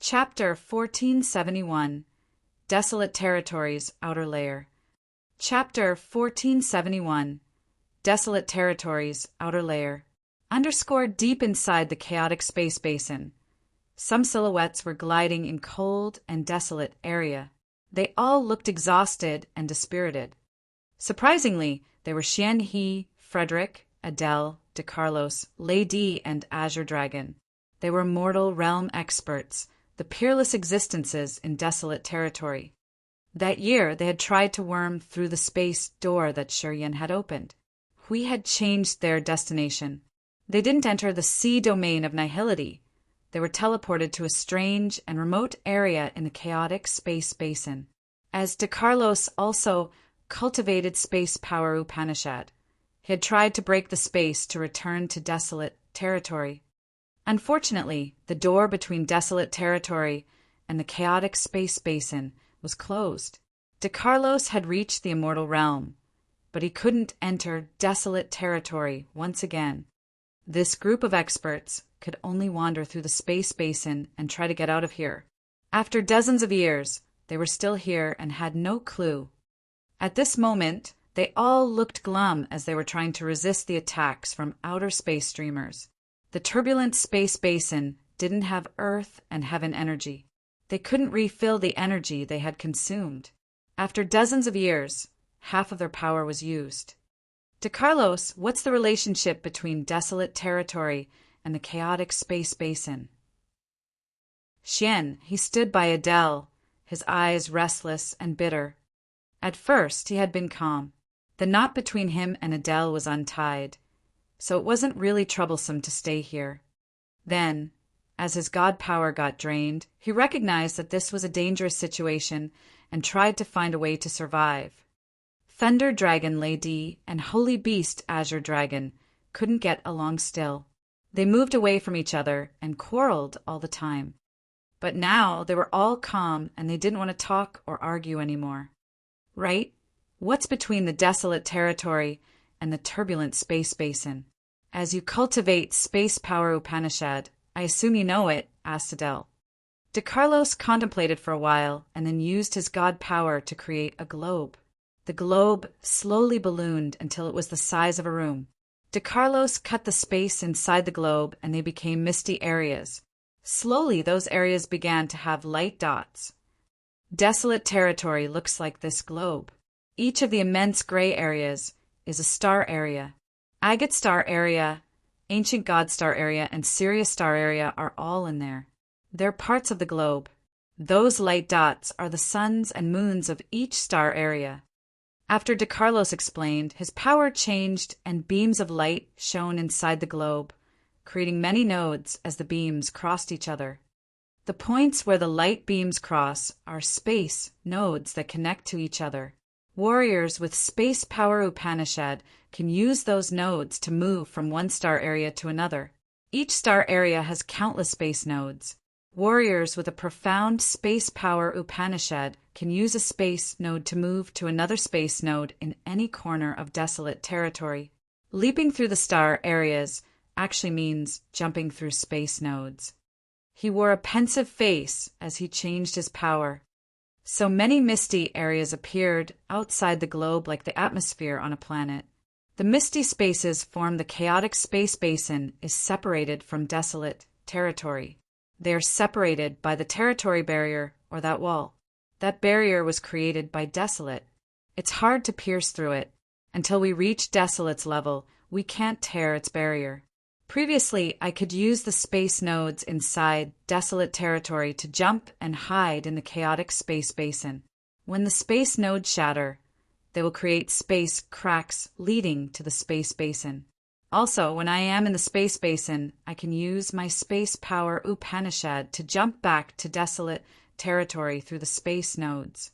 Chapter 1471 Desolate Territories Outer Layer. Chapter 1471 Desolate Territories Outer Layer. Underscored deep inside the chaotic space basin, some silhouettes were gliding in cold and desolate area. They all looked exhausted and dispirited. Surprisingly, they were Xian He, Frederick, Adele, De Carlos, Lady, and Azure Dragon. They were mortal realm experts, the peerless existences in desolate territory. That year they had tried to worm through the space door that Shurian had opened. We had changed their destination. They didn't enter the sea domain of nihility. They were teleported to a strange and remote area in the chaotic space basin. As De Carlos also cultivated space power Upanishad, he had tried to break the space to return to desolate territory. Unfortunately, the door between desolate territory and the chaotic space basin was closed. De Carlos had reached the immortal realm, but he couldn't enter desolate territory once again. This group of experts could only wander through the space basin and try to get out of here. After dozens of years, they were still here and had no clue. At this moment, they all looked glum as they were trying to resist the attacks from outer space streamers. The turbulent space basin didn't have Earth and heaven energy. They couldn't refill the energy they had consumed. After dozens of years, half of their power was used. De Carlos, what's the relationship between desolate territory and the chaotic space basin? Xian, he stood by Adele, his eyes restless and bitter. At first, he had been calm. The knot between him and Adele was untied, so it wasn't really troublesome to stay here. Then, as his god power got drained, he recognized that this was a dangerous situation and tried to find a way to survive. Thunder Dragon Lady and Holy Beast Azure Dragon couldn't get along still. They moved away from each other and quarreled all the time. But now they were all calm and they didn't want to talk or argue anymore. Right? What's between the desolate territory and the turbulent space basin? As you cultivate space power Upanishad, I assume you know it, asked Adele. De Carlos contemplated for a while and then used his god power to create a globe. The globe slowly ballooned until it was the size of a room. De Carlos cut the space inside the globe and they became misty areas. Slowly, those areas began to have light dots. Desolate territory looks like this globe. Each of the immense gray areas is a star area. Agate star area, ancient god star area, and Sirius star area are all in there. They're parts of the globe. Those light dots are the suns and moons of each star area. After De Carlos explained, his power changed and beams of light shone inside the globe, creating many nodes as the beams crossed each other. The points where the light beams cross are space nodes that connect to each other. Warriors with space power Upanishad can use those nodes to move from one star area to another. Each star area has countless space nodes. Warriors with a profound space power Upanishad can use a space node to move to another space node in any corner of desolate territory. Leaping through the star areas actually means jumping through space nodes. He wore a pensive face as he changed his power. So many misty areas appeared outside the globe like the atmosphere on a planet. The misty spaces form the chaotic space basin is separated from desolate territory. They are separated by the territory barrier or that wall. That barrier was created by desolate. It's hard to pierce through it. Until we reach desolate's level, we can't tear its barrier. Previously, I could use the space nodes inside desolate territory to jump and hide in the chaotic space basin. When the space nodes shatter, they will create space cracks leading to the space basin. Also, when I am in the space basin, I can use my space power Upanishad to jump back to desolate territory through the space nodes.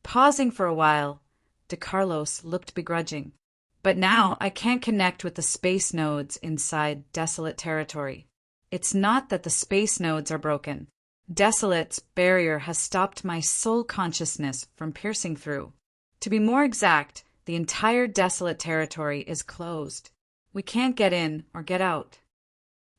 Pausing for a while, De Carlos looked begrudging. But now I can't connect with the space nodes inside desolate territory. It's not that the space nodes are broken. Desolate's barrier has stopped my soul consciousness from piercing through. To be more exact, the entire desolate territory is closed. We can't get in or get out.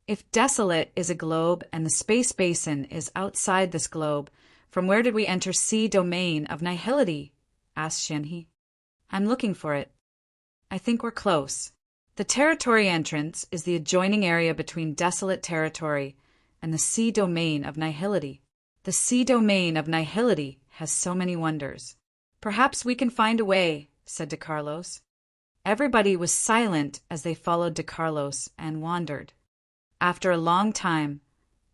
If desolate is a globe and the space basin is outside this globe, from where did we enter sea domain of nihility? Asked Xianhe. I'm looking for it. I think we're close. The territory entrance is the adjoining area between desolate territory and the sea domain of nihility. The sea domain of nihility has so many wonders. Perhaps we can find a way, said De Carlos. Everybody was silent as they followed De Carlos and wandered. After a long time,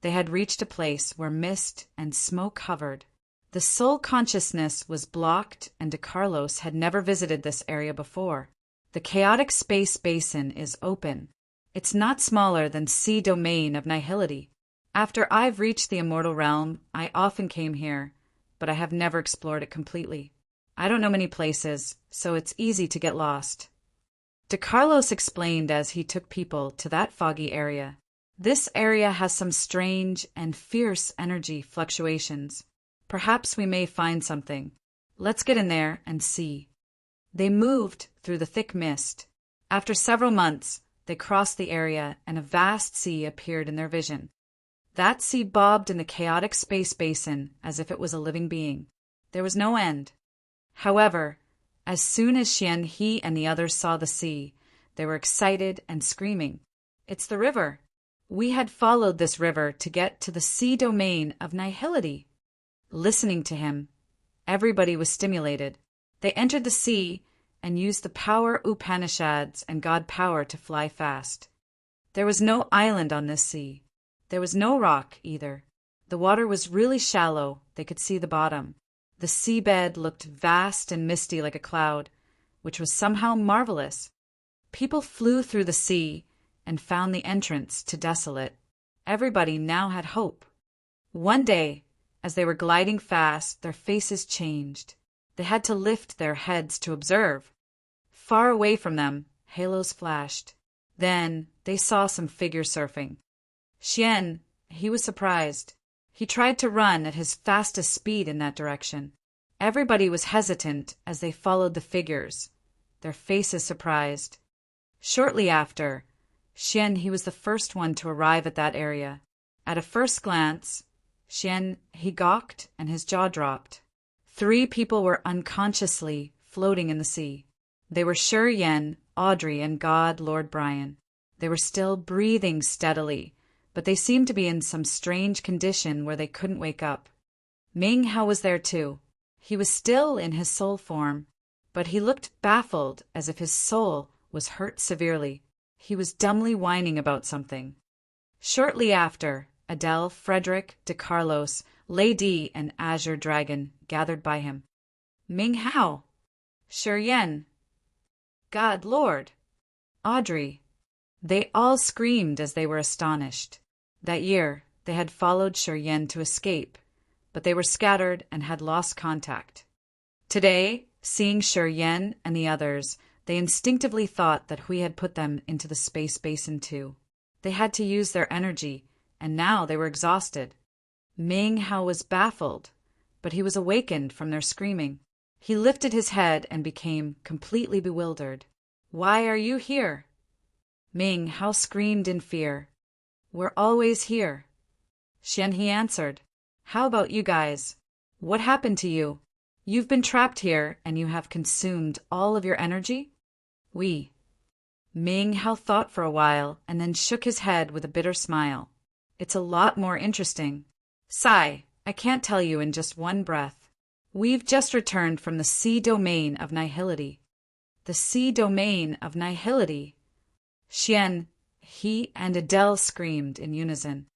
they had reached a place where mist and smoke hovered. The soul consciousness was blocked, and De Carlos had never visited this area before. The chaotic space basin is open. It's not smaller than sea domain of nihility. After I've reached the immortal realm, I often came here, but I have never explored it completely. I don't know many places, so it's easy to get lost. De Carlos explained as he took people to that foggy area. This area has some strange and fierce energy fluctuations. Perhaps we may find something. Let's get in there and see. They moved through the thick mist. After several months, they crossed the area and a vast sea appeared in their vision. That sea bobbed in the chaotic space basin as if it was a living being. There was no end. However, as soon as Xianhe and the others saw the sea, they were excited and screaming. It's the river. We had followed this river to get to the sea domain of nihility. Listening to him, everybody was stimulated. They entered the sea and used the power Upanishads and God power to fly fast. There was no island on this sea. There was no rock either. The water was really shallow. They could see the bottom. The seabed looked vast and misty like a cloud, which was somehow marvelous. People flew through the sea and found the entrance to desolate. Everybody now had hope. One day, as they were gliding fast, their faces changed. They had to lift their heads to observe. Far away from them, halos flashed. Then they saw some figure surfing. Xian, he was surprised. He tried to run at his fastest speed in that direction. Everybody was hesitant as they followed the figures, their faces surprised. Shortly after, Xian, he was the first one to arrive at that area. At a first glance, Xian, he gawked and his jaw dropped. 3 people were unconsciously floating in the sea. They were Shi Yen, Audrey, and God Lord Brian. They were still breathing steadily, but they seemed to be in some strange condition where they couldn't wake up. Ming Hao was there too. He was still in his soul form, but he looked baffled as if his soul was hurt severely. He was dumbly whining about something. Shortly after, Adele, Frederick, De Carlos, Lady, and Azure Dragon gathered by him. Ming Hao, Shi Yen, God Lord, Audrey. They all screamed as they were astonished. That year, they had followed Shi Yen to escape, but they were scattered and had lost contact. Today, seeing Shi Yen and the others, they instinctively thought that we had put them into the space basin too. They had to use their energy, and now they were exhausted. Ming Hao was baffled, but he was awakened from their screaming. He lifted his head and became completely bewildered. Why are you here? Ming Hao screamed in fear. We're always here. Xianhe answered. How about you guys? What happened to you? You've been trapped here and you have consumed all of your energy? We. Ming Hao thought for a while and then shook his head with a bitter smile. It's a lot more interesting. Sigh, I can't tell you in just one breath. We've just returned from the sea domain of nihility. The sea domain of nihility. Xian, he and Adele screamed in unison.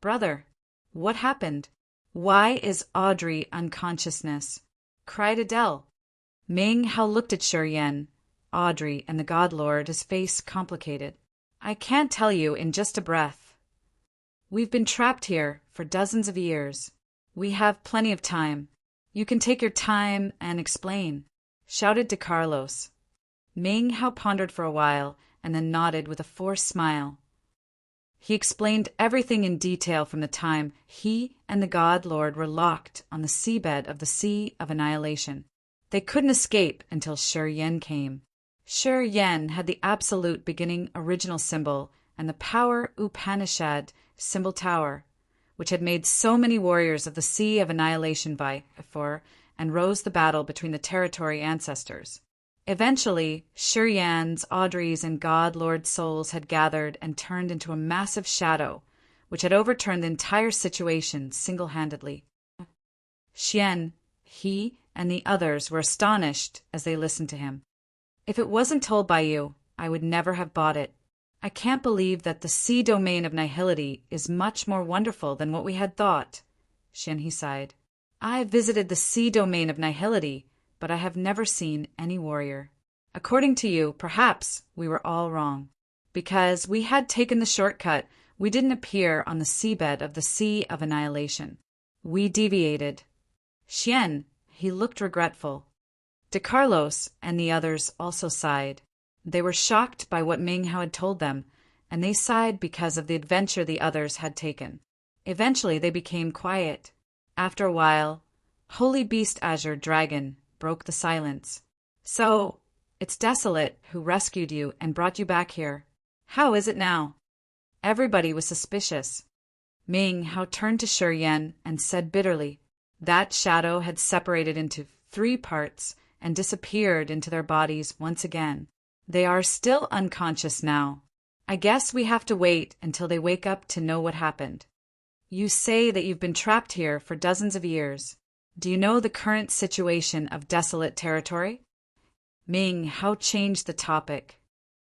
Brother, what happened? Why is Audrey unconsciousness? Cried Adele. Ming Hao looked at Shi Yen, Audrey, and the God Lord, his face complicated. I can't tell you in just a breath. We've been trapped here for dozens of years. We have plenty of time. You can take your time and explain, shouted De Carlos. Ming Hao pondered for a while and then nodded with a forced smile. He explained everything in detail from the time he and the God Lord were locked on the seabed of the Sea of Annihilation. They couldn't escape until Shi Yen came. Shi Yen had the absolute beginning original symbol and the Power Upanishad symbol tower, which had made so many warriors of the Sea of Annihilation before and rose the battle between the territory ancestors. Eventually, Shurian's, Audrey's, and God Lord souls had gathered and turned into a massive shadow, which had overturned the entire situation single-handedly. Xian, he, and the others were astonished as they listened to him. If it wasn't told by you, I would never have bought it. I can't believe that the sea domain of nihility is much more wonderful than what we had thought. Xian, he sighed. I visited the sea domain of nihility, but I have never seen any warrior. According to you, perhaps we were all wrong. Because we had taken the shortcut, we didn't appear on the seabed of the Sea of Annihilation. We deviated. Xian, he looked regretful. De Carlos and the others also sighed. They were shocked by what Ming Hao had told them, and they sighed because of the adventure the others had taken. Eventually they became quiet. After a while, Holy Beast Azure Dragon broke the silence. So, it's Desolate who rescued you and brought you back here. How is it now? Everybody was suspicious. Ming Hao turned to Shurian and said bitterly, that shadow had separated into 3 parts and disappeared into their bodies once again. They are still unconscious now. I guess we have to wait until they wake up to know what happened. You say that you've been trapped here for dozens of years. Do you know the current situation of Desolate Territory? Ming Hao changed the topic.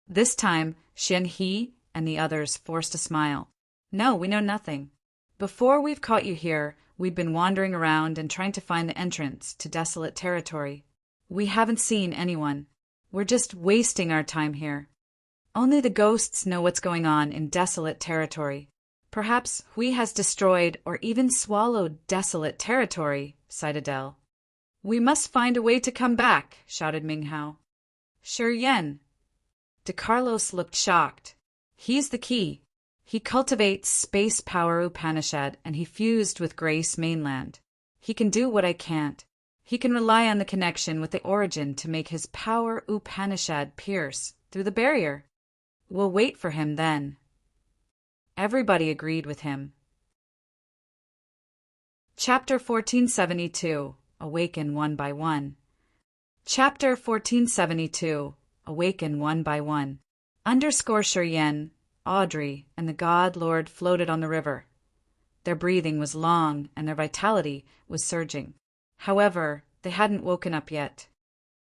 This time, Xian He and the others forced a smile. No, we know nothing. Before we've caught you here, we'd been wandering around and trying to find the entrance to Desolate Territory. We haven't seen anyone. We're just wasting our time here. Only the ghosts know what's going on in Desolate Territory. Perhaps Hui has destroyed or even swallowed Desolate Territory, sighed Adele. We must find a way to come back, shouted Ming Hao. Shurian. De Carlos looked shocked. He's the key. He cultivates space power Upanishad and he fused with Grace Mainland. He can do what I can't. He can rely on the connection with the origin to make his power Upanishad pierce through the barrier. We'll wait for him then. Everybody agreed with him. Chapter 1472. Awaken One by One. Chapter 1472. Awaken One by One. Shurian, Audrey, and the God Lord floated on the river. Their breathing was long and their vitality was surging. However, they hadn't woken up yet.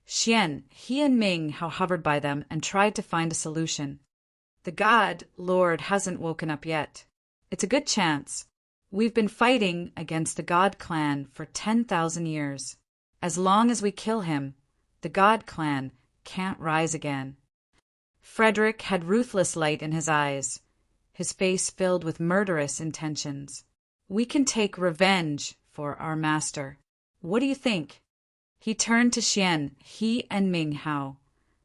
Xian, he and Ming Hao hovered by them and tried to find a solution. The God Lord hasn't woken up yet. It's a good chance. We've been fighting against the God clan for 10,000 years. As long as we kill him, the God clan can't rise again. Frederick had ruthless light in his eyes, his face filled with murderous intentions. We can take revenge for our master. What do you think? He turned to Xian, he and Ming Hao,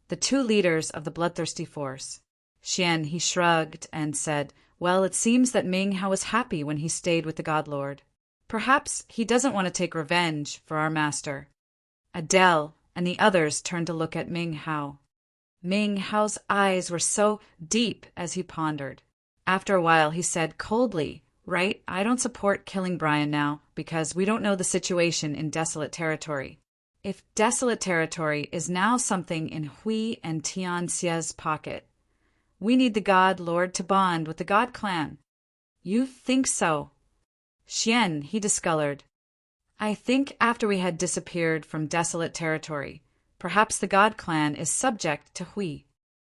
the 2 leaders of the bloodthirsty force. Xian, he shrugged and said, well, it seems that Ming Hao was happy when he stayed with the God Lord. Perhaps he doesn't want to take revenge for our master. Adele and the others turned to look at Ming Hao. Ming Hao's eyes were so deep as he pondered. After a while, he said coldly, right, I don't support killing Brian now because we don't know the situation in Desolate Territory. If Desolate Territory is now something in Hui and Tian Xia's pocket, we need the God Lord to bond with the God clan. You think so? Xian, he discolored. I think after we had disappeared from Desolate Territory, perhaps the God clan is subject to Hui.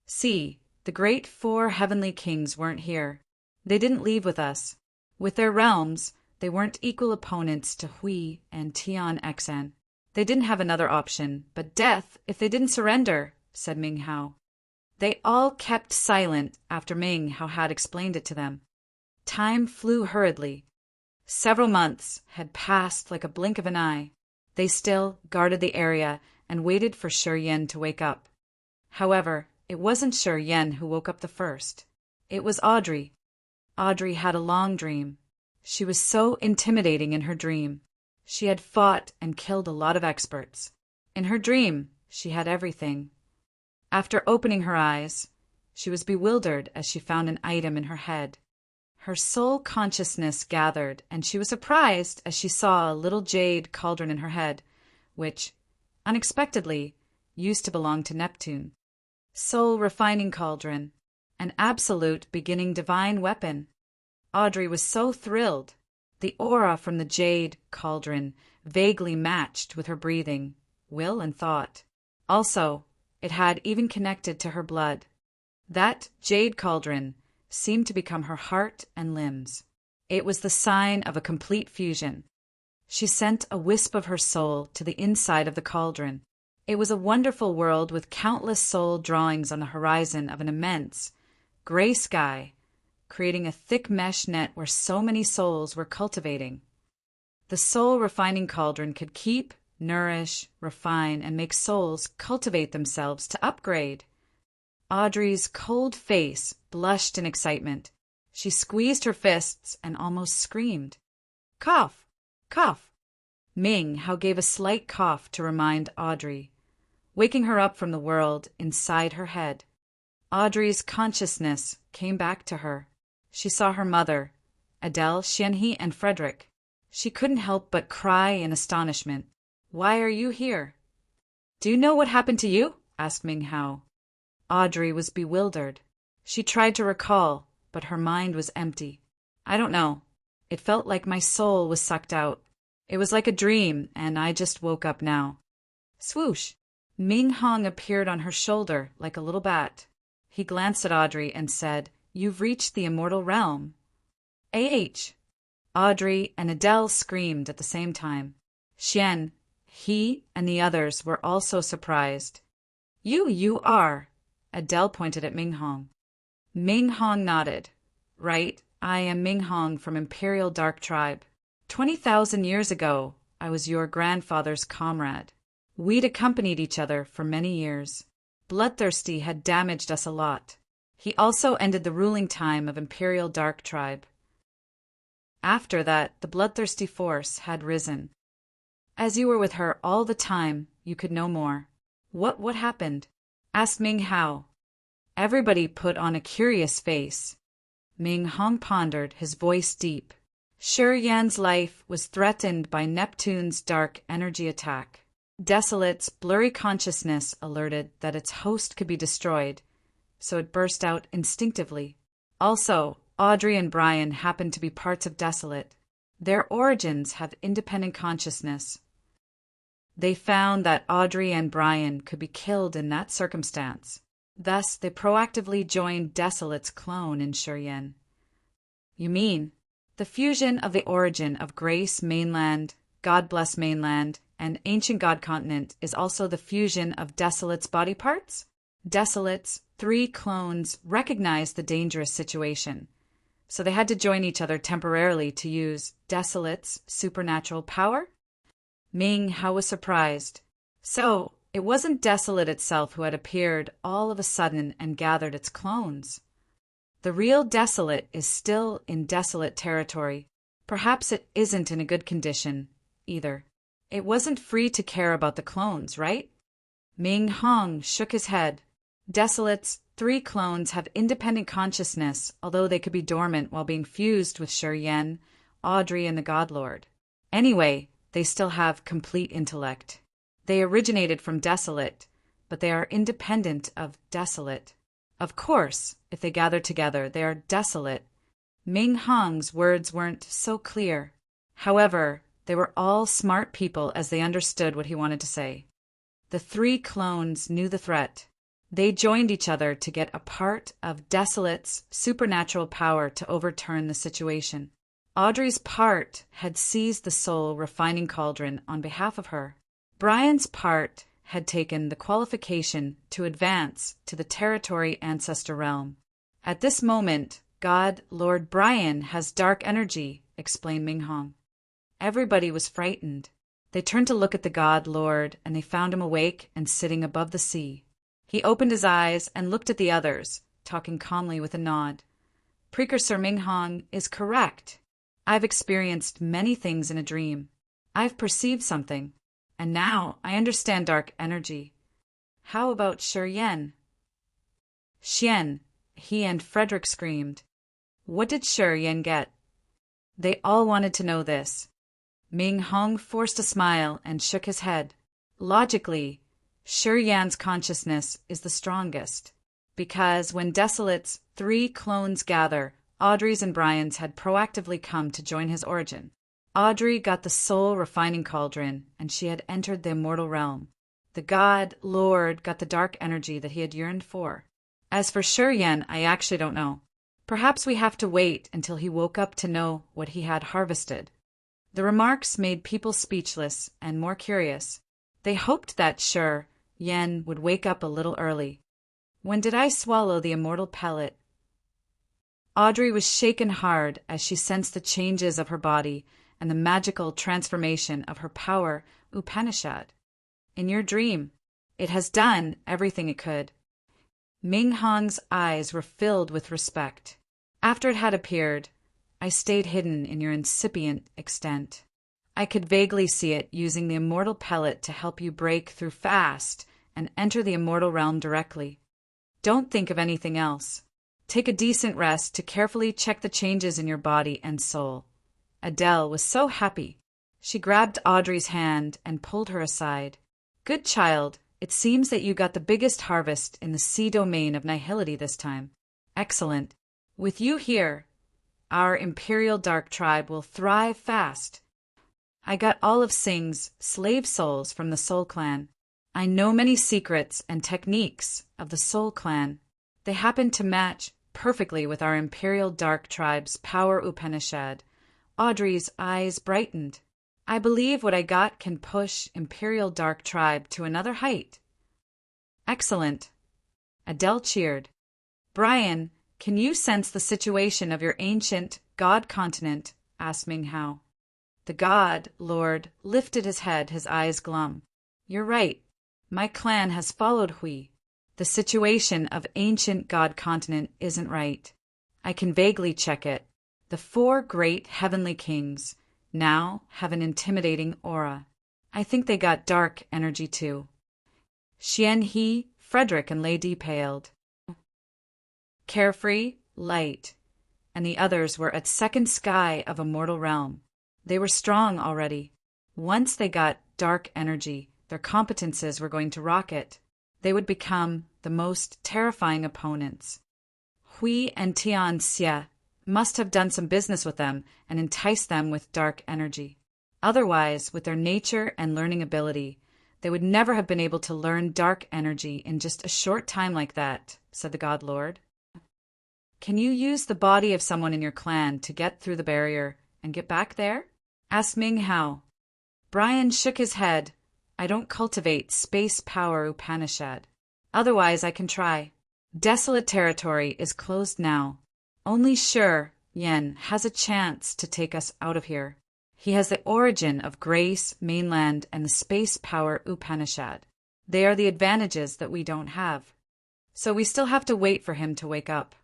See, the great 4 heavenly kings weren't here. They didn't leave with us. With their realms, they weren't equal opponents to Hui and Tian Xan. They didn't have another option but death if they didn't surrender, said Ming Hao. They all kept silent after Ming Hao had explained it to them. Time flew hurriedly. Several months had passed like a blink of an eye. They still guarded the area and waited for Shurian to wake up. However, it wasn't Shurian who woke up the first. It was Audrey. Audrey had a long dream. She was so intimidating in her dream. She had fought and killed a lot of experts. In her dream, she had everything. After opening her eyes, She was bewildered as she found an item in her head. Her soul consciousness gathered, and she was surprised as she saw a little jade cauldron in her head, which, unexpectedly, used to belong to Neptune. Soul refining cauldron, an absolute beginning divine weapon. Audrey was so thrilled. The aura from the jade cauldron vaguely matched with her breathing, will and thought. Also, it had even connected to her blood. That jade cauldron seemed to become her heart and limbs. It was the sign of a complete fusion. She sent a wisp of her soul to the inside of the cauldron. It was a wonderful world with countless soul drawings on the horizon of an immense, gray sky, creating a thick mesh net where so many souls were cultivating. The soul refining cauldron could keep, nourish, refine, and make souls cultivate themselves to upgrade. Audrey's cold face blushed in excitement. She squeezed her fists and almost screamed. Cough! Cough! Ming Hao gave a slight cough to remind Audrey, waking her up from the world inside her head. Audrey's consciousness came back to her. She saw her mother, Adele, Xianhe, and Frederick. She couldn't help but cry in astonishment. Why are you here? Do you know what happened to you? Asked Ming Hao. Audrey was bewildered. She tried to recall, but her mind was empty. I don't know. It felt like my soul was sucked out. It was like a dream, and I just woke up now. Swoosh! Ming Hong appeared on her shoulder like a little bat. He glanced at Audrey and said, You've reached the immortal realm. Audrey and Adele screamed at the same time. Xian, he, and the others were also surprised. You are. Adele pointed at Ming Hong. Ming Hong nodded. Right, I am Ming Hong from Imperial Dark Tribe. 20,000 years ago, I was your grandfather's comrade. We'd accompanied each other for many years. Bloodthirsty had damaged us a lot. He also ended the ruling time of Imperial Dark Tribe. After that, the Bloodthirsty force had risen. As you were with her all the time, you could know more. What happened? Asked Ming Hao. Everybody put on a curious face. Ming Hong pondered, his voice deep. Shi Yan's life was threatened by Neptune's dark energy attack. Desolate's blurry consciousness alerted that its host could be destroyed, so it burst out instinctively. Also, Audrey and Brian happened to be parts of Desolate. Their origins have independent consciousness. They found that Audrey and Brian could be killed in that circumstance. Thus, they proactively joined Desolate's clone in Shurian. You mean, the fusion of the origin of Grace Mainland, God Bless Mainland, and Ancient God Continent is also the fusion of Desolate's body parts? Desolate's 3 clones recognized the dangerous situation, so they had to join each other temporarily to use Desolate's supernatural power? Ming Hao was surprised. So, it wasn't Desolate itself who had appeared all of a sudden and gathered its clones. The real Desolate is still in Desolate territory. Perhaps it isn't in a good condition, either. It wasn't free to care about the clones, right? Ming Hong shook his head. Desolate's 3 clones have independent consciousness, although they could be dormant while being fused with Shi Yan, Audrey, and the God Lord. Anyway, they still have complete intellect. They originated from Desolate, but they are independent of Desolate. Of course, if they gather together, they are Desolate. Ming Hong's words weren't so clear. However, they were all smart people as they understood what he wanted to say. The 3 clones knew the threat. They joined each other to get a part of Desolate's supernatural power to overturn the situation. Audrey's part had seized the soul refining cauldron on behalf of her. Brian's part had taken the qualification to advance to the territory ancestor realm. At this moment, God Lord Brian has dark energy, explained Ming Hong. Everybody was frightened. They turned to look at the God Lord, and they found him awake and sitting above the sea. He opened his eyes and looked at the others, talking calmly with a nod. Precursor Ming Hong is correct. I've experienced many things in a dream. I've perceived something, and now I understand dark energy. How about Shi Yan? Xian, he and Frederick screamed. What did Shi Yan get? They all wanted to know this. Ming Hong forced a smile and shook his head. Logically, Shi Yan's consciousness is the strongest, because when Desolate's 3 clones gather, Audrey's and Brian's had proactively come to join his origin. Audrey got the soul refining cauldron, and she had entered the immortal realm. The god, Lord, got the dark energy that he had yearned for. As for Shi Yan, I actually don't know. Perhaps we have to wait until he woke up to know what he had harvested. The remarks made people speechless and more curious. They hoped that Shi Yan would wake up a little early. When did I swallow the immortal pellet? Audrey was shaken hard as she sensed the changes of her body and the magical transformation of her power Upanishad. In your dream, it has done everything it could. Ming Hong's eyes were filled with respect. After it had appeared, I stayed hidden in your incipient extent. I could vaguely see it using the immortal pellet to help you break through fast and enter the immortal realm directly. Don't think of anything else. Take a decent rest to carefully check the changes in your body and soul. Adele was so happy. She grabbed Audrey's hand and pulled her aside. Good child, it seems that you got the biggest harvest in the sea domain of nihility this time. Excellent. With you here, our Imperial Dark Tribe will thrive fast. I got all of Sing's slave souls from the Soul Clan. I know many secrets and techniques of the Soul Clan. They happen to match perfectly with our Imperial Dark Tribe's power Upanishad. Audrey's eyes brightened. I believe what I got can push Imperial Dark Tribe to another height. Excellent. Adele cheered. Brian, can you sense the situation of your ancient god continent? Asked Ming Hao. The god, Lord, lifted his head, his eyes glum. You're right. My clan has followed Hui. The situation of ancient god continent isn't right. I can vaguely check it. The 4 great heavenly kings now have an intimidating aura. I think they got dark energy too. Xian He, Frederick, and Lady paled. Carefree, light, and the others were at second sky of immortal realm. They were strong already. Once they got dark energy, their competences were going to rocket. They would become the most terrifying opponents. Hui and Tian Xie must have done some business with them and enticed them with dark energy. Otherwise, with their nature and learning ability, they would never have been able to learn dark energy in just a short time like that, said the God Lord. Can you use the body of someone in your clan to get through the barrier and get back there? Asked Ming Hao. Brian shook his head. I don't cultivate space power Upanishad. Otherwise, I can try. Desolate territory is closed now. Only Shi Yan has a chance to take us out of here. He has the origin of grace, mainland, and the space power Upanishad. They are the advantages that we don't have. So we still have to wait for him to wake up.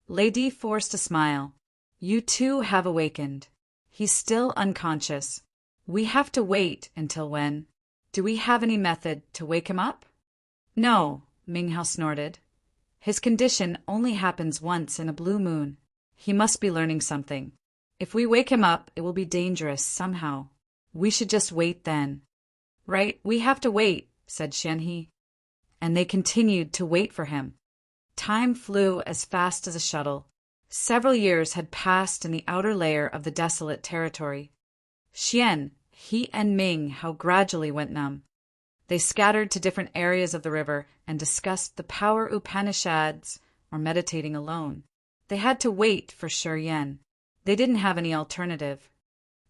Lady forced a smile. You too have awakened. He's still unconscious. We have to wait until when? Do we have any method to wake him up? No, Ming Hao snorted. His condition only happens once in a blue moon. He must be learning something. If we wake him up, it will be dangerous somehow. We should just wait then. Right, we have to wait, said Xianhe. And they continued to wait for him. Time flew as fast as a shuttle. Several years had passed in the outer layer of the desolate territory. Xian, he and Ming Hao gradually went numb. They scattered to different areas of the river and discussed the power Upanishads or meditating alone. They had to wait for Shi Yan. They didn't have any alternative.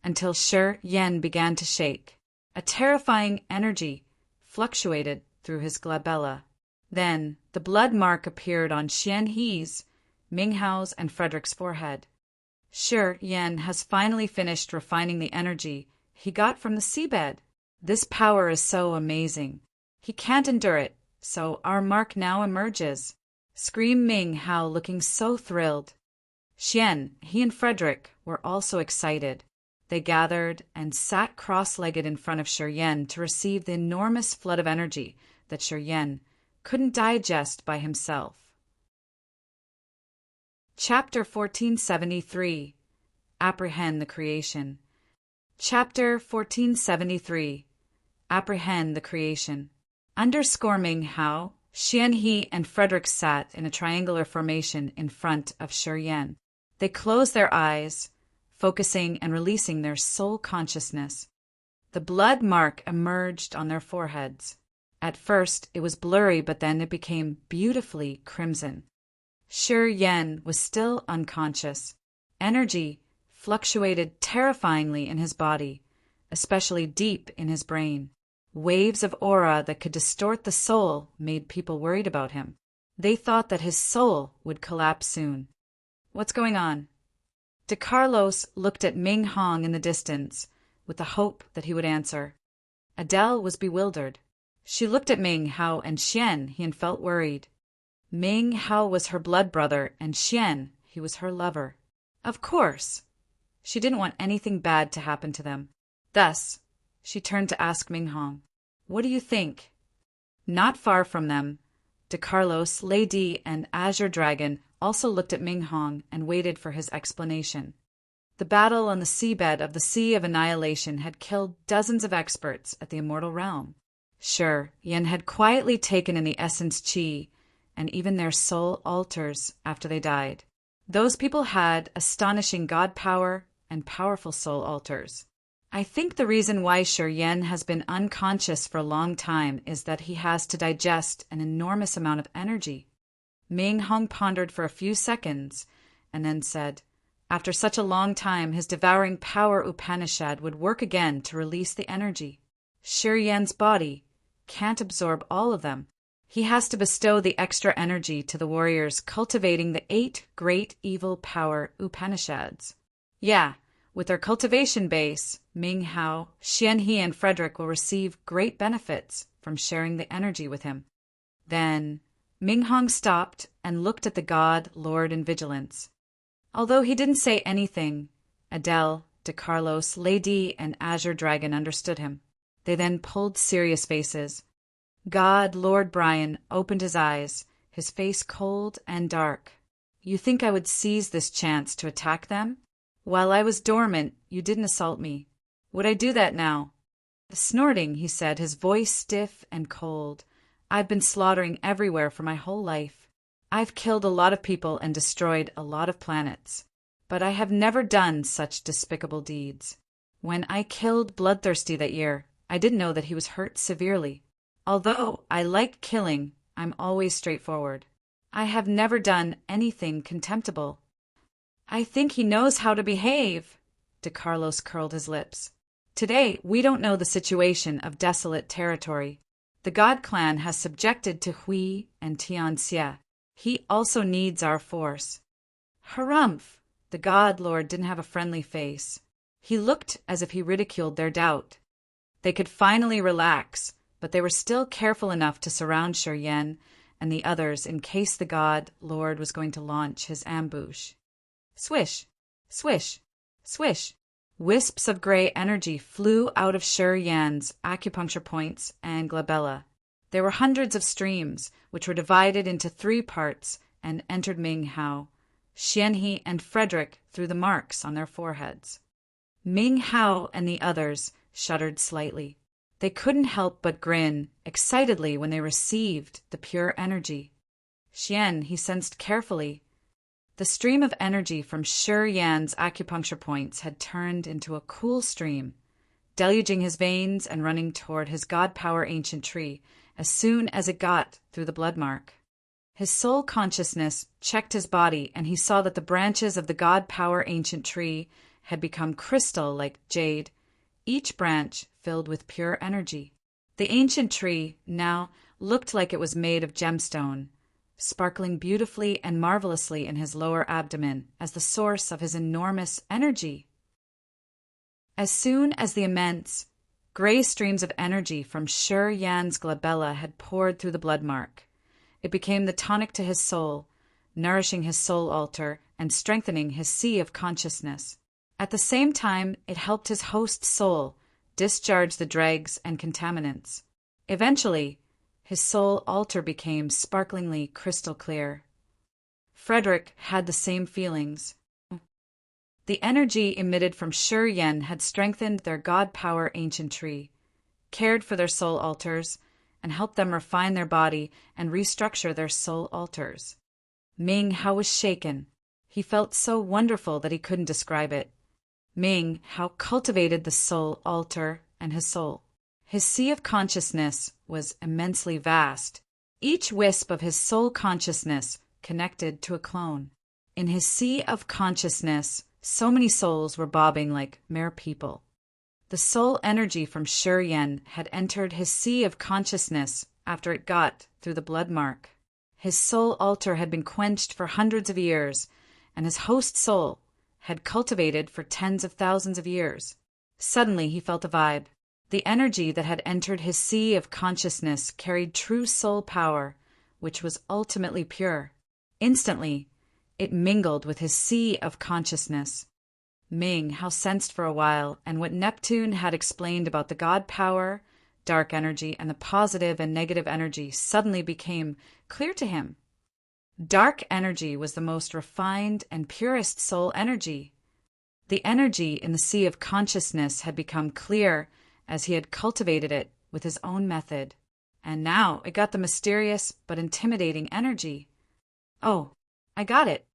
Until Shi Yan began to shake. A terrifying energy fluctuated through his glabella. Then the blood mark appeared on Xianhe's, Ming Hao's, and Frederick's forehead. Shi Yan has finally finished refining the energy he got from the seabed. This power is so amazing. He can't endure it, so our mark now emerges. Screamed Ming Hao, looking so thrilled. Xian, he and Frederick were also excited. They gathered and sat cross-legged in front of Shi Yan to receive the enormous flood of energy that Shi Yan couldn't digest by himself. Chapter 1473. Apprehend the Creation. Chapter 1473. Apprehend the Creation. Underscore Ming Hao, Xian He, and Frederick sat in a triangular formation in front of Shi Yan. They closed their eyes, focusing and releasing their soul consciousness. The blood mark emerged on their foreheads. At first, it was blurry, but then it became beautifully crimson. Shi Yan was still unconscious. Energy fluctuated terrifyingly in his body, especially deep in his brain. Waves of aura that could distort the soul made people worried about him. They thought that his soul would collapse soon. What's going on? De Carlos looked at Ming Hong in the distance, with the hope that he would answer. Adele was bewildered. She looked at Ming Hao and Xian He and felt worried. Ming Hao was her blood brother, and Xian He was her lover. Of course. She didn't want anything bad to happen to them. Thus, she turned to ask Ming Hong, "What do you think?" Not far from them, De Carlos, Lady, and Azure Dragon also looked at Ming Hong and waited for his explanation. The battle on the seabed of the Sea of Annihilation had killed dozens of experts at the Immortal Realm. Shi Yan had quietly taken in the essence Qi, and even their soul altars after they died. Those people had astonishing god power and powerful soul altars. I think the reason why Shi Yan has been unconscious for a long time is that he has to digest an enormous amount of energy. Ming Hong pondered for a few seconds and then said, after such a long time, his devouring power Upanishad would work again to release the energy. Shi Yan's body can't absorb all of them. He has to bestow the extra energy to the warriors cultivating the 8 great evil power Upanishads. Yeah, with their cultivation base, Ming Hao, Xian He, and Frederick will receive great benefits from sharing the energy with him. Then Ming Hong stopped and looked at the god, Lord, in vigilance. Although he didn't say anything, Adele, De Carlos, Lady, and Azure Dragon understood him. They then pulled serious faces. God, Lord Brian, opened his eyes, his face cold and dark. You think I would seize this chance to attack them? While I was dormant, you didn't assault me. Would I do that now? Snorting, he said, his voice stiff and cold. I've been slaughtering everywhere for my whole life. I've killed a lot of people and destroyed a lot of planets. But I have never done such despicable deeds. When I killed Bloodthirsty that year, I didn't know that he was hurt severely. Although I like killing, I'm always straightforward. I have never done anything contemptible. I think he knows how to behave. De Carlos curled his lips. Today, we don't know the situation of desolate territory. The God Clan has subjected to Hui and Tianxia. He also needs our force. Harumph! The God Lord didn't have a friendly face. He looked as if he ridiculed their doubt. They could finally relax, but they were still careful enough to surround Shi Yan and the others in case the God Lord was going to launch his ambush. Swish! Swish! Swish! Wisps of gray energy flew out of Shi Yan's acupuncture points and glabella. There were hundreds of streams, which were divided into 3 parts and entered Ming Hao, Xian He, and Frederick through the marks on their foreheads. Ming Hao and the others shuddered slightly. They couldn't help but grin excitedly when they received the pure energy. Xian He sensed carefully. The stream of energy from Shi Yan's acupuncture points had turned into a cool stream, deluging his veins and running toward his god power ancient tree as soon as it got through the blood mark. His soul consciousness checked his body, and he saw that the branches of the god power ancient tree had become crystal like jade, each branch filled with pure energy. The ancient tree now looked like it was made of gemstone, sparkling beautifully and marvelously in his lower abdomen as the source of his enormous energy. As soon as the immense, gray streams of energy from Shi Yan's glabella had poured through the blood mark, it became the tonic to his soul, nourishing his soul altar and strengthening his sea of consciousness. At the same time, it helped his host soul discharge the dregs and contaminants. Eventually, his soul altar became sparklingly crystal clear. Frederick had the same feelings. The energy emitted from Shi Yan had strengthened their god power ancientry, cared for their soul altars, and helped them refine their body and restructure their soul altars. Ming Hao was shaken. He felt so wonderful that he couldn't describe it. Ming Hao cultivated the soul altar and his soul. His sea of consciousness was immensely vast, each wisp of his soul consciousness connected to a clone. In his sea of consciousness, so many souls were bobbing like mere people. The soul energy from Shi Yan had entered his sea of consciousness after it got through the blood mark. His soul altar had been quenched for hundreds of years, and his host soul had cultivated for tens of thousands of years. Suddenly he felt a vibe. The energy that had entered his sea of consciousness carried true soul power, which was ultimately pure. Instantly, it mingled with his sea of consciousness. Ming Hao sensed for a while, and what Neptune had explained about the god power, dark energy, and the positive and negative energy suddenly became clear to him. Dark energy was the most refined and purest soul energy. The energy in the sea of consciousness had become clear as he had cultivated it with his own method, and now it got the mysterious but intimidating energy. Oh, I got it.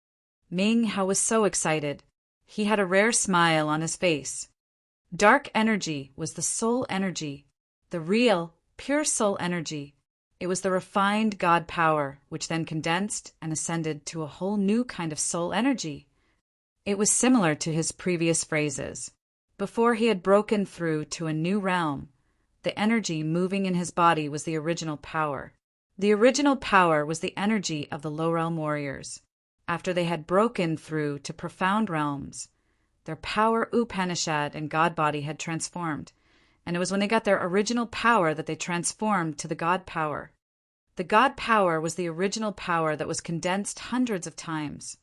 Ming Hao was so excited. He had a rare smile on his face. Dark energy was the soul energy, the real, pure soul energy. It was the refined God power, which then condensed and ascended to a whole new kind of soul energy. It was similar to his previous phrases. Before he had broken through to a new realm, the energy moving in his body was the original power. The original power was the energy of the low realm warriors. After they had broken through to profound realms, their power Upanishad and God body had transformed, and it was when they got their original power that they transformed to the God power. The God power was the original power that was condensed hundreds of times.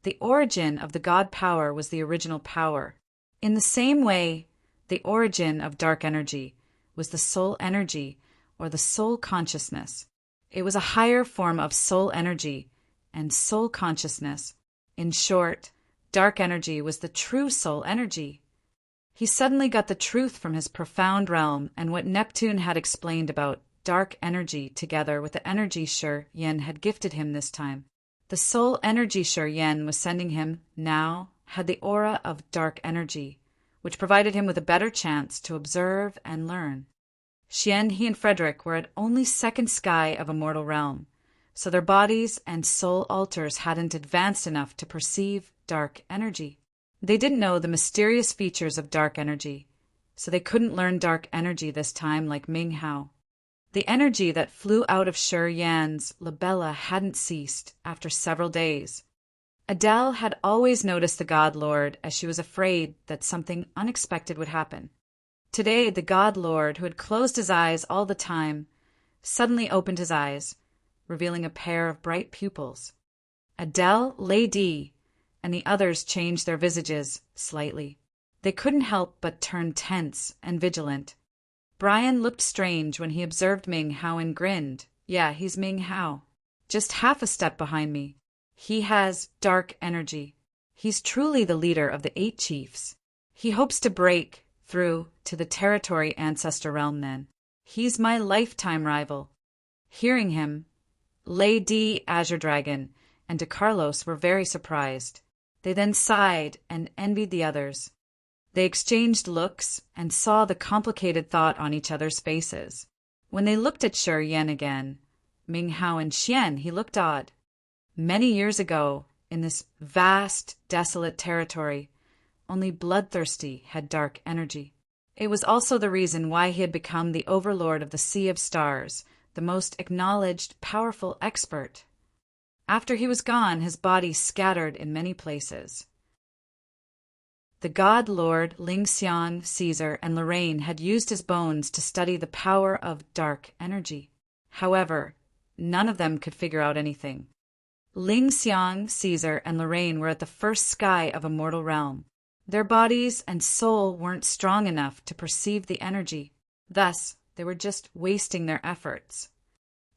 The origin of the God power was the original power. In the same way, the origin of dark energy was the soul energy or the soul consciousness. It was a higher form of soul energy and soul consciousness. In short, dark energy was the true soul energy. He suddenly got the truth from his profound realm and what Neptune had explained about dark energy together with the energy Shi Yan had gifted him this time. The soul energy Shi Yan was sending him now had the aura of dark energy, which provided him with a better chance to observe and learn. Xian, he and Frederick were at only second sky of a mortal realm, so their bodies and soul altars hadn't advanced enough to perceive dark energy. They didn't know the mysterious features of dark energy, so they couldn't learn dark energy this time like Ming Hao. The energy that flew out of Shi Yan's labella hadn't ceased after several days. Adele had always noticed the God Lord as she was afraid that something unexpected would happen. Today, the God Lord, who had closed his eyes all the time, suddenly opened his eyes, revealing a pair of bright pupils. Adele, Lady, and the others changed their visages slightly. They couldn't help but turn tense and vigilant. Brian looked strange when he observed Ming Hao and grinned. Yeah, he's Ming Hao. Just half a step behind me. He has dark energy. He's truly the leader of the 8 chiefs. He hopes to break through to the territory ancestor realm then. He's my lifetime rival. Hearing him, Lady Azure Dragon and De Carlos were very surprised. They then sighed and envied the others. They exchanged looks and saw the complicated thought on each other's faces. When they looked at Shi Yan again, Ming Hao and Xian, he looked odd. Many years ago, in this vast, desolate territory, only Bloodthirsty had dark energy. It was also the reason why he had become the overlord of the Sea of Stars, the most acknowledged, powerful expert. After he was gone, his body scattered in many places. The god lord Ling Xiang, Caesar, and Lorraine had used his bones to study the power of dark energy. However, none of them could figure out anything. Ling Xiang, Caesar, and Lorraine were at the first sky of a mortal realm. Their bodies and soul weren't strong enough to perceive the energy. Thus, they were just wasting their efforts.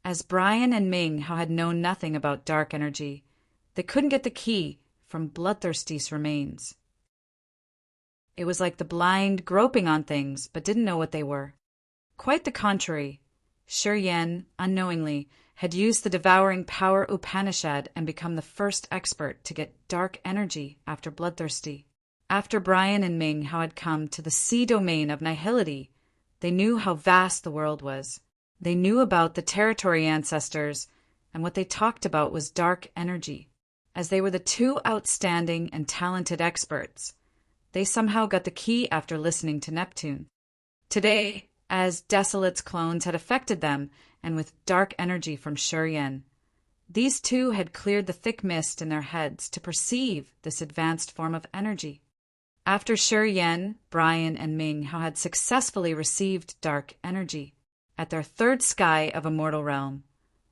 As Brian and Ming, who had known nothing about dark energy, They couldn't get the key from Bloodthirsty's remains. It was like the blind groping on things, but didn't know what they were. Quite the contrary. Shi Yan, unknowingly, had used the devouring power Upanishad and become the first expert to get dark energy after Bloodthirsty. After Brian and Ming Hao had come to the sea domain of nihility, they knew how vast the world was. They knew about the territory ancestors, and what they talked about was dark energy. As they were the two outstanding and talented experts, they somehow got the key after listening to Neptune. Today, as Desolate's clones had affected them, and with dark energy from Shi Yan, these two had cleared the thick mist in their heads to perceive this advanced form of energy. After Shi Yan, Brian, and Ming Hao had successfully received dark energy at their third sky of Immortal Realm,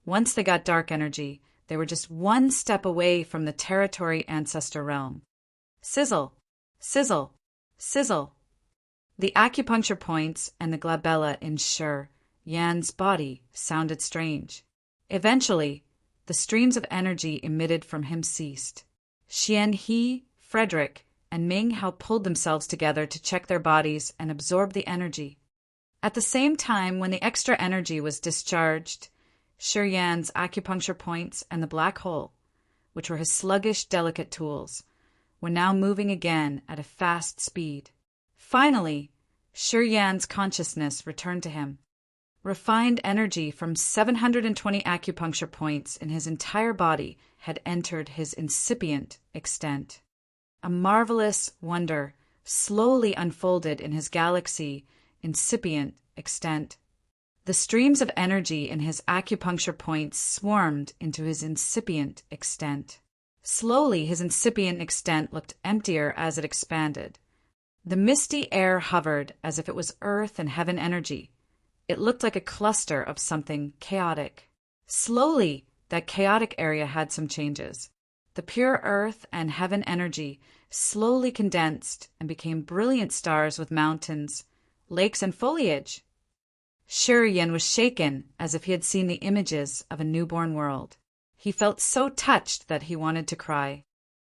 once they got dark energy, they were just one step away from the territory ancestor realm. Sizzle, sizzle, sizzle. The acupuncture points and the glabella in Shi Yan's body sounded strange. Eventually, the streams of energy emitted from him ceased. Xian He, Frederick, and Ming Hao pulled themselves together to check their bodies and absorb the energy. At the same time, when the extra energy was discharged, Shi Yan's acupuncture points and the black hole, which were his sluggish, delicate tools, were now moving again at a fast speed. Finally, Shi Yan's consciousness returned to him. Refined energy from 720 acupuncture points in his entire body had entered his incipient extent. A marvelous wonder slowly unfolded in his galaxy incipient extent. The streams of energy in his acupuncture points swarmed into his incipient extent. Slowly, his incipient extent looked emptier as it expanded. The misty air hovered as if it was earth and heaven energy. It looked like a cluster of something chaotic. Slowly, that chaotic area had some changes. The pure earth and heaven energy slowly condensed and became brilliant stars with mountains, lakes, and foliage. Shi Yan was shaken as if he had seen the images of a newborn world. He felt so touched that he wanted to cry.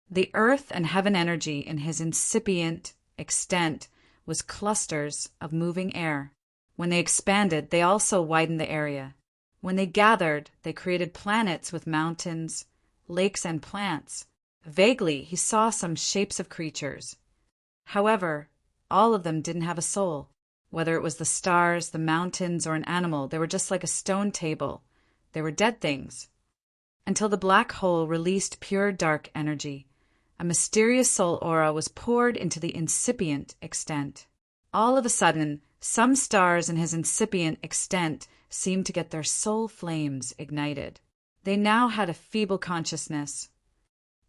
The earth and heaven energy in his incipient extent was clusters of moving air. When they expanded, they also widened the area. When they gathered, they created planets with mountains, lakes, and plants. Vaguely, he saw some shapes of creatures. However, all of them didn't have a soul. Whether it was the stars, the mountains, or an animal, they were just like a stone table. They were dead things. Until the black hole released pure dark energy. A mysterious soul aura was poured into the incipient extent. All of a sudden, some stars in his incipient extent seemed to get their soul flames ignited. They now had a feeble consciousness.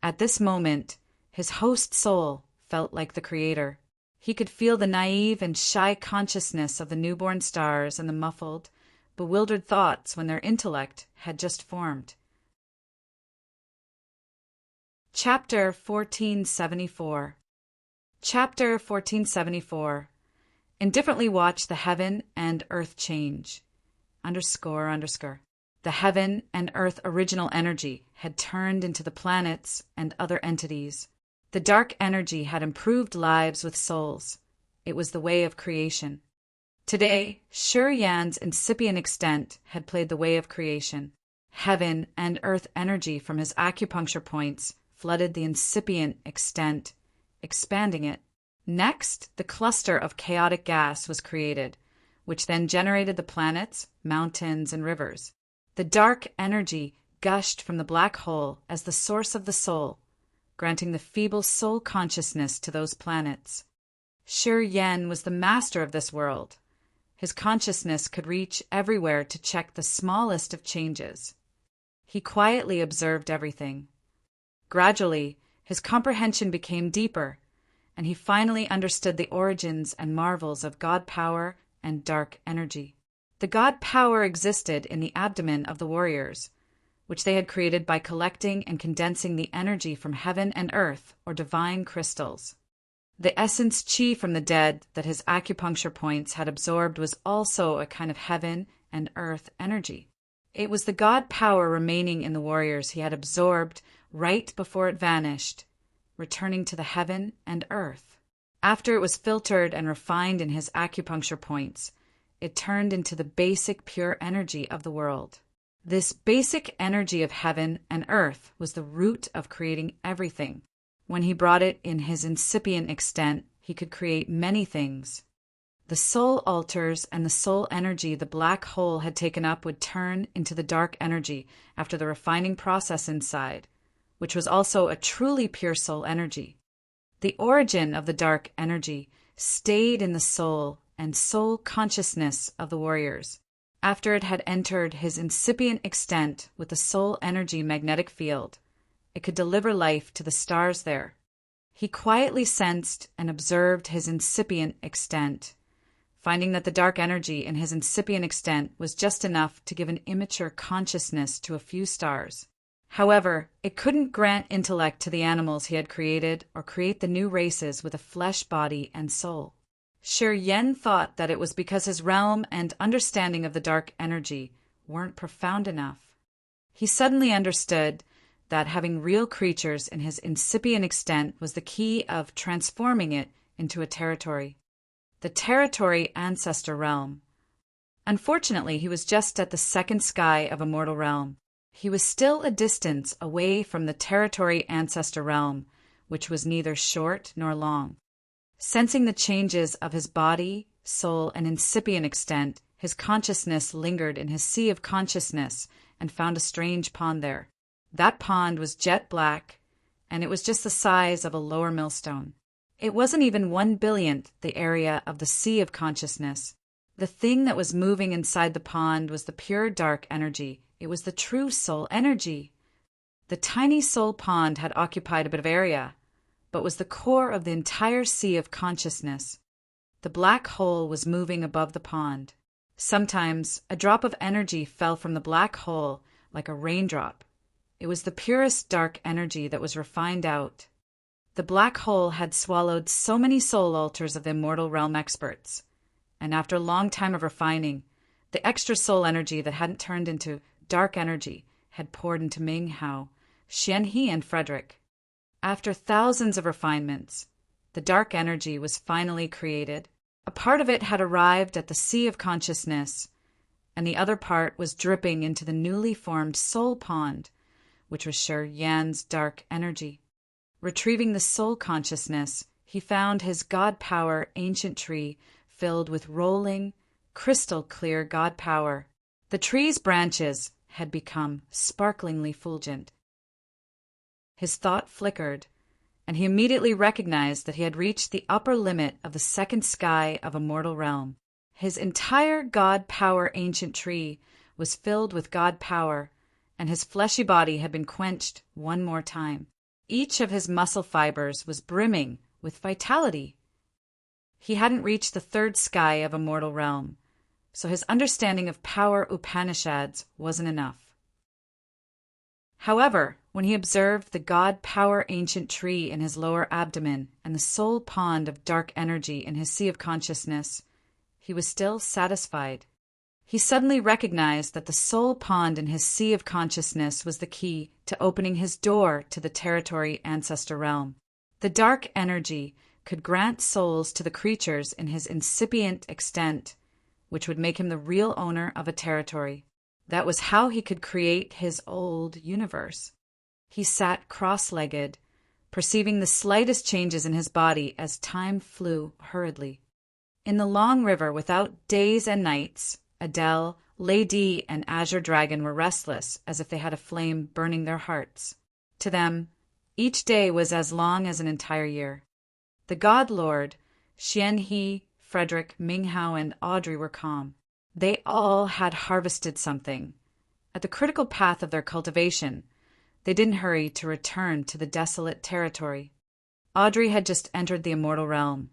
At this moment, his host soul felt like the creator. He could feel the naive and shy consciousness of the newborn stars and the muffled, bewildered thoughts when their intellect had just formed. Chapter 1474. Chapter 1474. Indifferently watch the heaven and earth change. __. The heaven and earth original energy had turned into the planets and other entities. The dark energy had improved lives with souls. It was the way of creation. Today, Shi Yan's incipient extent had played the way of creation. Heaven and earth energy from his acupuncture points flooded the incipient extent, expanding it. Next, the cluster of chaotic gas was created, which then generated the planets, mountains, and rivers. The dark energy gushed from the black hole as the source of the soul, granting the feeble soul consciousness to those planets. Shi Yan was the master of this world. His consciousness could reach everywhere to check the smallest of changes. He quietly observed everything. Gradually, his comprehension became deeper, and he finally understood the origins and marvels of God power and dark energy. The God power existed in the abdomen of the warriors, which they had created by collecting and condensing the energy from heaven and earth, or divine crystals. The essence chi from the dead that his acupuncture points had absorbed was also a kind of heaven and earth energy. It was the God power remaining in the warriors he had absorbed right before it vanished, returning to the heaven and earth. After it was filtered and refined in his acupuncture points, it turned into the basic pure energy of the world. This basic energy of heaven and earth was the root of creating everything. When he brought it in his incipient extent, he could create many things. The soul altars and the soul energy the black hole had taken up would turn into the dark energy after the refining process inside, which was also a truly pure soul energy. The origin of the dark energy stayed in the soul and soul consciousness of the warriors. After it had entered his incipient extent with the soul energy magnetic field, it could deliver life to the stars there. He quietly sensed and observed his incipient extent, finding that the dark energy in his incipient extent was just enough to give an immature consciousness to a few stars. However, it couldn't grant intellect to the animals he had created or create the new races with a flesh body and soul. Shi Yen thought that it was because his realm and understanding of the dark energy weren't profound enough. He suddenly understood that having real creatures in his incipient extent was the key of transforming it into a territory. The territory ancestor realm. Unfortunately, he was just at the second sky of a mortal realm. He was still a distance away from the territory ancestor realm, which was neither short nor long. Sensing the changes of his body, soul, and incipient extent, his consciousness lingered in his sea of consciousness and found a strange pond there. That pond was jet black, and it was just the size of a lower millstone. It wasn't even 1/billionth the area of the sea of consciousness. The thing that was moving inside the pond was the pure dark energy. It was the true soul energy. The tiny soul pond had occupied a bit of area, but was the core of the entire sea of consciousness. The black hole was moving above the pond. Sometimes a drop of energy fell from the black hole like a raindrop. It was the purest dark energy that was refined out. The black hole had swallowed so many soul altars of the immortal realm experts, and after a long time of refining, the extra soul energy that hadn't turned into dark energy had poured into Ming Hao, Xian He, and Frederick. After thousands of refinements, the dark energy was finally created. A part of it had arrived at the sea of consciousness, and the other part was dripping into the newly formed soul pond, which was Shi Yan's dark energy. Retrieving the soul consciousness, he found his God power ancient tree filled with rolling, crystal clear God power. The tree's branches had become sparklingly fulgent. His thought flickered, and he immediately recognized that he had reached the upper limit of the second sky of a mortal realm. His entire God power ancient tree was filled with God power, and his fleshy body had been quenched one more time. Each of his muscle fibers was brimming with vitality. He hadn't reached the third sky of a mortal realm, so his understanding of power Upanishads wasn't enough. However, when he observed the God power ancient tree in his lower abdomen and the soul pond of dark energy in his sea of consciousness, he was still satisfied. He suddenly recognized that the soul pond in his sea of consciousness was the key to opening his door to the territory ancestor realm. The dark energy could grant souls to the creatures in his incipient extent, which would make him the real owner of a territory. That was how he could create his old universe. He sat cross-legged, perceiving the slightest changes in his body as time flew hurriedly. In the long river without days and nights, Adele, Lady, and Azure Dragon were restless, as if they had a flame burning their hearts. To them, each day was as long as an entire year. The God Lord, Xian He, Frederick, Ming Hao, and Audrey were calm. They all had harvested something. At the critical path of their cultivation, they didn't hurry to return to the desolate territory. Audrey had just entered the immortal realm,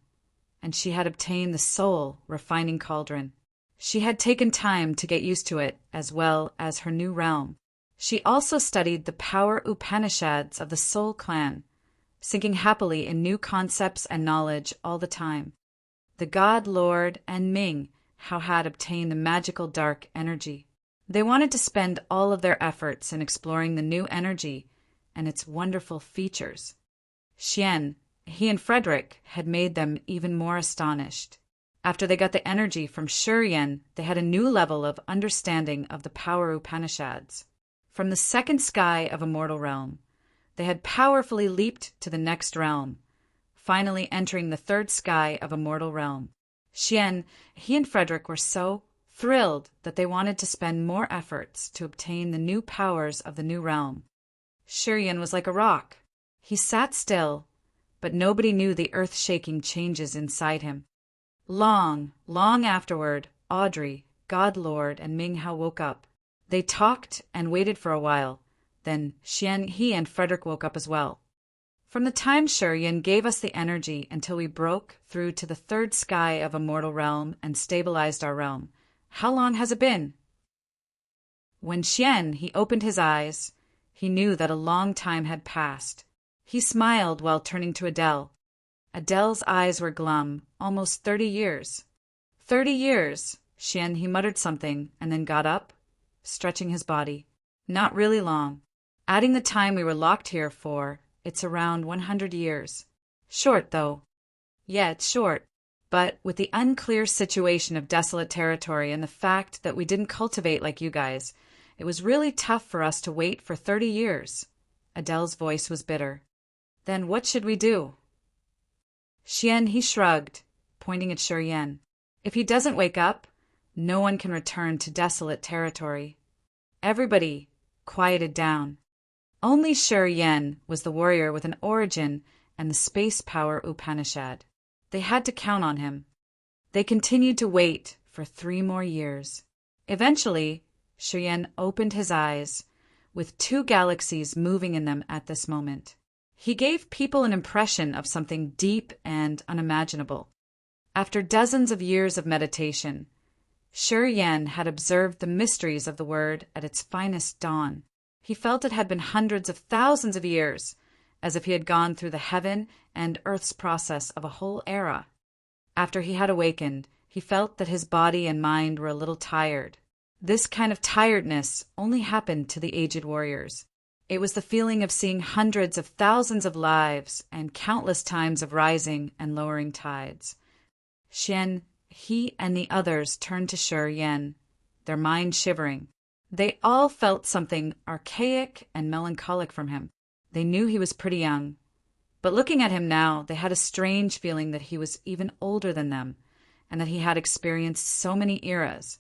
and she had obtained the soul refining cauldron. She had taken time to get used to it as well as her new realm. She also studied the power Upanishads of the Soul Clan, sinking happily in new concepts and knowledge all the time. The God Lord and Ming Hao had obtained the magical dark energy. They wanted to spend all of their efforts in exploring the new energy and its wonderful features. Xian, he and Frederick had made them even more astonished. After they got the energy from Shuryen, they had a new level of understanding of the power Upanishads. From the second sky of a mortal realm, they had powerfully leaped to the next realm, finally entering the third sky of a mortal realm. Xian, he and Frederick were so thrilled that they wanted to spend more efforts to obtain the new powers of the new realm. Shuryen was like a rock. He sat still, but nobody knew the earth-shaking changes inside him. Long, long afterward, Audrey, God Lord, and Ming Hao woke up. They talked and waited for a while. Then Xian, he and Frederick woke up as well. From the time Shuryen gave us the energy until we broke through to the third sky of a mortal realm and stabilized our realm, how long has it been? When Xian, he opened his eyes, he knew that a long time had passed. He smiled while turning to Adele. Adele's eyes were glum, almost 30 years. 30 years! Xian, he muttered something and then got up, stretching his body. Not really long. Adding the time we were locked here for, it's around 100 years. Short, though. Yeah, it's short. But with the unclear situation of desolate territory and the fact that we didn't cultivate like you guys, it was really tough for us to wait for 30 years. Adele's voice was bitter. Then what should we do? Xian, he shrugged, pointing at Shuryen. If he doesn't wake up, no one can return to desolate territory. Everybody quieted down. Only Shuryen was the warrior with an origin and the space power Upanishad. They had to count on him. They continued to wait for 3 more years. Eventually, Shuryen opened his eyes, with 2 galaxies moving in them at this moment. He gave people an impression of something deep and unimaginable. After dozens of years of meditation, Shuryen had observed the mysteries of the word at its finest dawn. He felt it had been hundreds of thousands of years, as if he had gone through the heaven and earth's process of a whole era. After he had awakened, he felt that his body and mind were a little tired. This kind of tiredness only happened to the aged warriors. It was the feeling of seeing hundreds of thousands of lives and countless times of rising and lowering tides. Xian, he and the others turned to Shuryen, their minds shivering. They all felt something archaic and melancholic from him. They knew he was pretty young, but looking at him now, they had a strange feeling that he was even older than them, and that he had experienced so many eras.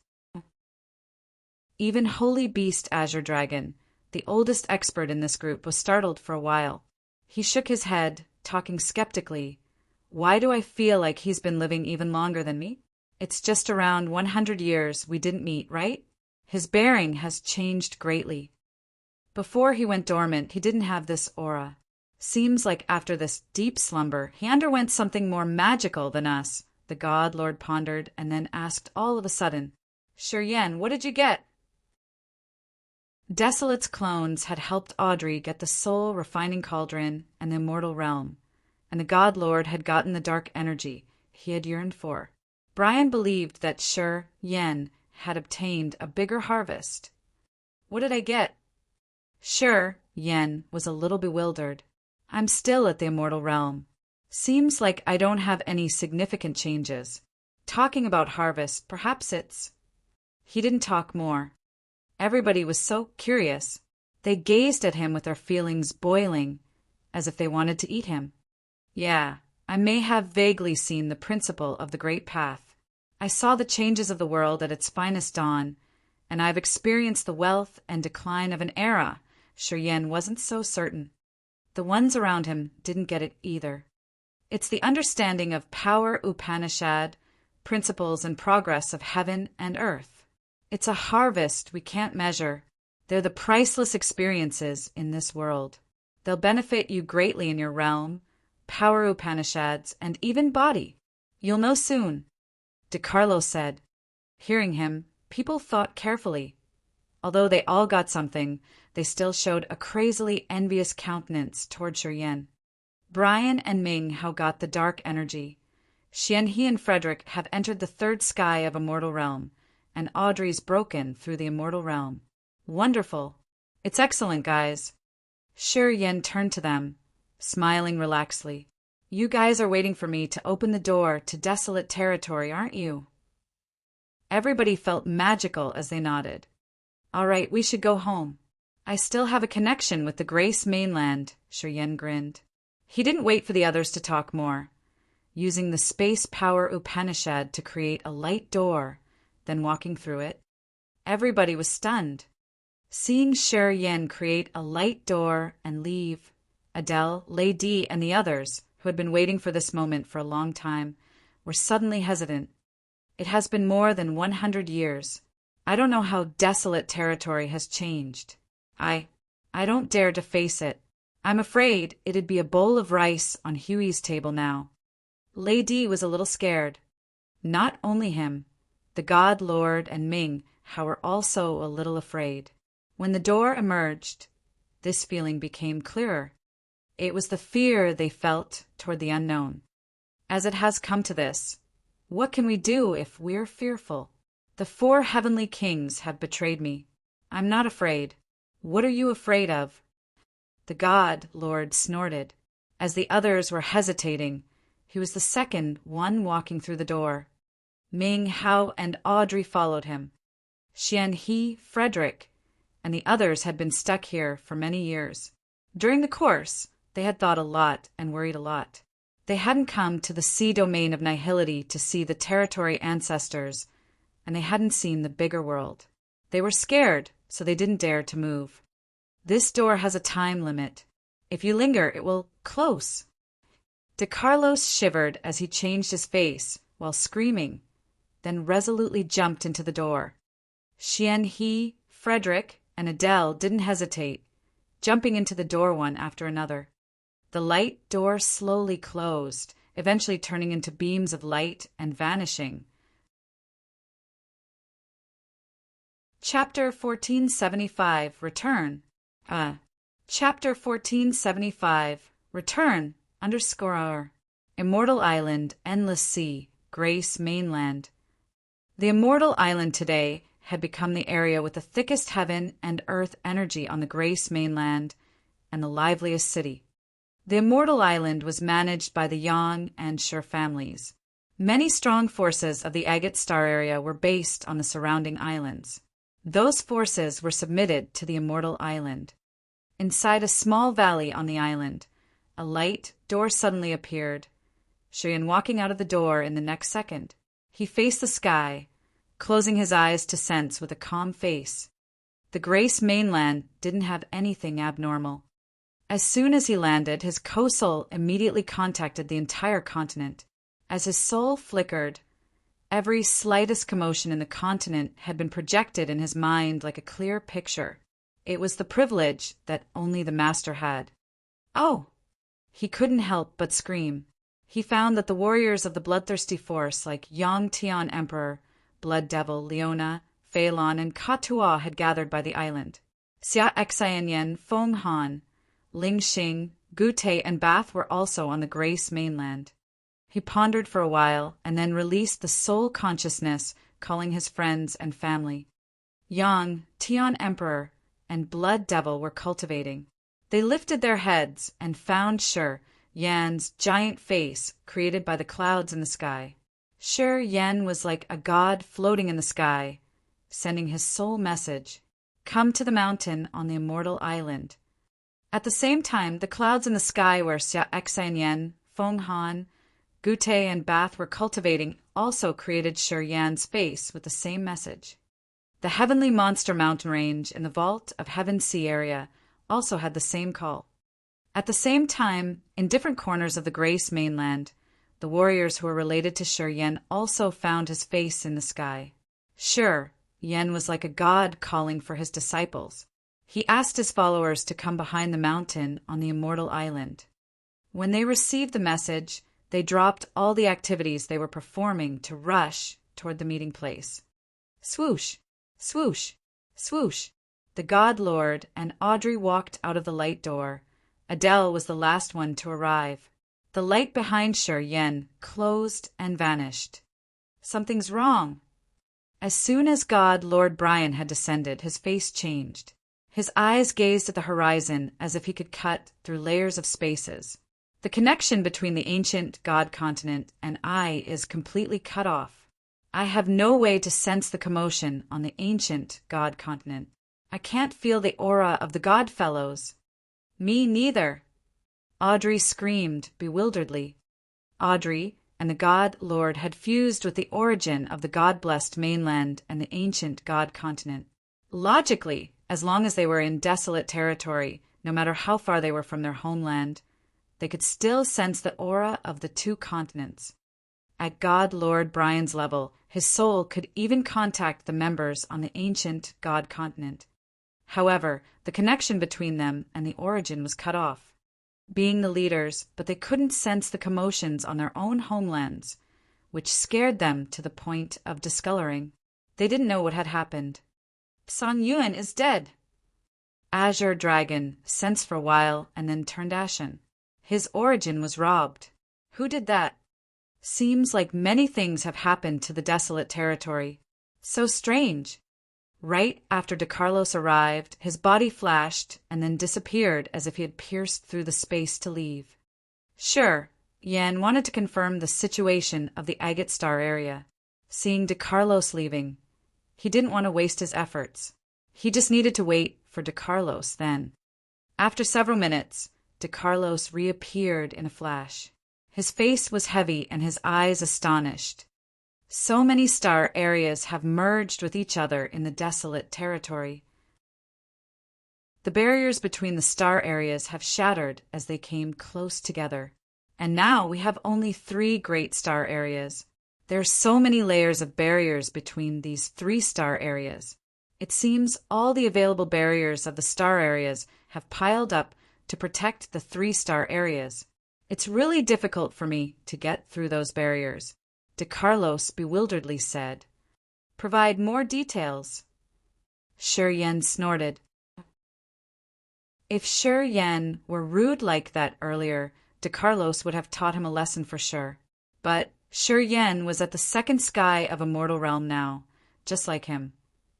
Even Holy Beast Azure Dragon, the oldest expert in this group, was startled for a while. He shook his head, talking skeptically. Why do I feel like he's been living even longer than me? It's just around 100 years we didn't meet, right? His bearing has changed greatly. Before he went dormant, he didn't have this aura. Seems like after this deep slumber, he underwent something more magical than us. The God Lord pondered and then asked all of a sudden, Shuryen, what did you get? Desolate's clones had helped Audrey get the soul refining cauldron and the immortal realm, and the God Lord had gotten the dark energy he had yearned for. Brian believed that Shuryen had obtained a bigger harvest. What did I get? Shuryen was a little bewildered. I'm still at the immortal realm. Seems like I don't have any significant changes. Talking about harvest, perhaps it's... He didn't talk more. Everybody was so curious. They gazed at him with their feelings boiling, as if they wanted to eat him. Yeah, I may have vaguely seen the principle of the Great Path. I saw the changes of the world at its finest dawn, and I've experienced the wealth and decline of an era. Shuryen wasn't so certain. The ones around him didn't get it either. It's the understanding of power Upanishad, principles and progress of heaven and earth. It's a harvest we can't measure. They're the priceless experiences in this world. They'll benefit you greatly in your realm, power Upanishads, and even body. You'll know soon. DeCarlo said. Hearing him, people thought carefully. Although they all got something, they still showed a crazily envious countenance toward Shuryen. Brian and Ming Hao got the dark energy. Xian, he and Frederick have entered the third sky of immortal realm, and Audrey's broken through the immortal realm. Wonderful. It's excellent, guys. Shi Yan turned to them, smiling relaxedly. You guys are waiting for me to open the door to desolate territory, aren't you? Everybody felt magical as they nodded. All right, we should go home. I still have a connection with the Grace mainland, Shi Yan grinned. He didn't wait for the others to talk more. Using the space power Upanishad to create a light door, then walking through it. Everybody was stunned. Seeing Shi Yan create a light door and leave, Adele, Lady, and the others, who had been waiting for this moment for a long time, were suddenly hesitant. It has been more than 100 years. I don't know how desolate territory has changed. I don't dare to face it. I'm afraid it'd be a bowl of rice on Huey's table now. Lady was a little scared. Not only him, the God Lord and Ming were also a little afraid. When the door emerged, this feeling became clearer. It was the fear they felt toward the unknown. As it has come to this, what can we do if we're fearful? The 4 heavenly kings have betrayed me. I'm not afraid. What are you afraid of? The God Lord snorted. As the others were hesitating, he was the second one walking through the door. Ming, Hao, and Audrey followed him. Xian He, Frederick, and the others had been stuck here for many years. During the course, they had thought a lot and worried a lot. They hadn't come to the sea domain of nihility to see the territory ancestors, and they hadn't seen the bigger world. They were scared, so they didn't dare to move. This door has a time limit. If you linger, it will close. De Carlos shivered as he changed his face while screaming, then resolutely jumped into the door. Xian He, Frederick, and Adele didn't hesitate, jumping into the door one after another. The light door slowly closed, eventually turning into beams of light and vanishing. Chapter 1475, Return. Chapter 1475, Return, _ Immortal Island, Endless Sea, Grace Mainland. The Immortal Island today had become the area with the thickest heaven and earth energy on the Grace Mainland and the liveliest city. The Immortal Island was managed by the Yang and Shi families. Many strong forces of the Agate Star area were based on the surrounding islands. Those forces were submitted to the Immortal Island. Inside a small valley on the island, a light door suddenly appeared. Shi Yan walking out of the door in the next second. He faced the sky, closing his eyes to sense with a calm face. The Grace Mainland didn't have anything abnormal. As soon as he landed, his co-soul immediately contacted the entire continent. As his soul flickered, every slightest commotion in the continent had been projected in his mind like a clear picture. It was the privilege that only the master had. Oh! He couldn't help but scream. He found that the warriors of the bloodthirsty force like Yang Tian Emperor, Blood Devil, Leona, Phelan, and Katua had gathered by the island. Xia Xianyan, Feng Han, Ling Xing, Gute, and Bath were also on the Grace Mainland. He pondered for a while and then released the soul consciousness, calling his friends and family. Yang, Tian Emperor, and Blood Devil were cultivating. They lifted their heads and found Shi Yan's giant face created by the clouds in the sky. Shi Yan was like a god floating in the sky, sending his soul message, "Come to the mountain on the Immortal Island." At the same time, the clouds in the sky where Xia Xianyan, Feng Han, Gute, and Bath were cultivating also created Shi Yan's face with the same message. The Heavenly Monster mountain range in the Vault of Heaven Sea area also had the same call. At the same time, in different corners of the Grace Mainland, the warriors who were related to Shi Yan also found his face in the sky. Shi Yan was like a god calling for his disciples. He asked his followers to come behind the mountain on the Immortal Island. When they received the message, they dropped all the activities they were performing to rush toward the meeting place. Swoosh, swoosh, swoosh. The God Lord and Audrey walked out of the light door. Adele was the last one to arrive. The light behind Shi Yan closed and vanished. Something's wrong. As soon as God Lord Brian had descended, his face changed. His eyes gazed at the horizon as if he could cut through layers of spaces. The connection between the ancient god continent and I is completely cut off. I have no way to sense the commotion on the ancient god continent. I can't feel the aura of the god fellows. Me neither. Audrey screamed bewilderedly. Audrey and the god lord had fused with the origin of the god-blessed mainland and the ancient god continent. Logically, as long as they were in desolate territory, no matter how far they were from their homeland, they could still sense the aura of the two continents. At God Lord Brian's level, his soul could even contact the members on the ancient god continent. However, the connection between them and the origin was cut off. Being the leaders, but they couldn't sense the commotions on their own homelands, which scared them to the point of discoloring. They didn't know what had happened. Song Yuan is dead. Azure Dragon sensed for a while and then turned ashen. His origin was robbed. Who did that? Seems like many things have happened to the desolate territory. So strange. Right after De Carlos arrived, his body flashed and then disappeared as if he had pierced through the space to leave. Sure, Yan wanted to confirm the situation of the Agate Star area. Seeing De Carlos leaving, he didn't want to waste his efforts. He just needed to wait for De Carlos then. After several minutes, De Carlos reappeared in a flash. His face was heavy and his eyes astonished. So many star areas have merged with each other in the desolate territory. The barriers between the star areas have shattered as they came close together. And now we have only 3 great star areas. There are so many layers of barriers between these 3 star areas. It seems all the available barriers of the star areas have piled up to protect the 3 star areas. It's really difficult for me to get through those barriers, De Carlos bewilderedly said. Provide more details. Shi Yan snorted. If Shi Yan were rude like that earlier, De Carlos would have taught him a lesson for sure. But Shi Yan was at the second sky of a mortal realm now, just like him,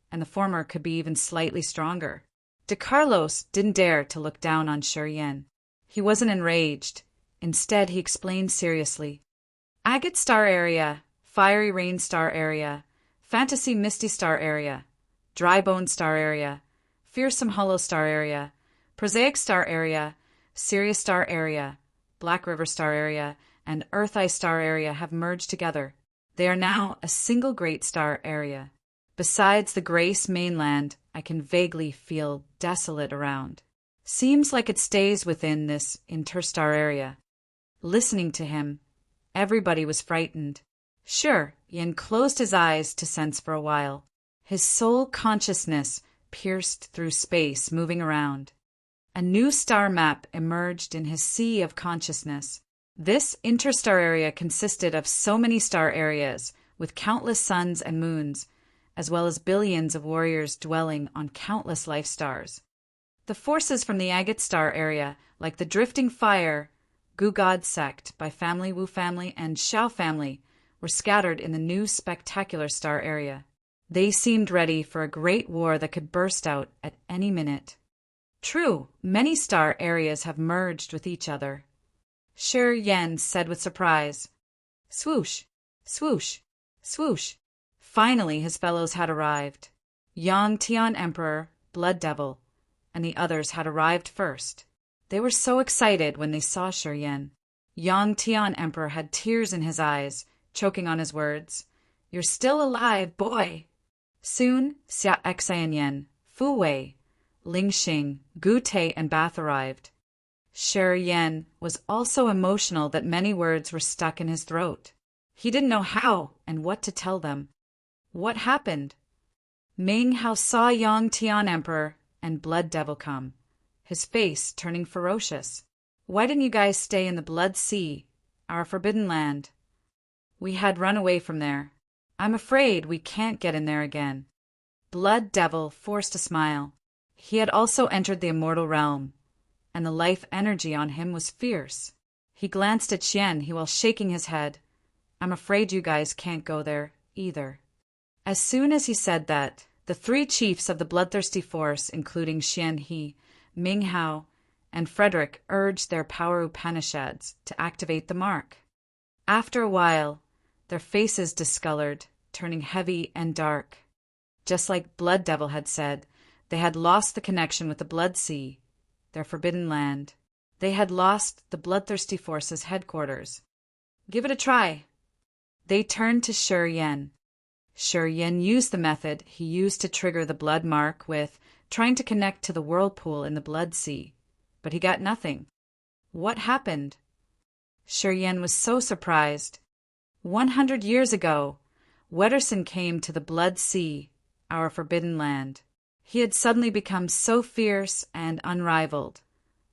and the former could be even slightly stronger. De Carlos didn't dare to look down on Shi Yan. He wasn't enraged. Instead, he explained seriously. Agate Star Area, Fiery Rain Star Area, Fantasy Misty Star Area, Dry Bone Star Area, Fearsome Hollow Star Area, Prosaic Star Area, Sirius Star Area, Black River Star Area, and Earth Eye Star Area have merged together. They are now a single great star area. Besides the Grace mainland, I can vaguely feel desolate around. Seems like it stays within this interstar area. Listening to him, everybody was frightened. Sure, Yin closed his eyes to sense for a while. His soul consciousness pierced through space, moving around. A new star map emerged in his sea of consciousness. This interstar area consisted of so many star areas, with countless suns and moons, as well as billions of warriors dwelling on countless life stars. The forces from the Agate Star area, like the Drifting Fire, Gu God Sect by Family Wu Family and Xiao Family, were scattered in the new spectacular star area. They seemed ready for a great war that could burst out at any minute. True, many star areas have merged with each other. Shi Yan said with surprise. Swoosh, swoosh, swoosh. Finally his fellows had arrived. Yang Tian Emperor, Blood Devil, and the others had arrived first. They were so excited when they saw Shi Yan. Yang Tian Emperor had tears in his eyes, choking on his words. You're still alive, boy! Soon, Xia Xianyan, Fu Wei, Ling Xing, Gu Tei, and Bath arrived. Shi Yan was also emotional that many words were stuck in his throat. He didn't know how and what to tell them. What happened? Ming Hao saw Yang Tian Emperor and Blood Devil come, his face turning ferocious. Why didn't you guys stay in the Blood Sea, our forbidden land? We had run away from there. I'm afraid we can't get in there again. Blood Devil forced a smile. He had also entered the immortal realm, and the life energy on him was fierce. He glanced at Xian while shaking his head. I'm afraid you guys can't go there either. As soon as he said that, The three chiefs of the bloodthirsty force, including Xian He, Ming Hao, and Frederick, urged their power Upanishads to activate the mark. After a while, their faces discolored, turning heavy and dark. Just like Blood Devil had said, they had lost the connection with the Blood Sea, their forbidden land. They had lost the bloodthirsty force's headquarters. "Give it a try." They turned to Shi Yan. Shi Yan used the method he used to trigger the blood mark with trying to connect to the whirlpool in the Blood Sea, but he got nothing. What happened? Shi Yan was so surprised. 100 years ago, Wetterson came to the Blood Sea, our forbidden land. He had suddenly become so fierce and unrivaled,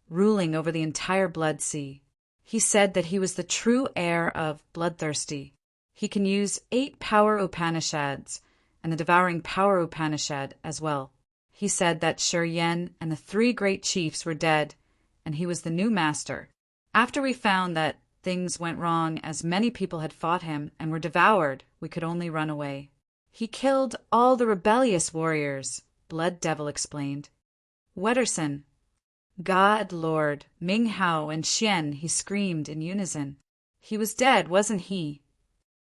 ruling over the entire Blood Sea. He said that he was the true heir of Bloodthirsty. He can use 8 power Upanishads and the devouring power Upanishad as well. He said that Shi Yan and the 3 great chiefs were dead, and he was the new master. After we found that things went wrong as many people had fought him and were devoured, we could only run away. He killed all the rebellious warriors, Blood Devil explained. Wetterson, God, Lord, Ming Hao, and Xian, he screamed in unison. He was dead, wasn't he?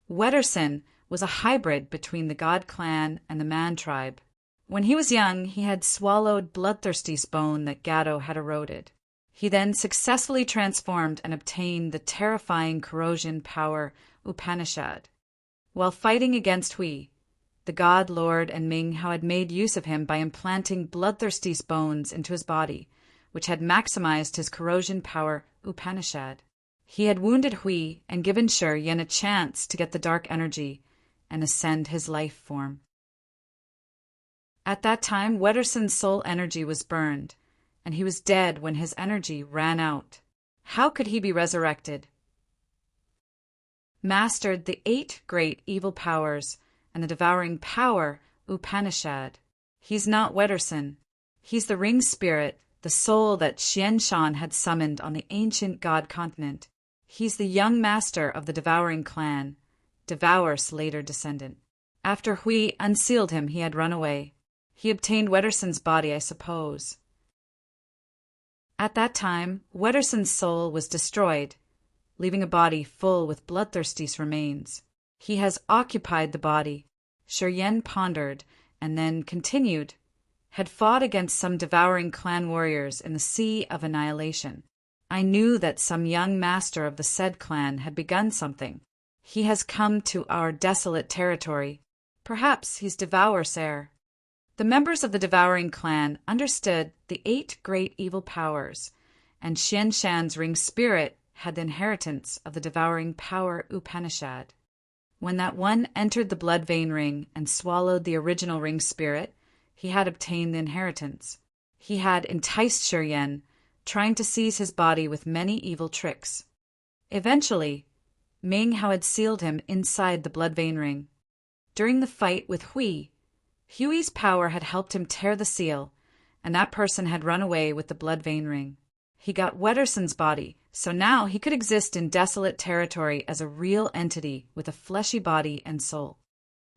Wetterson was a hybrid between the God clan and the Man tribe. When he was young, he had swallowed Bloodthirsty's bone that Gatto had eroded. He then successfully transformed and obtained the terrifying corrosion power Upanishad. While fighting against Hui, the God, Lord, and Ming Hao had made use of him by implanting Bloodthirsty's bones into his body, which had maximized his corrosion power Upanishad. He had wounded Hui and given Shi Yan a chance to get the dark energy and ascend his life form. At that time, Wetterson's soul energy was burned, and he was dead when his energy ran out. How could he be resurrected? Mastered the 8 great evil powers and the devouring power Upanishad. He's not Wetterson. He's the ring spirit, the soul that Xian Shan had summoned on the ancient god continent. He's the young master of the devouring clan, Devour's later descendant. After Hui unsealed him, he had run away. He obtained Wetterson's body, I suppose. At that time, Wetterson's soul was destroyed, leaving a body full with Bloodthirsty's remains. He has occupied the body. Shi Yan pondered, and then continued, had fought against some devouring clan warriors in the Sea of Annihilation. I knew that some young master of the said clan had begun something. He has come to our desolate territory. Perhaps he's Devour's heir. The members of the devouring clan understood the 8 great evil powers, and Xian Shan's ring spirit had the inheritance of the devouring power Upanishad. When that one entered the blood vein ring and swallowed the original ring spirit, he had obtained the inheritance. He had enticed Shi Yan, trying to seize his body with many evil tricks. Eventually, Ming Hao had sealed him inside the blood vein ring. During the fight with Hui's power had helped him tear the seal, and that person had run away with the blood vein ring. He got Wetterson's body, so now he could exist in desolate territory as a real entity with a fleshy body and soul.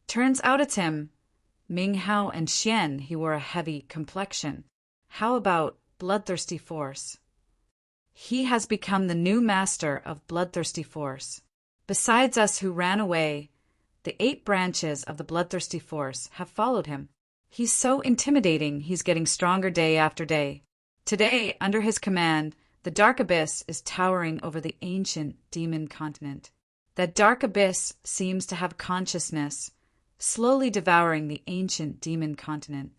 Turns out it's him. Ming Hao and Xian, he wore a heavy complexion. How about Bloodthirsty Force? He has become the new master of Bloodthirsty Force. Besides us who ran away, the 8 branches of the Bloodthirsty Force have followed him. He's so intimidating, he's getting stronger day after day. Today, under his command, the Dark Abyss is towering over the ancient demon continent. That Dark Abyss seems to have consciousness, slowly devouring the ancient demon continent.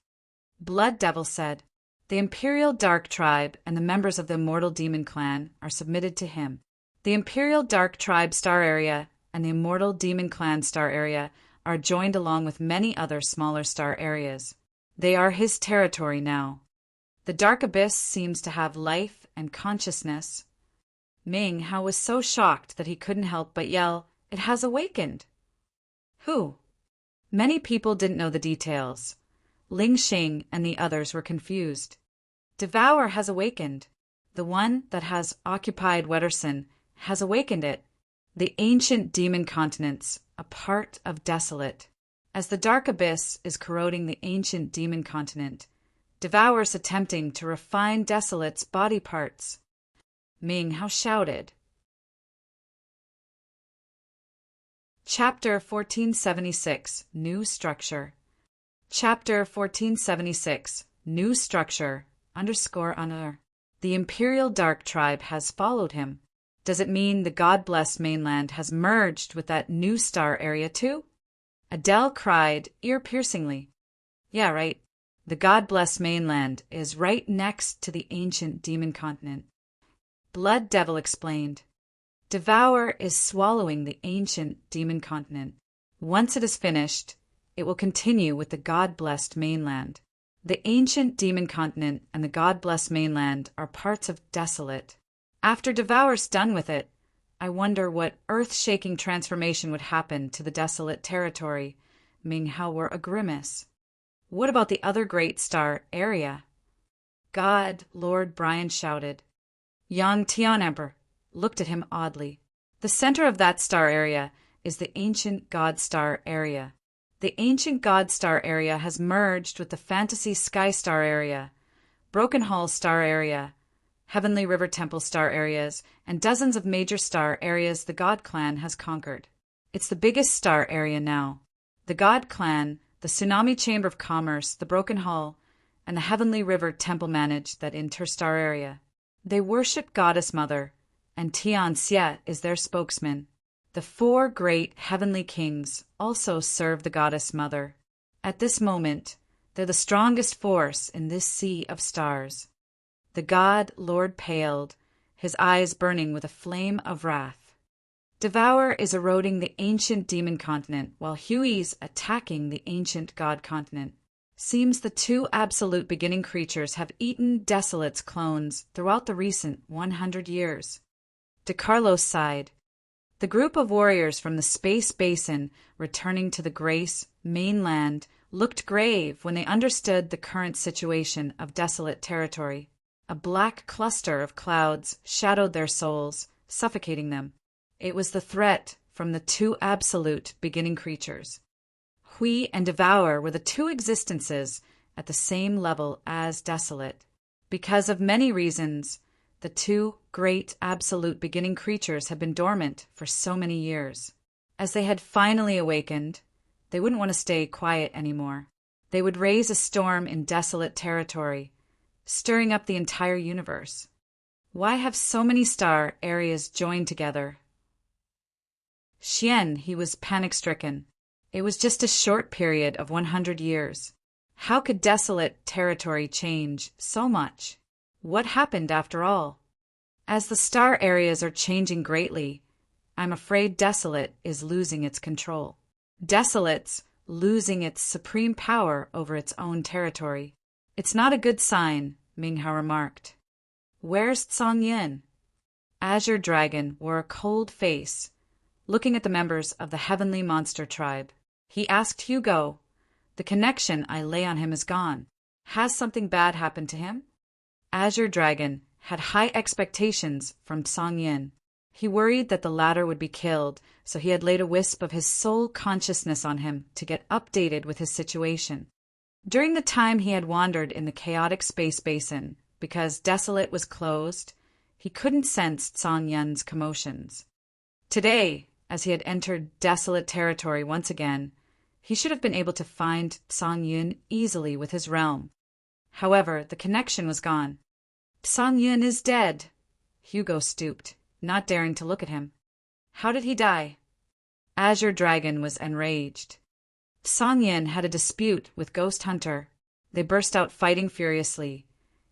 Blood Devil said, "The Imperial Dark Tribe and the members of the Immortal Demon Clan are submitted to him. The Imperial Dark Tribe Star Area and the Immortal Demon Clan Star Area are joined along with many other smaller star areas. They are his territory now. The Dark Abyss seems to have life and consciousness." Ming Hao was so shocked that he couldn't help but yell, "It has awakened!" Who? Many people didn't know the details. Ling Xing and the others were confused. Devour has awakened. The one that has occupied Wetterson has awakened it. The ancient demon continents, a part of Desolate. As the dark abyss is corroding the ancient demon continent, Devour's attempting to refine Desolate's body parts. Ming Hao shouted. Chapter 1476, New Structure. Chapter 1476, New Structure, _honor. The Imperial Dark Tribe has followed him. Does it mean the God-blessed mainland has merged with that new star area too? Adele cried ear-piercingly. Yeah, right. The God-blessed mainland is right next to the ancient demon continent. Blood Devil explained. Devour is swallowing the ancient demon continent. Once it is finished, it will continue with the God-blessed mainland. The ancient demon continent and the God-blessed mainland are parts of Desolate. After Devour's done with it, I wonder what earth-shaking transformation would happen to the Desolate territory. Ming Hao wore a grimace. What about the other great star area? God, Lord Brian shouted. Yang Tian Emperor looked at him oddly. The center of that star area is the ancient God Star area. The ancient God Star area has merged with the fantasy Sky Star area, Broken Hall Star area, Heavenly River Temple Star areas, and dozens of major star areas the God Clan has conquered. It's the biggest star area now. The God Clan, the Tsunami Chamber of Commerce, the Broken Hall, and the Heavenly River Temple manage that interstar area. They worship Goddess Mother, and Tian Xie is their spokesman. The 4 great heavenly kings also serve the Goddess Mother. At this moment, they're the strongest force in this sea of stars. The god Lord paled, his eyes burning with a flame of wrath. Devour is eroding the ancient demon continent while Huey's attacking the ancient god continent. Seems the 2 absolute beginning creatures have eaten Desolate's clones throughout the recent 100 years. De Carlos sighed. The group of warriors from the space basin returning to the Grace mainland looked grave when they understood the current situation of Desolate territory. A black cluster of clouds shadowed their souls, suffocating them. It was the threat from the 2 absolute beginning creatures. Hui and Devour were the 2 existences at the same level as Desolate. Because of many reasons, the 2 great absolute beginning creatures had been dormant for so many years. As they had finally awakened, they wouldn't want to stay quiet anymore. They would raise a storm in Desolate territory, stirring up the entire universe. Why have so many star areas joined together? Xian, he was panic-stricken. It was just a short period of 100 years. How could Desolate territory change so much? What happened after all? As the star areas are changing greatly, I'm afraid Desolate is losing its control. Desolate's losing its supreme power over its own territory. It's not a good sign, Ming Hao remarked. Where's Tsang Yin? Azure Dragon wore a cold face, looking at the members of the Heavenly Monster Tribe. He asked Hugo, "The connection I lay on him is gone. Has something bad happened to him?" Azure Dragon had high expectations from Tsang Yin. He worried that the latter would be killed, so he had laid a wisp of his soul consciousness on him to get updated with his situation. During the time he had wandered in the chaotic space basin, because Desolate was closed, he couldn't sense Tsang Yin's commotions. Today, as he had entered Desolate territory once again, he should have been able to find Tsang Yin easily with his realm. However, the connection was gone. Tsang Yin is dead. Hugo stooped, not daring to look at him. How did he die? Azure Dragon was enraged. Tsang Yin had a dispute with Ghost Hunter. They burst out fighting furiously,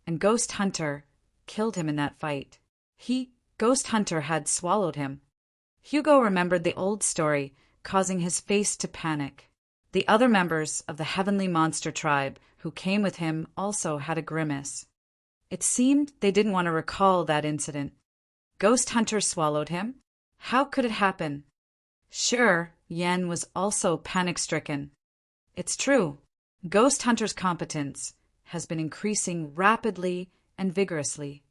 and Ghost Hunter killed him in that fight. Ghost Hunter had swallowed him. Hugo remembered the old story, causing his face to panic. The other members of the Heavenly Monster Tribe who came with him also had a grimace. It seemed they didn't want to recall that incident. Ghost Hunter swallowed him? How could it happen? Sure, Yen was also panic-stricken. It's true. Ghost Hunter's competence has been increasing rapidly and vigorously.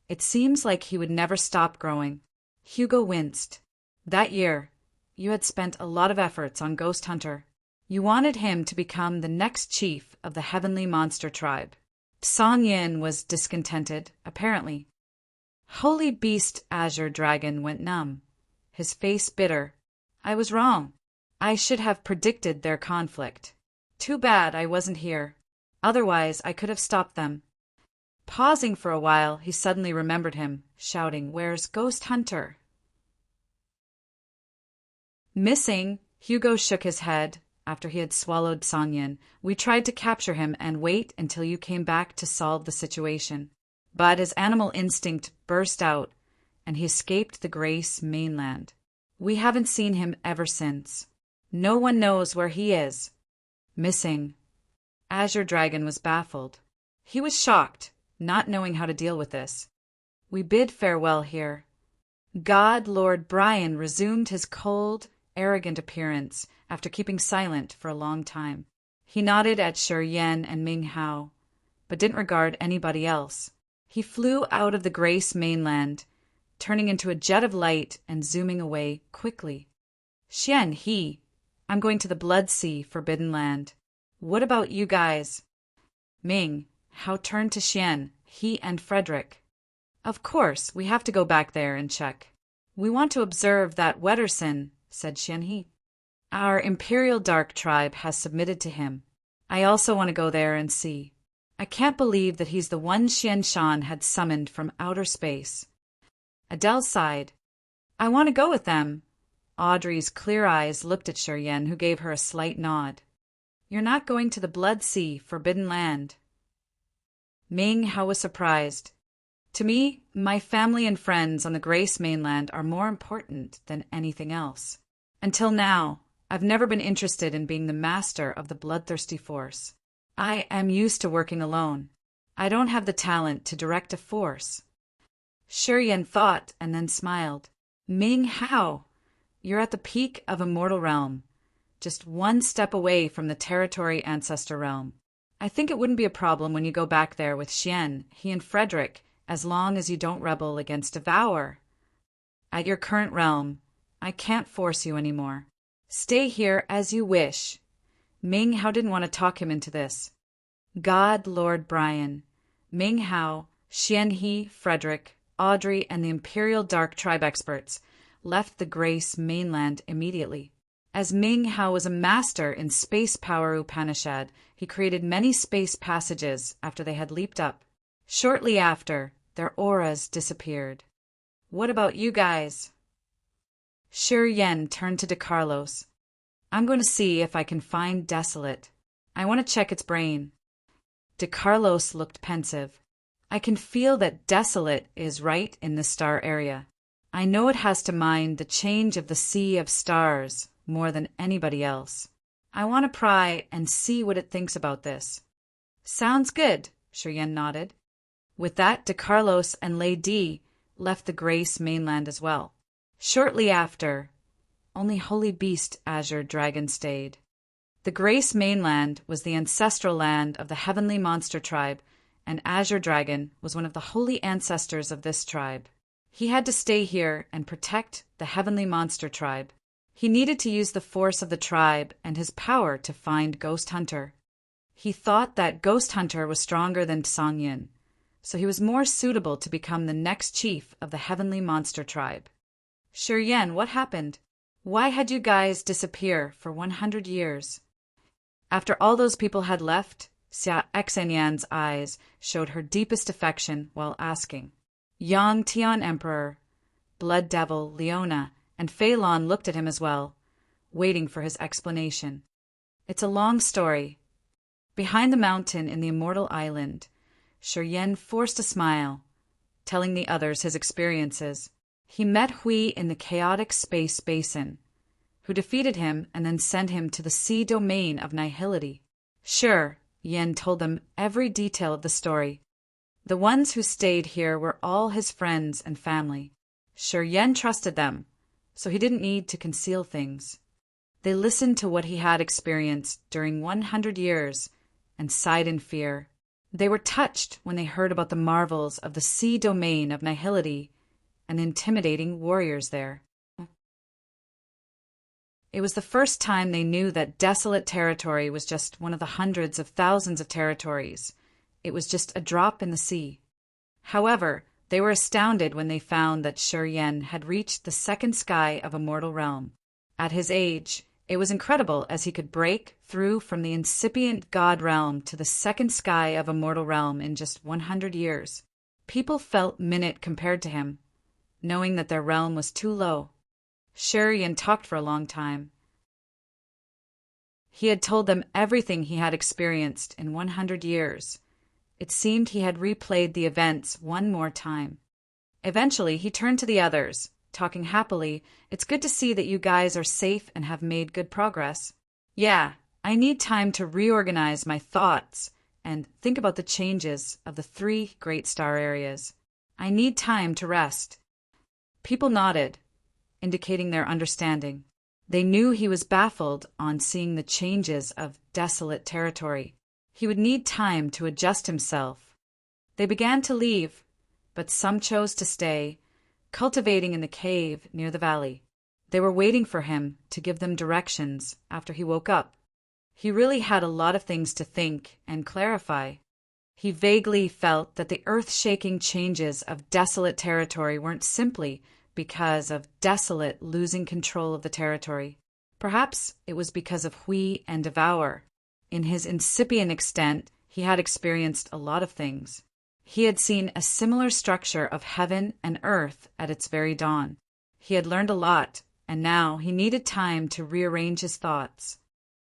It seems like he would never stop growing. Hugo winced. That year, you had spent a lot of efforts on Ghost Hunter. You wanted him to become the next chief of the heavenly monster tribe. Song Yin was discontented, apparently. Holy Beast Azure Dragon went numb, his face bitter. I was wrong. I should have predicted their conflict. Too bad I wasn't here. Otherwise, I could have stopped them. Pausing for a while, he suddenly remembered him, shouting, "Where's Ghost Hunter?" Missing, Hugo shook his head. After he had swallowed Song Yin, we tried to capture him and wait until you came back to solve the situation. But his animal instinct burst out, and he escaped the Grace mainland. We haven't seen him ever since. No one knows where he is. Missing. Azure Dragon was baffled. He was shocked, not knowing how to deal with this. We bid farewell here. God Lord Brian resumed his cold, arrogant appearance after keeping silent for a long time. He nodded at Shi Yan and Ming Hao, but didn't regard anybody else. He flew out of the Grace mainland, turning into a jet of light and zooming away quickly. Xian, I'm going to the Blood Sea, Forbidden Land. What about you guys? Ming Hao turned to Xian, he and Frederick. Of course, we have to go back there and check. We want to observe that Wetterson, said Xian. Our Imperial Dark Tribe has submitted to him. I also want to go there and see. I can't believe that he's the one Xian Shan had summoned from outer space. Adele sighed. I want to go with them. Audrey's clear eyes looked at Shi Yan, who gave her a slight nod. You're not going to the Blood Sea, Forbidden Land. Ming Hao was surprised. To me, my family and friends on the Grace mainland are more important than anything else. Until now, I've never been interested in being the master of the bloodthirsty force. I am used to working alone. I don't have the talent to direct a force. Shi Yan thought and then smiled. Ming Hao, you're at the peak of Immortal Realm, just one step away from the Territory Ancestor Realm. I think it wouldn't be a problem when you go back there with Xian, he and Frederick, as long as you don't rebel against Devour. At your current realm, I can't force you anymore. Stay here as you wish. Ming Hao didn't want to talk him into this. God Lord Brian, Ming Hao, Xian, Frederick, Audrey, and the Imperial Dark Tribe experts left the Grace mainland immediately. As Ming Hao was a master in space power Upanishad, he created many space passages after they had leaped up. Shortly after, their auras disappeared. What about you guys? Shi Yan turned to DeCarlos. I'm going to see if I can find Desolate. I want to check its brain. DeCarlos looked pensive. I can feel that Desolate is right in the star area. I know it has to mind the change of the sea of stars more than anybody else. I want to pry and see what it thinks about this. Sounds good, Shi Yan nodded. With that, DeCarlos and Lady left the Grace mainland as well. Shortly after, only Holy Beast Azure Dragon stayed. The Grace mainland was the ancestral land of the Heavenly Monster Tribe, and Azure Dragon was one of the holy ancestors of this tribe. He had to stay here and protect the Heavenly Monster Tribe. He needed to use the force of the tribe and his power to find Ghost Hunter. He thought that Ghost Hunter was stronger than Song Yin, so he was more suitable to become the next chief of the Heavenly Monster Tribe. Shi Yan, what happened? Why had you guys disappear for 100 years? After all those people had left, Xia Xenyan's eyes showed her deepest affection while asking. Yang Tian Emperor, Blood Devil Leona, and Fei Lon looked at him as well, waiting for his explanation. It's a long story. Behind the mountain in the Immortal Island, Shi Yan forced a smile, telling the others his experiences. He met Hui in the chaotic space basin, who defeated him and then sent him to the sea domain of Nihility. Sure, Yan told them every detail of the story. The ones who stayed here were all his friends and family. Shi Yan trusted them, so he didn't need to conceal things. They listened to what he had experienced during 100 years and sighed in fear. They were touched when they heard about the marvels of the sea domain of Nihility and intimidating warriors there. It was the first time they knew that desolate territory was just one of the hundreds of thousands of territories. It was just a drop in the sea. However, they were astounded when they found that Yen had reached the second sky of a mortal realm. At his age, it was incredible as he could break through from the incipient god realm to the second sky of a mortal realm in just 100 years. People felt minute compared to him, knowing that their realm was too low. Yen talked for a long time. He had told them everything he had experienced in 100 years. It seemed he had replayed the events one more time. Eventually, he turned to the others, talking happily. "It's good to see that you guys are safe and have made good progress. Yeah, I need time to reorganize my thoughts and think about the changes of the 3 great star areas. I need time to rest." People nodded, indicating their understanding. They knew he was baffled on seeing the changes of desolate territory. He would need time to adjust himself. They began to leave, but some chose to stay, cultivating in the cave near the valley. They were waiting for him to give them directions after he woke up. He really had a lot of things to think and clarify. He vaguely felt that the earth-shaking changes of desolate territory weren't simply because of desolate losing control of the territory. Perhaps it was because of Hui and Devour. In his incipient extent, he had experienced a lot of things. He had seen a similar structure of heaven and earth at its very dawn. He had learned a lot, and now he needed time to rearrange his thoughts.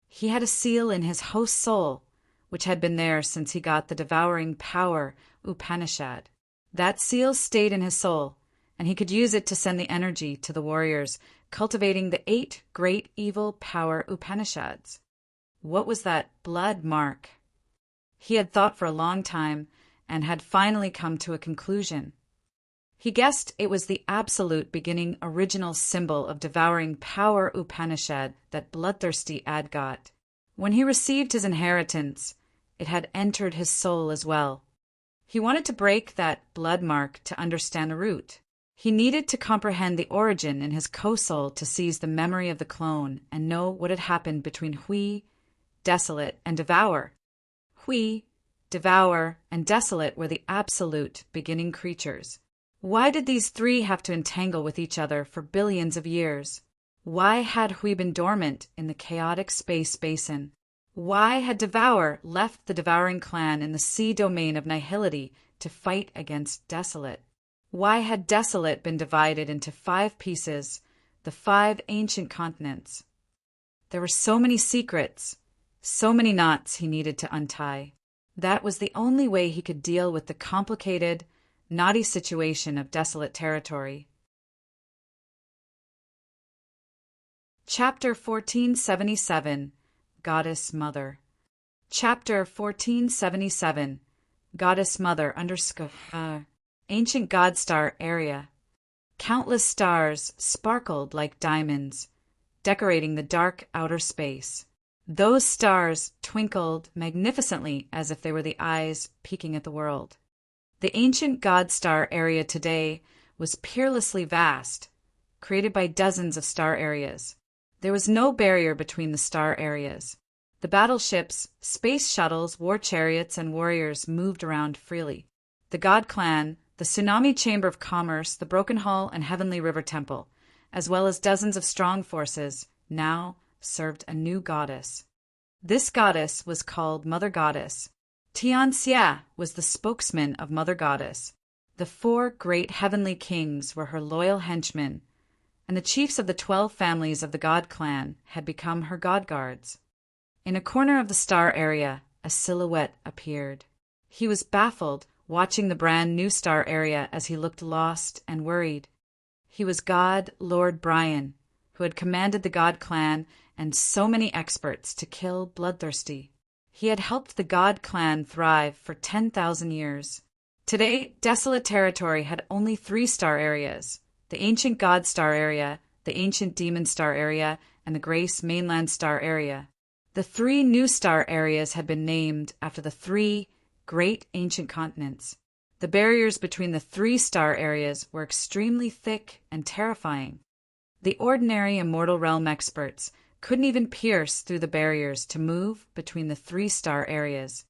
He had a seal in his host's soul, which had been there since he got the devouring power Upanishad. That seal stayed in his soul, and he could use it to send the energy to the warriors, cultivating the 8 great evil power Upanishads. What was that blood mark? He had thought for a long time and had finally come to a conclusion. He guessed it was the absolute beginning original symbol of devouring power Upanishad that bloodthirsty Ad got. When he received his inheritance, it had entered his soul as well. He wanted to break that blood mark to understand the root. He needed to comprehend the origin in his co-soul to seize the memory of the clone and know what had happened between Hui, Desolate, and Devour. Hui, Devour, and Desolate were the absolute beginning creatures. Why did these 3 have to entangle with each other for billions of years? Why had Hui been dormant in the chaotic space basin? Why had Devour left the devouring clan in the sea domain of nihility to fight against Desolate? Why had Desolate been divided into 5 pieces, the 5 ancient continents? There were so many secrets, so many knots he needed to untie. That was the only way he could deal with the complicated, knotty situation of desolate territory. Chapter 1477, Goddess Mother. Chapter 1477, Goddess Mother Ancient God Star Area. Countless stars sparkled like diamonds, decorating the dark outer space. Those stars twinkled magnificently as if they were the eyes peeking at the world. The ancient God Star Area today was peerlessly vast, created by dozens of star areas. There was no barrier between the star areas. The battleships, space shuttles, war chariots, and warriors moved around freely. The God Clan, the Tsunami Chamber of Commerce, the Broken Hall, and Heavenly River Temple, as well as dozens of strong forces, now served a new goddess. This goddess was called Mother Goddess. Tian Xia was the spokesman of Mother Goddess. The 4 great heavenly kings were her loyal henchmen, and the chiefs of the 12 families of the God Clan had become her god guards. In a corner of the star area, a silhouette appeared. He was baffled, watching the brand new star area as he looked lost and worried. He was God Lord Brian, who had commanded the God Clan and so many experts to kill Bloodthirsty. He had helped the God Clan thrive for 10,000 years. Today, desolate territory had only 3 star areas: the ancient God Star Area, the ancient Demon Star Area, and the Grace Mainland Star Area. The 3 new star areas had been named after the 3 great ancient continents. The barriers between the 3 star areas were extremely thick and terrifying. The ordinary immortal realm experts couldn't even pierce through the barriers to move between the three-star areas.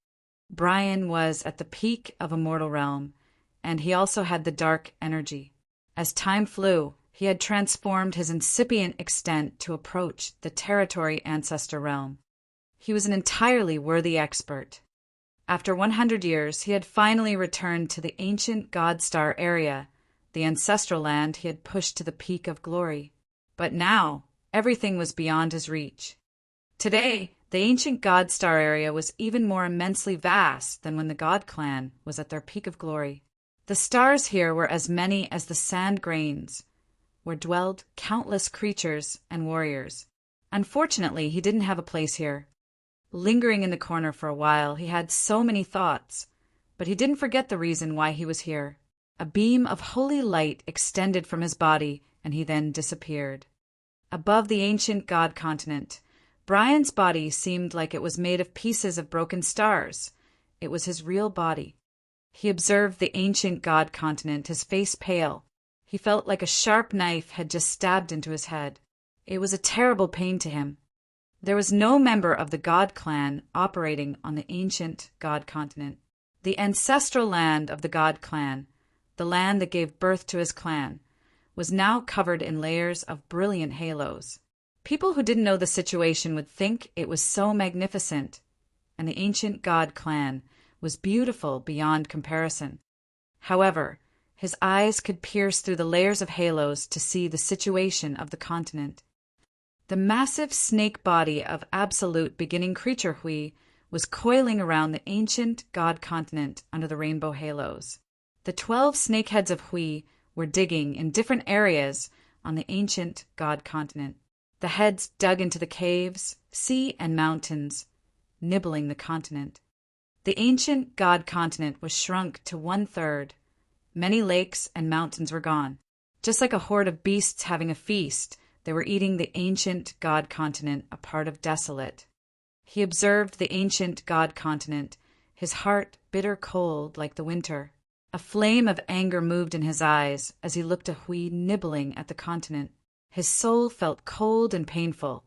Brian was at the peak of immortal realm, and he also had the dark energy. As time flew, he had transformed his incipient extent to approach the territory ancestor realm. He was an entirely worthy expert. After 100 years, he had finally returned to the ancient God Star area, the ancestral land he had pushed to the peak of glory. But now, everything was beyond his reach. Today, the ancient God Star area was even more immensely vast than when the God Clan was at their peak of glory. The stars here were as many as the sand grains, where dwelled countless creatures and warriors. Unfortunately, he didn't have a place here. Lingering in the corner for a while, he had so many thoughts, but he didn't forget the reason why he was here. A beam of holy light extended from his body, and he then disappeared. Above the ancient God continent, Brian's body seemed like it was made of pieces of broken stars. It was his real body. He observed the ancient God continent, his face pale. He felt like a sharp knife had just stabbed into his head. It was a terrible pain to him. There was no member of the God Clan operating on the ancient God continent. The ancestral land of the God Clan, the land that gave birth to his clan, was now covered in layers of brilliant halos. People who didn't know the situation would think it was so magnificent, and the ancient God Clan was beautiful beyond comparison. However, his eyes could pierce through the layers of halos to see the situation of the continent. The massive snake body of absolute beginning creature Hui was coiling around the ancient God continent under the rainbow halos. The 12 snakeheads of Hui were digging in different areas on the ancient God continent. The heads dug into the caves, sea, and mountains, nibbling the continent. The ancient God continent was shrunk to 1/3. Many lakes and mountains were gone. Just like a horde of beasts having a feast, they were eating the ancient God continent, a part of desolate. He observed the ancient God continent, his heart bitter cold like the winter. A flame of anger moved in his eyes as he looked at Hui nibbling at the continent. His soul felt cold and painful.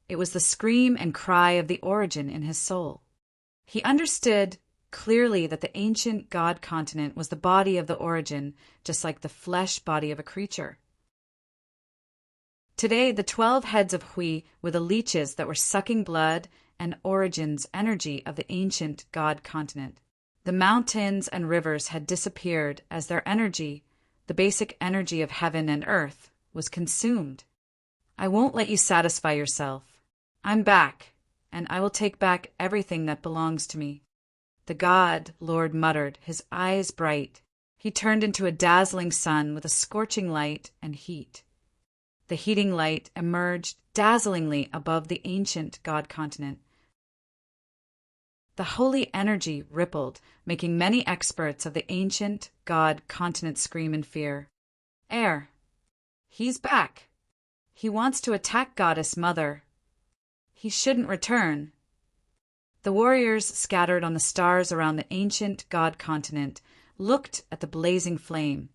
It was the scream and cry of the origin in his soul. He understood clearly that the ancient God continent was the body of the origin, just like the flesh body of a creature. Today, the 12 heads of Hui were the leeches that were sucking blood and origin's energy of the ancient God continent. The mountains and rivers had disappeared as their energy, the basic energy of heaven and earth, was consumed. I won't let you satisfy yourself. I'm back, and I will take back everything that belongs to me. The God Lord muttered, his eyes bright. He turned into a dazzling sun with a scorching light and heat. The heating light emerged dazzlingly above the ancient God continent. The holy energy rippled, making many experts of the ancient God continent scream in fear. Air. He's back. He wants to attack Goddess Mother. He shouldn't return. The warriors scattered on the stars around the ancient God continent looked at the blazing flame,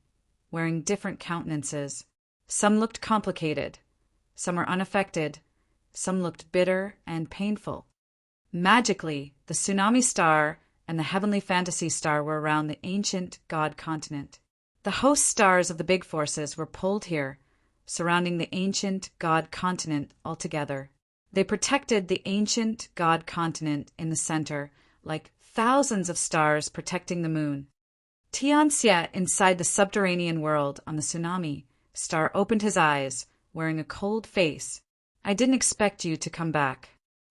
wearing different countenances. Some looked complicated, some were unaffected, some looked bitter and painful. Magically, the tsunami star and the heavenly fantasy star were around the ancient God continent. The host stars of the big forces were pulled here, surrounding the ancient God continent altogether. They protected the ancient God continent in the center, like thousands of stars protecting the moon. Tianxia, inside the subterranean world on the tsunami star, opened his eyes, wearing a cold face. I didn't expect you to come back.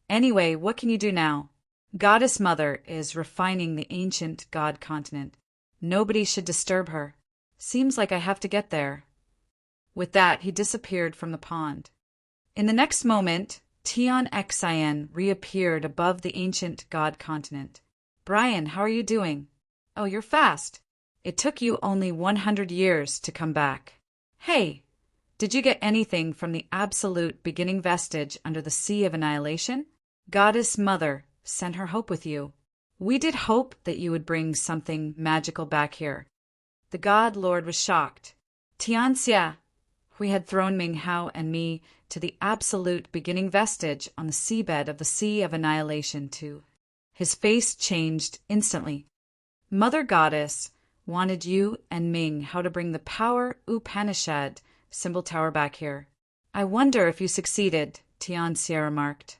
Anyway, what can you do now? Goddess Mother is refining the ancient God continent. Nobody should disturb her. Seems like I have to get there. With that, he disappeared from the pond. In the next moment, Tian Xian reappeared above the ancient God continent. Brian, how are you doing? Oh, you're fast. It took you only 100 years to come back. Hey, did you get anything from the absolute beginning vestige under the Sea of Annihilation? Goddess Mother sent her hope with you. We did hope that you would bring something magical back here. The God Lord was shocked. Tianxia, Hui had thrown Ming Hao and me to the absolute beginning vestige on the seabed of the Sea of Annihilation too. His face changed instantly. Mother Goddess wanted you and Ming Hao to bring the power Upanishad symbol tower back here. I wonder if you succeeded, Tian Xie remarked.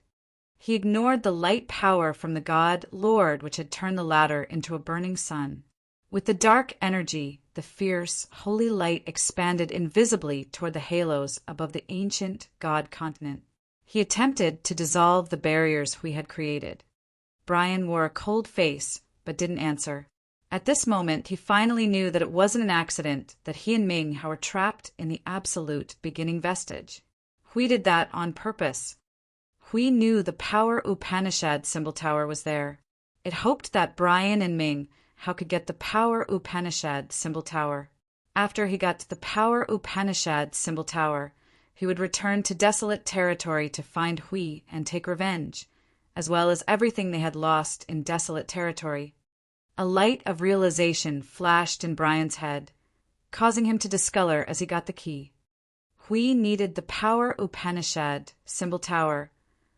He ignored the light power from the god Lord which had turned the latter into a burning sun. With the dark energy, the fierce, holy light expanded invisibly toward the halos above the ancient god continent. He attempted to dissolve the barriers we had created. Brian wore a cold face, but didn't answer. At this moment, he finally knew that it wasn't an accident that he and Ming Hao were trapped in the absolute beginning vestige. Hui did that on purpose. Hui knew the power Upanishad symbol tower was there. It hoped that Brian and Ming Hao could get the power Upanishad symbol tower. After he got to the power Upanishad symbol tower, he would return to desolate territory to find Hui and take revenge, as well as everything they had lost in desolate territory. A light of realization flashed in Brian's head, causing him to discolor as he got the key. Hui needed the power Upanishad symbol tower,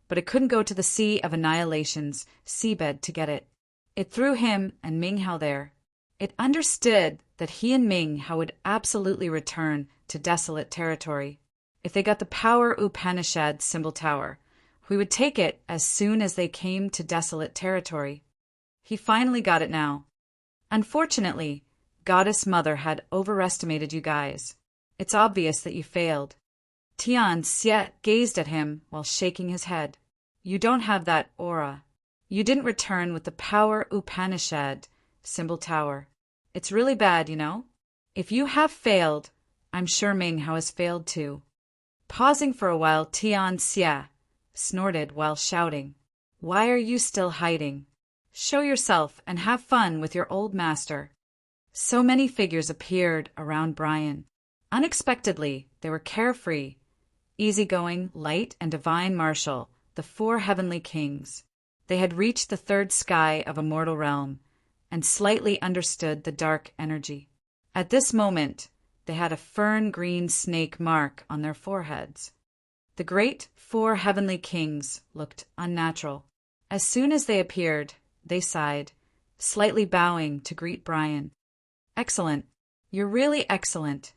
but it couldn't go to the Sea of Annihilation's seabed to get it. It threw him and Ming Hao there. It understood that he and Ming Hao would absolutely return to desolate territory. If they got the power Upanishad symbol tower, Hui would take it as soon as they came to desolate territory. He finally got it now. Unfortunately, Goddess Mother had overestimated you guys. It's obvious that you failed. Tian Xie gazed at him while shaking his head. You don't have that aura. You didn't return with the power Upanishad symbol tower. It's really bad, you know? If you have failed, I'm sure Ming Hao has failed too. Pausing for a while, Tian Xie snorted while shouting, Why are you still hiding? Show yourself and have fun with your old master. So many figures appeared around Brian. Unexpectedly, they were carefree, easygoing, light, and divine martial, the four heavenly kings. They had reached the third sky of a mortal realm and slightly understood the dark energy. At this moment, they had a fern-green snake mark on their foreheads. The great four heavenly kings looked unnatural. As soon as they appeared, they sighed, slightly bowing to greet Brian. Excellent. You're really excellent.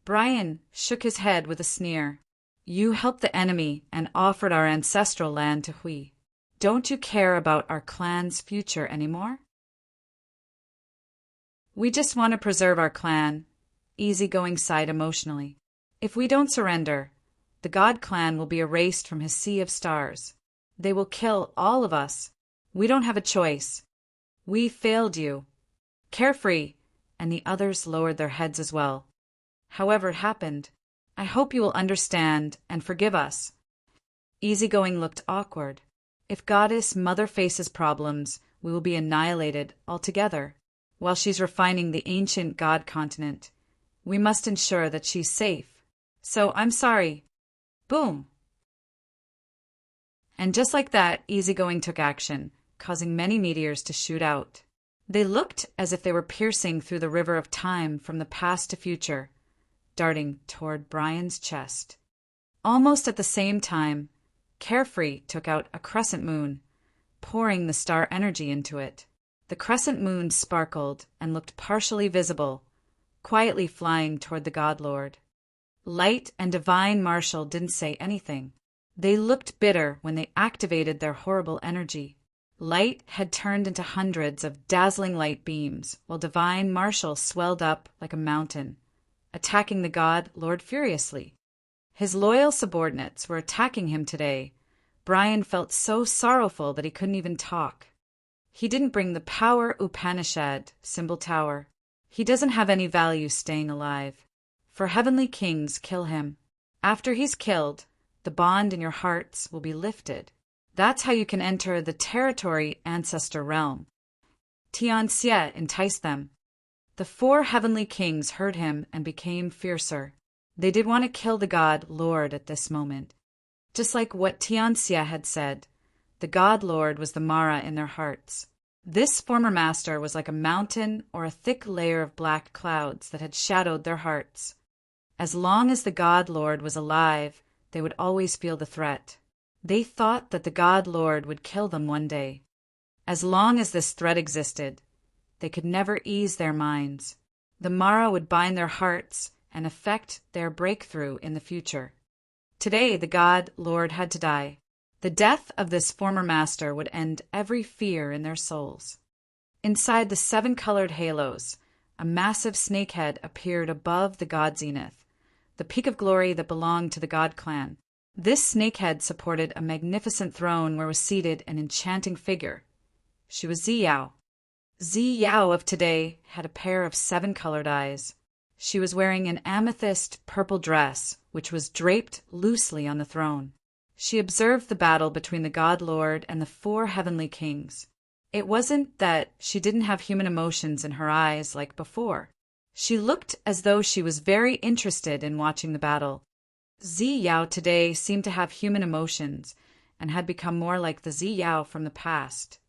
Brian shook his head with a sneer. You helped the enemy and offered our ancestral land to Hui. Don't you care about our clan's future anymore? We just want to preserve our clan, Easygoing sighed emotionally. If we don't surrender, the God clan will be erased from his sea of stars. They will kill all of us. We don't have a choice. We failed you. Carefree, and the others lowered their heads as well. However it happened, I hope you will understand and forgive us. Easygoing looked awkward. If Goddess Mother faces problems, we will be annihilated altogether. While she's refining the ancient God continent, we must ensure that she's safe. So I'm sorry. Boom. And just like that, Easygoing took action, causing many meteors to shoot out. They looked as if they were piercing through the river of time from the past to future, darting toward Brian's chest. Almost at the same time, Carefree took out a crescent moon, pouring the star energy into it. The crescent moon sparkled and looked partially visible, quietly flying toward the God Lord. Light and Divine Marshal didn't say anything. They looked bitter when they activated their horrible energy. Light had turned into hundreds of dazzling light beams, while Divine Marshal swelled up like a mountain, attacking the God Lord furiously. His loyal subordinates were attacking him today. Brian felt so sorrowful that he couldn't even talk. He didn't bring the power Upanishad symbol tower. He doesn't have any value staying alive. For heavenly kings kill him. After he's killed, the bond in your hearts will be lifted. That's how you can enter the territory ancestor realm. Tian Xie enticed them. The four heavenly kings heard him and became fiercer. They did want to kill the God Lord at this moment. Just like what Tian Xie had said, the God Lord was the Mara in their hearts. This former master was like a mountain or a thick layer of black clouds that had shadowed their hearts. As long as the God Lord was alive, they would always feel the threat. They thought that the God Lord would kill them one day. As long as this threat existed, they could never ease their minds. The Mara would bind their hearts and affect their breakthrough in the future. Today, the God Lord had to die. The death of this former master would end every fear in their souls. Inside the 7-colored halos, a massive snakehead appeared above the god zenith, the peak of glory that belonged to the god clan. This snakehead supported a magnificent throne where was seated an enchanting figure. She was Ziyao. Ziyao of today had a pair of 7-colored eyes. She was wearing an amethyst purple dress, which was draped loosely on the throne. She observed the battle between the God Lord and the 4 heavenly kings. It wasn't that she didn't have human emotions in her eyes like before. She looked as though she was very interested in watching the battle. Ziyao today seemed to have human emotions and had become more like the Ziyao from the past.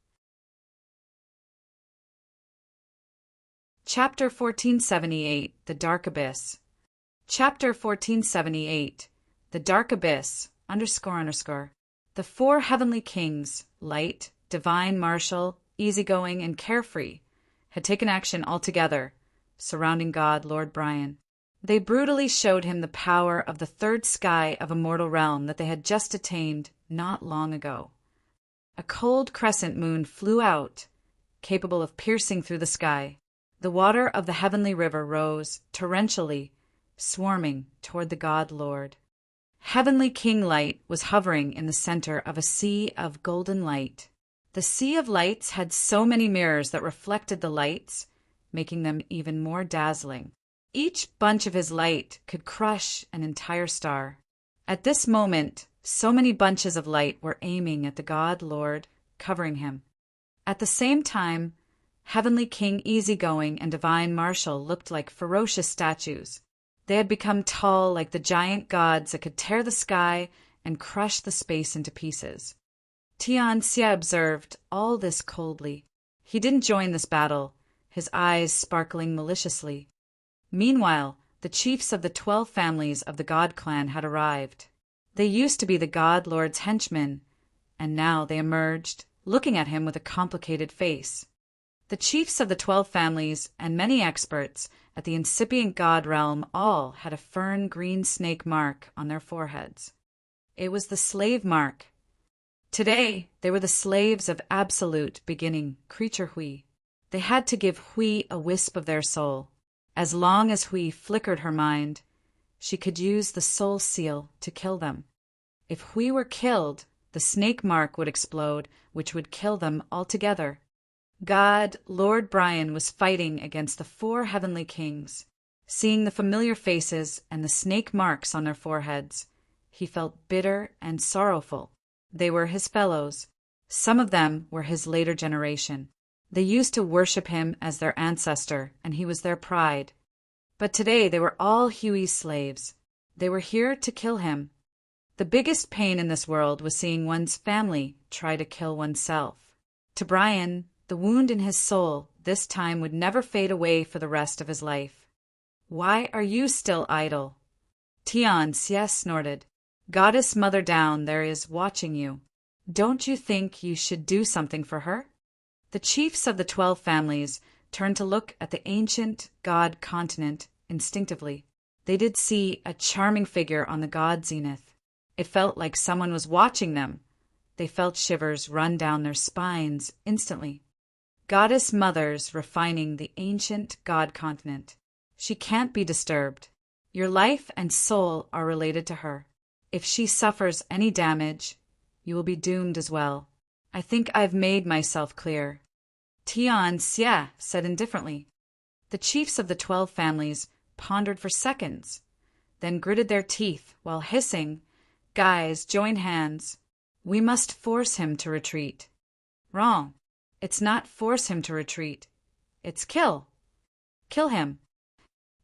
Chapter 1478, The Dark Abyss. Chapter 1478, The Dark Abyss, __. The 4 heavenly kings, light, divine, martial, easygoing, and carefree, had taken action all together, surrounding God Lord Brian. They brutally showed him the power of the 3rd sky of a mortal realm that they had just attained not long ago. A cold crescent moon flew out, capable of piercing through the sky. The water of the heavenly river rose, torrentially, swarming toward the God Lord. Heavenly King Light was hovering in the center of a sea of golden light. The sea of lights had so many mirrors that reflected the lights, making them even more dazzling. Each bunch of his light could crush an entire star. At this moment, so many bunches of light were aiming at the God Lord, covering him. At the same time, Heavenly King Easygoing and Divine Marshal looked like ferocious statues. They had become tall like the giant gods that could tear the sky and crush the space into pieces. Tian Xie observed all this coldly. He didn't join this battle, his eyes sparkling maliciously. Meanwhile, the chiefs of the 12 families of the God clan had arrived. They used to be the God Lord's henchmen, and now they emerged, looking at him with a complicated face. The chiefs of the 12 families and many experts at the incipient god realm all had a fern green snake mark on their foreheads. It was the slave mark. Today, they were the slaves of absolute beginning, creature Hui. They had to give Hui a wisp of their soul. As long as Hui flickered her mind, she could use the soul seal to kill them. If Hui were killed, the snake mark would explode, which would kill them altogether. God, Lord Brian, was fighting against the 4 heavenly kings. Seeing the familiar faces and the snake marks on their foreheads, he felt bitter and sorrowful. They were his fellows. Some of them were his later generation. They used to worship him as their ancestor, and he was their pride. But today they were all Huey's slaves. They were here to kill him. The biggest pain in this world was seeing one's family try to kill oneself. To Brian, the wound in his soul this time would never fade away for the rest of his life. Why are you still idle? Tian Xie snorted. Goddess Mother down there is watching you. Don't you think you should do something for her? The chiefs of the 12 families turned to look at the ancient god continent instinctively. They did see a charming figure on the god zenith. It felt like someone was watching them. They felt shivers run down their spines instantly. Goddess Mother's refining the ancient god continent. She can't be disturbed. Your life and soul are related to her. If she suffers any damage, you will be doomed as well. I think I've made myself clear. Tian Xie said indifferently. The chiefs of the 12 families pondered for seconds, then gritted their teeth while hissing, Guys, join hands. We must force him to retreat. Wrong. It's not force him to retreat. It's kill. Kill him.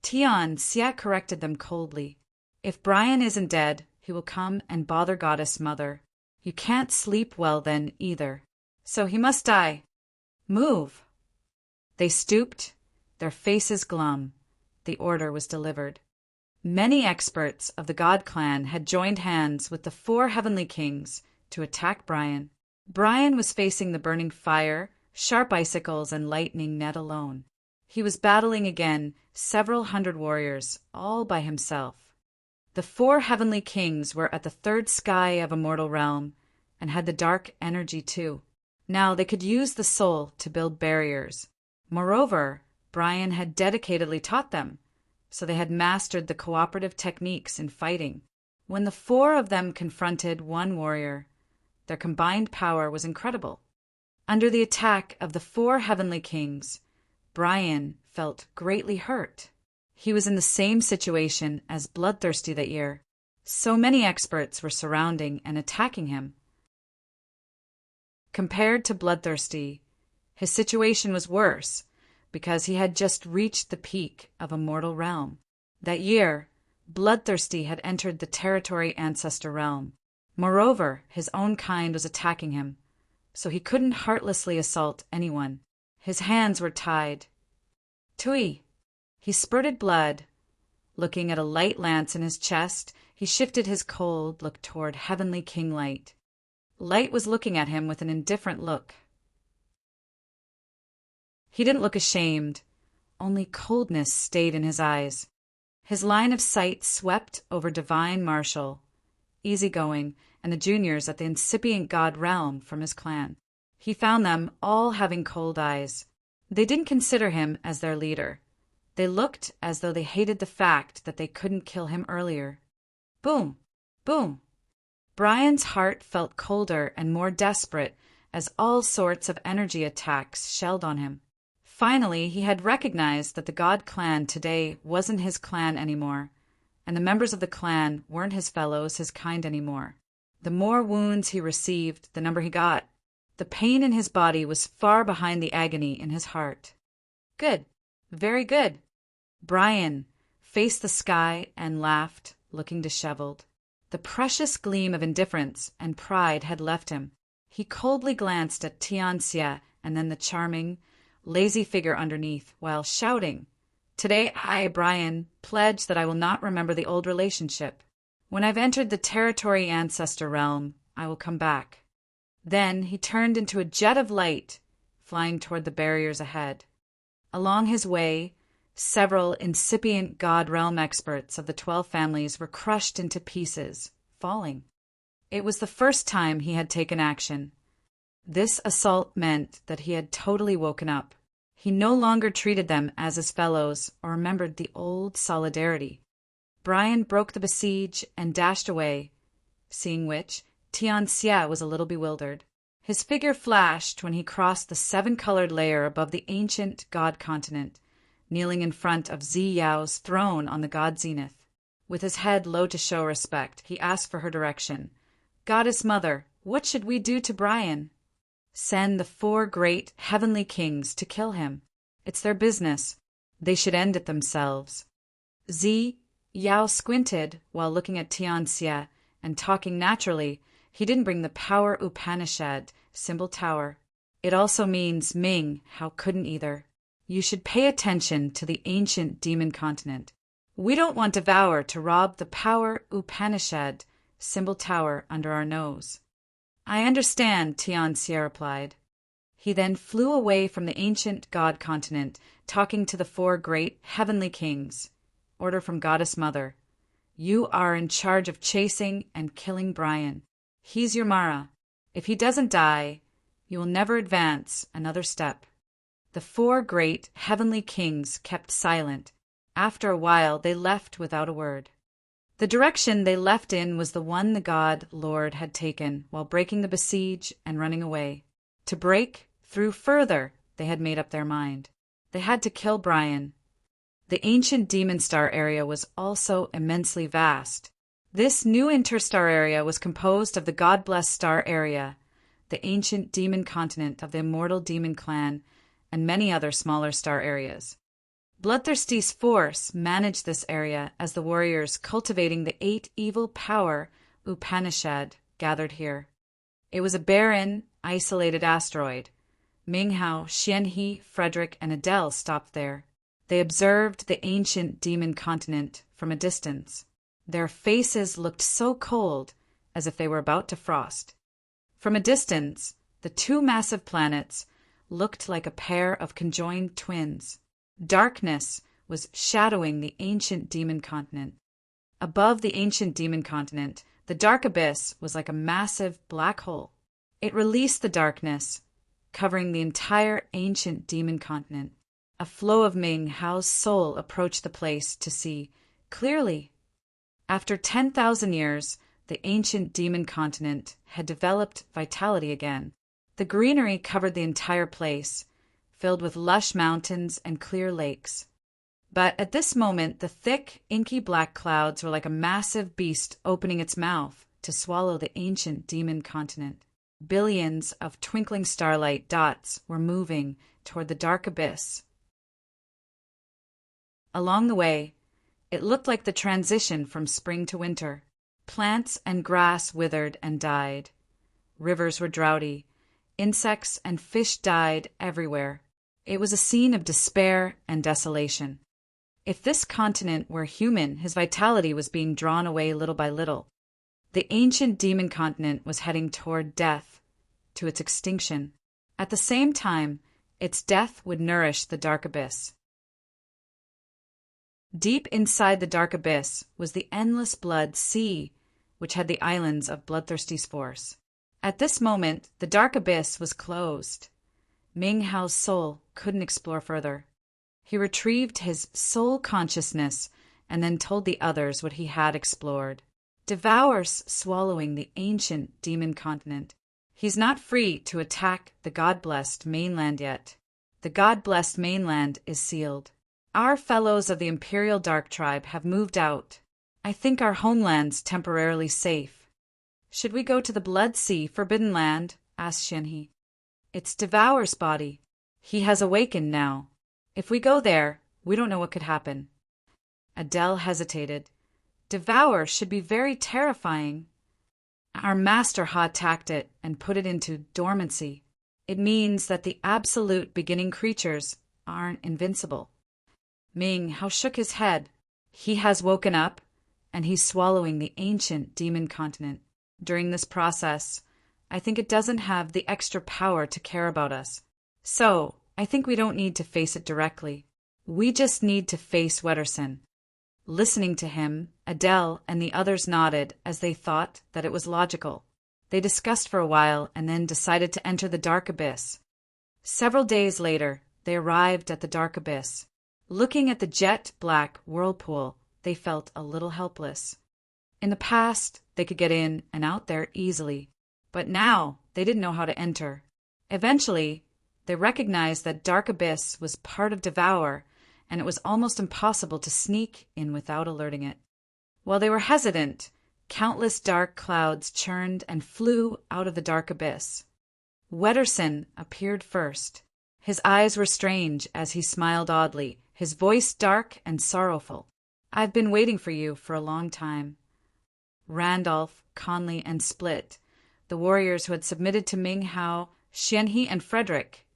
Tian Xie corrected them coldly. If Brian isn't dead, he will come and bother Goddess Mother. You can't sleep well then either. So he must die. Move. They stooped, their faces glum. The order was delivered. Many experts of the God Clan had joined hands with the four heavenly kings to attack Brian. Brian was facing the burning fire, sharp icicles, and lightning net alone. He was battling again several hundred warriors, all by himself. The four heavenly kings were at the third sky of a mortal realm, and had the dark energy too. Now they could use the soul to build barriers. Moreover, Brian had dedicatedly taught them, so they had mastered the cooperative techniques in fighting. When the four of them confronted one warrior, their combined power was incredible. Under the attack of the four heavenly kings, Brian felt greatly hurt. He was in the same situation as Bloodthirsty that year. So many experts were surrounding and attacking him. Compared to Bloodthirsty, his situation was worse because he had just reached the peak of a mortal realm. That year, Bloodthirsty had entered the territory ancestor realm. Moreover, his own kind was attacking him, so he couldn't heartlessly assault anyone. His hands were tied. Tui! He spurted blood. Looking at a light lance in his chest, he shifted his cold look toward Heavenly King Light. Light was looking at him with an indifferent look. He didn't look ashamed. Only coldness stayed in his eyes. His line of sight swept over Divine Marshal, Easygoing, and the juniors at the incipient god realm from his clan. He found them all having cold eyes. They didn't consider him as their leader. They looked as though they hated the fact that they couldn't kill him earlier. Boom! Boom! Brian's heart felt colder and more desperate as all sorts of energy attacks shelled on him. Finally, he had recognized that the God Clan today wasn't his clan anymore, and the members of the clan weren't his fellows, his kind anymore. The more wounds he received, the number he got. The pain in his body was far behind the agony in his heart. Good. Very good. Brian faced the sky and laughed, looking disheveled. The precious gleam of indifference and pride had left him. He coldly glanced at Tianxia and then the charming, lazy figure underneath, while shouting, "Today I, Brian, pledge that I will not remember the old relationship. When I've entered the territory ancestor realm, I will come back." Then he turned into a jet of light, flying toward the barriers ahead. Along his way, several incipient God realm experts of the 12 families were crushed into pieces, falling. It was the first time he had taken action. This assault meant that he had totally woken up. He no longer treated them as his fellows or remembered the old solidarity. Brian broke the besiege and dashed away, seeing which, Tianxia was a little bewildered. His figure flashed when he crossed the 7-colored layer above the ancient God continent, kneeling in front of Zi Yao's throne on the God Zenith. With his head low to show respect, he asked for her direction. "Goddess Mother, what should we do to Brian?" "Send the 4 great heavenly kings to kill him. It's their business. They should end it themselves." Zi Yao squinted while looking at Tianxia, and talking naturally, he didn't bring the Power Upanishad, symbol tower. It also means Ming, how couldn't either. You should pay attention to the ancient demon continent. We don't want Devour to rob the Power Upanishad, symbol tower, under our nose. "I understand," Tianxia replied. He then flew away from the ancient God continent, talking to the 4 great heavenly kings. Order from Goddess Mother. "You are in charge of chasing and killing Brian. He's your Mara. If he doesn't die, you will never advance another step." The 4 great heavenly kings kept silent. After a while, they left without a word. The direction they left in was the one the God Lord had taken while breaking the besiege and running away. To break through further, they had made up their mind. They had to kill Brian. The ancient demon star area was also immensely vast. This new interstar area was composed of the God-blessed star area, the ancient demon continent of the immortal demon clan, and many other smaller star areas. Bloodthirsty's force managed this area as the warriors cultivating the 8 evil power Upanishad gathered here. It was a barren, isolated asteroid. Minghao, Xianhe, Frederick, and Adele stopped there. They observed the ancient demon continent from a distance. Their faces looked so cold, as if they were about to frost. From a distance, the two massive planets looked like a pair of conjoined twins. Darkness was shadowing the ancient demon continent. Above the ancient demon continent, the dark abyss was like a massive black hole. It released the darkness, covering the entire ancient demon continent. A flow of Ming Hao's soul approached the place to see clearly. After 10,000 years, the ancient demon continent had developed vitality again. The greenery covered the entire place, filled with lush mountains and clear lakes. But at this moment, the thick, inky black clouds were like a massive beast opening its mouth to swallow the ancient demon continent. Billions of twinkling starlight dots were moving toward the dark abyss. Along the way, it looked like the transition from spring to winter. Plants and grass withered and died. Rivers were droughty. Insects and fish died everywhere. It was a scene of despair and desolation. If this continent were human, his vitality was being drawn away little by little. The ancient demon continent was heading toward death, to its extinction. At the same time, its death would nourish the dark abyss. Deep inside the dark abyss was the endless blood sea, which had the islands of bloodthirsty spores. At this moment, the dark abyss was closed. Ming Hao's soul couldn't explore further. He retrieved his soul consciousness and then told the others what he had explored. Devour's swallowing the ancient demon continent. He's not free to attack the God-blessed mainland yet. The God-blessed mainland is sealed. Our fellows of the Imperial Dark Tribe have moved out. I think our homeland's temporarily safe. Should we go to the Blood Sea, Forbidden Land? Asked Xianhe. It's Devour's body. He has awakened now. If we go there, we don't know what could happen. Adele hesitated. Devour should be very terrifying. Our master Ha attacked it and put it into dormancy. It means that the absolute beginning creatures aren't invincible. Ming Hao shook his head. He has woken up, and he's swallowing the ancient demon continent. During this process, I think it doesn't have the extra power to care about us. So, I think we don't need to face it directly. We just need to face Wetterson. Listening to him, Adele and the others nodded as they thought that it was logical. They discussed for a while and then decided to enter the dark abyss. Several days later, they arrived at the dark abyss. Looking at the jet-black whirlpool, they felt a little helpless. In the past, they could get in and out there easily, but now they didn't know how to enter. Eventually, they recognized that dark abyss was part of Devour, and it was almost impossible to sneak in without alerting it. While they were hesitant, countless dark clouds churned and flew out of the dark abyss. Wetterson appeared first. His eyes were strange as he smiled oddly, his voice dark and sorrowful. I've been waiting for you for a long time. Randolph, Conley, and Split, the warriors who had submitted to Ming Hao, Xianhe, and Frederick,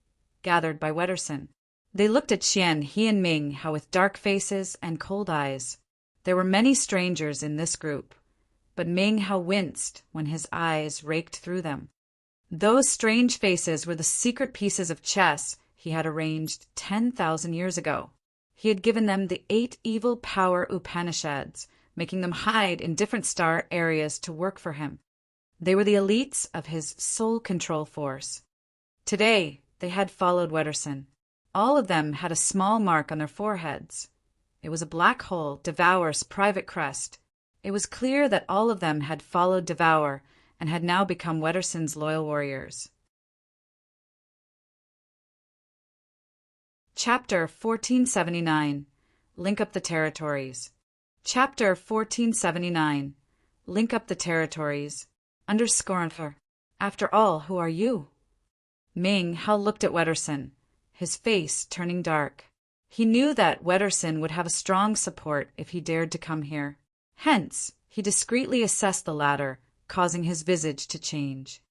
gathered by Wetterson. They looked at Xian, he and Ming Hao with dark faces and cold eyes. There were many strangers in this group, but Ming Hao winced when his eyes raked through them. Those strange faces were the secret pieces of chess he had arranged 10,000 years ago. He had given them the 8 evil power Upanishads, making them hide in different star areas to work for him. They were the elites of his soul control force. Today, they had followed Wetterson. All of them had a small mark on their foreheads. It was a black hole, Devour's private crest. It was clear that all of them had followed Devour and had now become Wetterson's loyal warriors. Chapter 1479. Link up the territories. Chapter 1479. Link up the territories. _. After all, who are you? Ming Hao looked at Wetterson, his face turning dark. He knew that Wetterson would have a strong support if he dared to come here. Hence, he discreetly assessed the latter, causing his visage to change.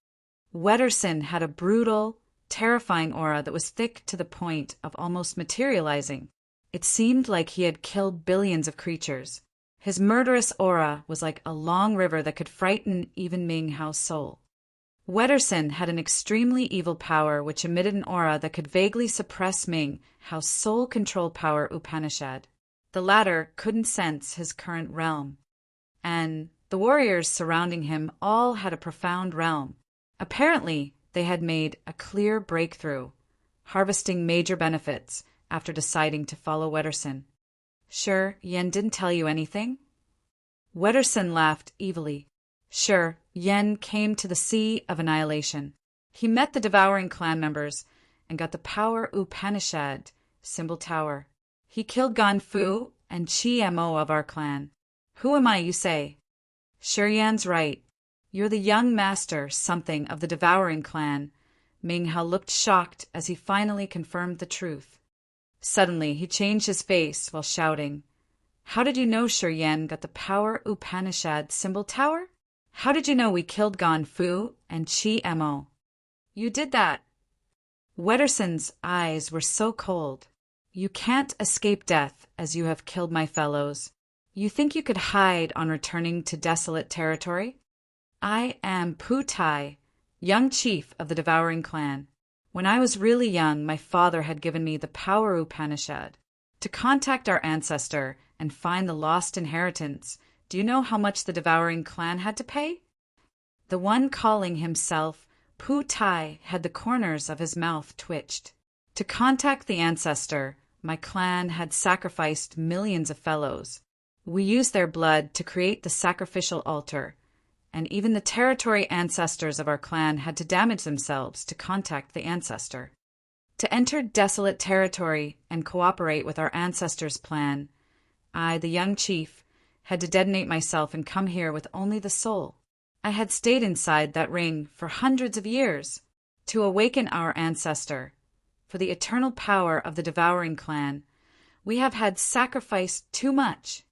Wetterson had a brutal, terrifying aura that was thick to the point of almost materializing. It seemed like he had killed billions of creatures. His murderous aura was like a long river that could frighten even Ming Hao's soul. Wetterson had an extremely evil power which emitted an aura that could vaguely suppress Ming Hao's soul control power Upanishad. The latter couldn't sense his current realm. And the warriors surrounding him all had a profound realm. Apparently, they had made a clear breakthrough, harvesting major benefits after deciding to follow Wetterson. Sure, Yen didn't tell you anything? Wetterson laughed evilly. Sure, Yen came to the Sea of Annihilation. He met the Devouring Clan members and got the power Upanishad, symbol tower. He killed Ganfu and Chi Mo of our clan. Who am I, you say? Sure, Yan's right. You're the young master something of the Devouring Clan. Ming Hao looked shocked as he finally confirmed the truth. Suddenly, he changed his face while shouting, How did you know Shi Yan got the power Upanishad symbol tower? How did you know we killed Ganfu and Chi Mo? You did that. Wetterson's eyes were so cold. You can't escape death as you have killed my fellows. You think you could hide on returning to desolate territory? I am Pu Tai, young chief of the Devouring Clan. When I was really young, my father had given me the power Upanishad. To contact our ancestor and find the lost inheritance, do you know how much the Devouring Clan had to pay? The one calling himself Pu Tai had the corners of his mouth twitched. To contact the ancestor, my clan had sacrificed millions of fellows. We used their blood to create the sacrificial altar, and even the territory ancestors of our clan had to damage themselves to contact the ancestor. To enter desolate territory and cooperate with our ancestors' plan, I, the young chief, had to detonate myself and come here with only the soul. I had stayed inside that ring for hundreds of years to awaken our ancestor. For the eternal power of the Devouring Clan, we have had sacrificed too much.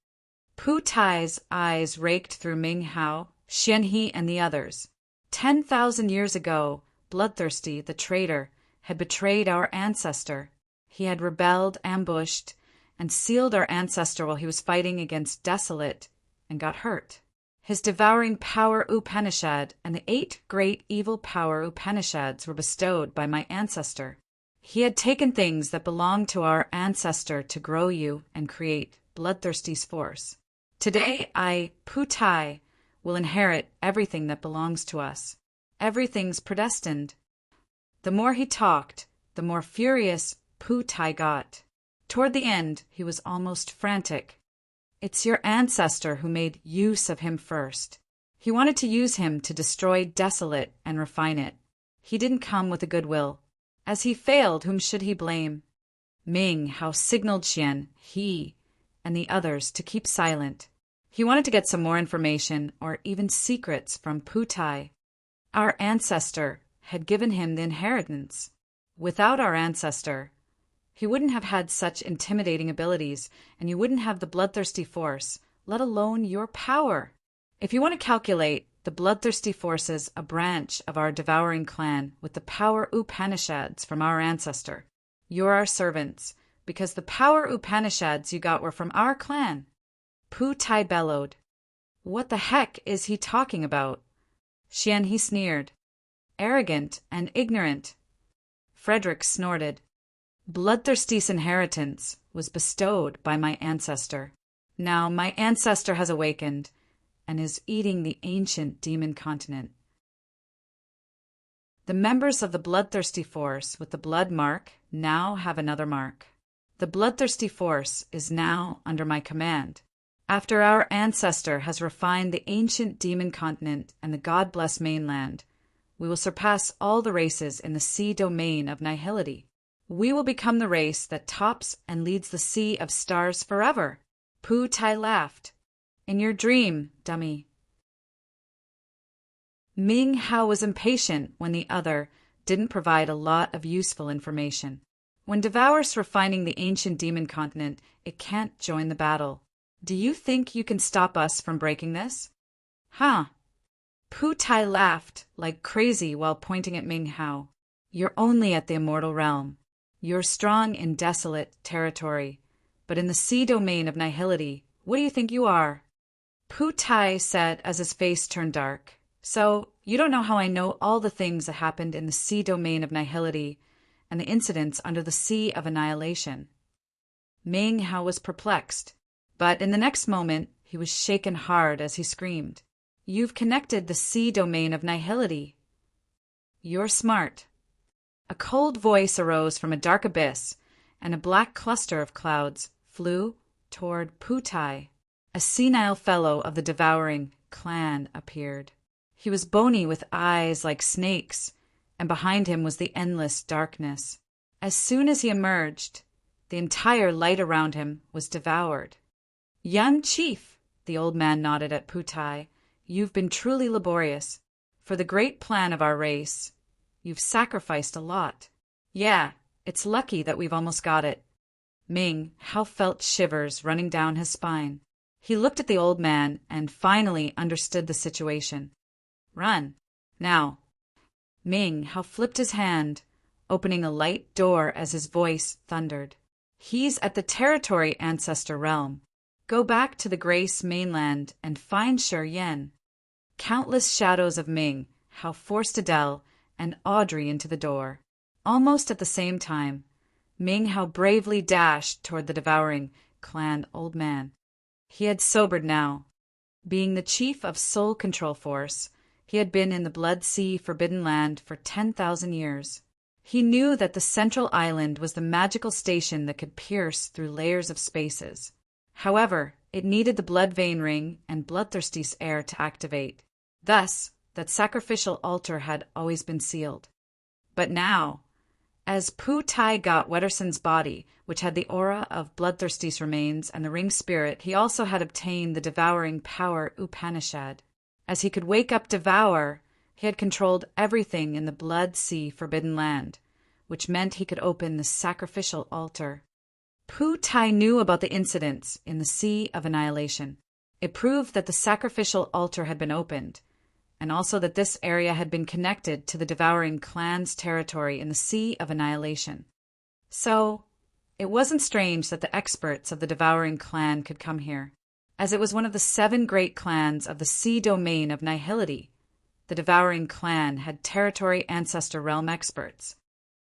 Pu Tai's eyes raked through Ming Hao, Xian He, and the others. 10,000 years ago, Bloodthirsty, the traitor, had betrayed our ancestor. He had rebelled, ambushed, and sealed our ancestor while he was fighting against Desolate, and got hurt. His devouring power Upanishad and the 8 great evil power Upanishads were bestowed by my ancestor. He had taken things that belonged to our ancestor to grow you and create Bloodthirsty's force. Today, I, Pu Tai, will inherit everything that belongs to us. Everything's predestined. The more he talked, the more furious Pu Tai got. Toward the end, he was almost frantic. It's your ancestor who made use of him first. He wanted to use him to destroy Desolate and refine it. He didn't come with a good will. As he failed, whom should he blame? Ming Hao signaled Xian, he, and the others to keep silent. He wanted to get some more information or even secrets from Pu Tai. Our ancestor had given him the inheritance. Without our ancestor, he wouldn't have had such intimidating abilities, and you wouldn't have the Bloodthirsty Force, let alone your power. If you want to calculate, the Bloodthirsty Force is a branch of our Devouring Clan with the power Upanishads from our ancestor. You're our servants, because the power Upanishads you got were from our clan. Pu Tai bellowed. What the heck is he talking about? Xian He sneered. Arrogant and ignorant. Frederick snorted. Bloodthirsty's inheritance was bestowed by my ancestor. Now my ancestor has awakened and is eating the ancient demon continent. The members of the Bloodthirsty Force with the blood mark now have another mark. The Bloodthirsty Force is now under my command. After our ancestor has refined the ancient demon continent and the God-blessed mainland, we will surpass all the races in the sea domain of nihility. We will become the race that tops and leads the sea of stars forever. Pu Tai laughed. In your dream, dummy. Ming Hao was impatient when the other didn't provide a lot of useful information. When Devour's refining the ancient demon continent, it can't join the battle. Do you think you can stop us from breaking this? Huh. Pu Tai laughed like crazy while pointing at Ming Hao. You're only at the immortal realm. You're strong in desolate territory, but in the sea domain of nihility, What do you think you are? Pu Tai said as his face turned dark. So, you don't know how I know all the things that happened in the sea domain of nihility and the incidents under the sea of annihilation. Ming Hao was perplexed, but in the next moment he was shaken hard as he screamed, "You've connected the sea domain of nihility. You're smart." A cold voice arose from a dark abyss, and a black cluster of clouds flew toward Pu Tai. A senile fellow of the devouring clan appeared. He was bony with eyes like snakes, and behind him was the endless darkness. As soon as he emerged, the entire light around him was devoured. "Young chief," the old man nodded at Pu Tai, "you've been truly laborious. For the great plan of our race, you've sacrificed a lot." "Yeah, it's lucky that we've almost got it." Ming Hao felt shivers running down his spine. He looked at the old man and finally understood the situation. "Run, now." Ming Hao flipped his hand, opening a light door as his voice thundered. "He's at the territory ancestor realm. Go back to the Grace mainland and find Shi Yan." Countless shadows of Ming Hao forced Adele and Audrey into the door. Almost at the same time, Ming Hao bravely dashed toward the devouring clan old man. He had sobered now. Being the chief of Soul Control Force, he had been in the Blood Sea Forbidden Land for 10,000 years. He knew that the central island was the magical station that could pierce through layers of spaces. However, it needed the blood vein ring and bloodthirsty's heir to activate. Thus, that sacrificial altar had always been sealed. But now, as Pu Tai got Wetterson's body, which had the aura of bloodthirsty's remains and the ring spirit, he also had obtained the devouring power Upanishad. As he could wake up Devour, he had controlled everything in the Blood Sea Forbidden Land, which meant he could open the sacrificial altar. Pu Tai knew about the incidents in the Sea of Annihilation. It proved that the sacrificial altar had been opened, and also that this area had been connected to the devouring clan's territory in the Sea of Annihilation. So, it wasn't strange that the experts of the devouring clan could come here, as it was one of the 7 great clans of the sea domain of nihility. The devouring clan had territory ancestor realm experts.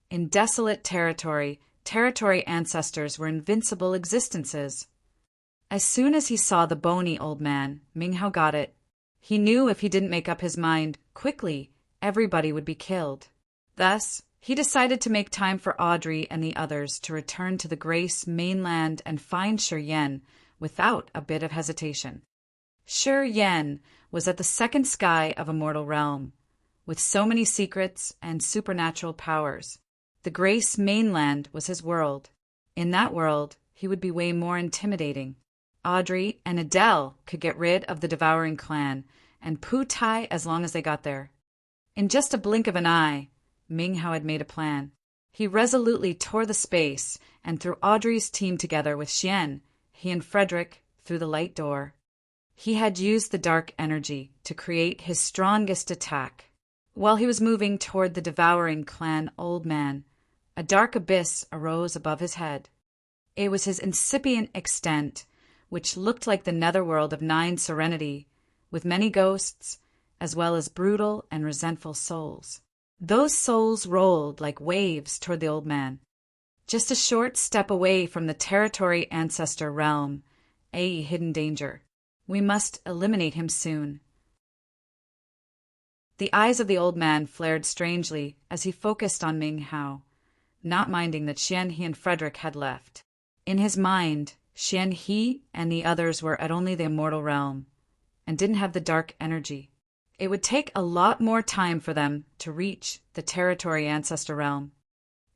In desolate territory ancestors were invincible existences. As soon as he saw the bony old man, Ming Hao got it. He knew if he didn't make up his mind quickly, everybody would be killed. Thus, he decided to make time for Audrey and the others to return to the Grace mainland and find Shi Yan without a bit of hesitation. Shi Yan was at the second sky of a mortal realm, with so many secrets and supernatural powers. The Grace mainland was his world. In that world, he would be way more intimidating. Audrey and Adele could get rid of the devouring clan, and Pu Tai as long as they got there. In just a blink of an eye, Ming Hao had made a plan. He resolutely tore the space and threw Audrey's team together with Xian, he and Frederick, through the light door. He had used the dark energy to create his strongest attack. While he was moving toward the devouring clan old man, a dark abyss arose above his head. It was his incipient extent, which looked like the netherworld of 9 Serenity, with many ghosts, as well as brutal and resentful souls. Those souls rolled like waves toward the old man. Just a short step away from the territory ancestor realm, a hidden danger. We must eliminate him soon. The eyes of the old man flared strangely as he focused on Ming Hao, not minding that Xian He and Frederick had left. In his mind, Xian He and the others were at only the immortal realm, and didn't have the dark energy. It would take a lot more time for them to reach the territory ancestor realm.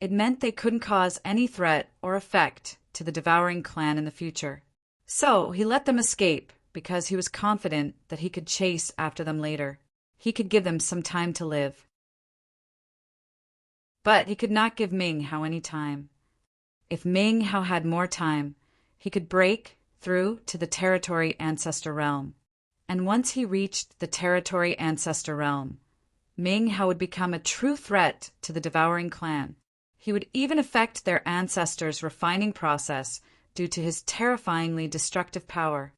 It meant they couldn't cause any threat or effect to the devouring clan in the future. So he let them escape because he was confident that he could chase after them later. He could give them some time to live. But he could not give Ming Hao any time. If Ming Hao had more time, he could break through to the territory ancestor realm. And once he reached the territory ancestor realm, Ming Hao would become a true threat to the devouring clan. He would even affect their ancestors' refining process due to his terrifyingly destructive power.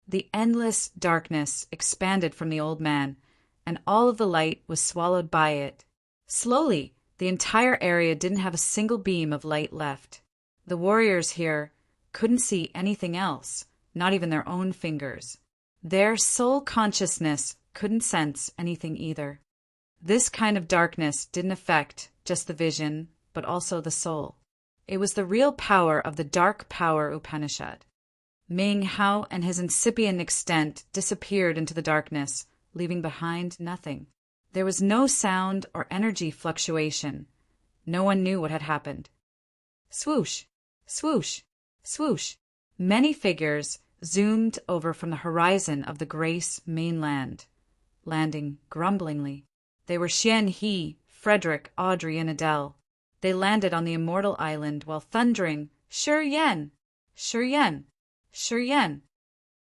The endless darkness expanded from the old man, and all of the light was swallowed by it. Slowly, the entire area didn't have a single beam of light left. The warriors here couldn't see anything else, not even their own fingers. Their soul consciousness couldn't sense anything either. This kind of darkness didn't affect just the vision, but also the soul. It was the real power of the Dark Power Upanishad. Ming Hao and his incipient extent disappeared into the darkness, leaving behind nothing. There was no sound or energy fluctuation. No one knew what had happened. Swoosh, swoosh, swoosh. Many figures zoomed over from the horizon of the Grace mainland, landing grumblingly. They were Xian He, Frederick, Audrey, and Adele. They landed on the immortal island while thundering, "Shi Yan! Shi Yan! Shi Yan!"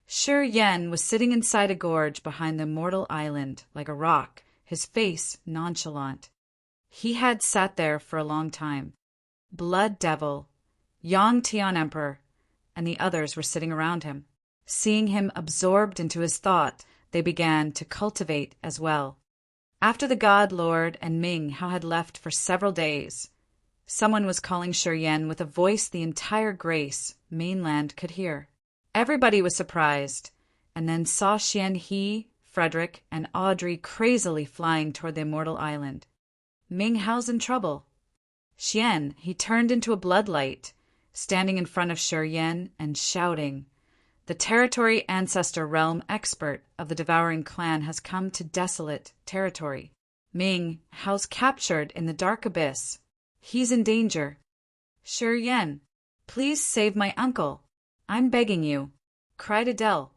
Shi Yan was sitting inside a gorge behind the immortal island, like a rock, his face nonchalant. He had sat there for a long time. Blood Devil, Yang Tian Emperor, and the others were sitting around him. Seeing him absorbed into his thought, they began to cultivate as well. After the God Lord and Ming Hao had left for several days, someone was calling Shi Yan with a voice the entire Grace mainland could hear. Everybody was surprised, and then saw Xian He, Frederick, and Audrey crazily flying toward the immortal island. Ming Hao's in trouble. Xian, he turned into a bloodlight, standing in front of Shi Yan and shouting, "The territory ancestor realm expert of the devouring clan has come to desolate territory. Ming Hao's captured in the dark abyss. He's in danger. Shi Yan, please save my uncle. I'm begging you," cried Adele.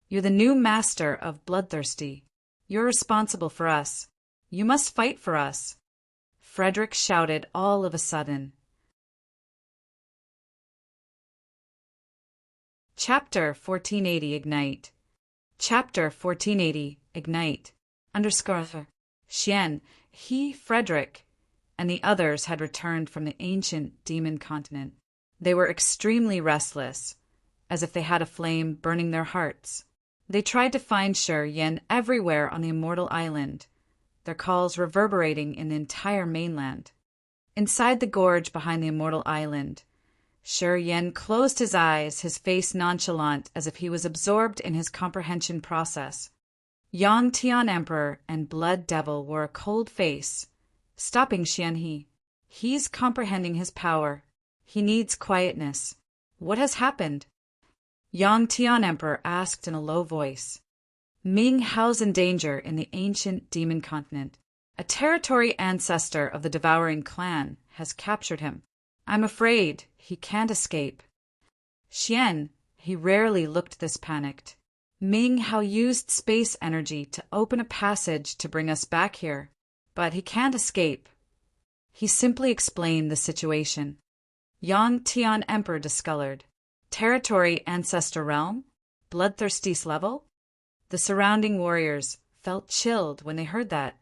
"You're the new master of Bloodthirsty. You're responsible for us. You must fight for us," Frederick shouted all of a sudden. Chapter 1480 Ignite. Chapter 1480 Ignite. _ Xian, He, Frederick, and the others had returned from the ancient demon continent. They were extremely restless, as if they had a flame burning their hearts. They tried to find Shi Yan everywhere on the immortal island, their calls reverberating in the entire mainland. Inside the gorge behind the immortal island, Shi Yan closed his eyes, his face nonchalant as if he was absorbed in his comprehension process. Yang Tian Emperor and Blood Devil wore a cold face, stopping Xian He. He's comprehending his power. He needs quietness. What has happened? Yang Tian Emperor asked in a low voice. Ming Hao's in danger in the ancient demon continent. A territory ancestor of the devouring clan has captured him. I'm afraid he can't escape. Xian, he rarely looked this panicked. Ming Hao used space energy to open a passage to bring us back here, but he can't escape. He simply explained the situation. Yang Tian Emperor discolored. Territory ancestor realm? Bloodthirsty's level? The surrounding warriors felt chilled when they heard that.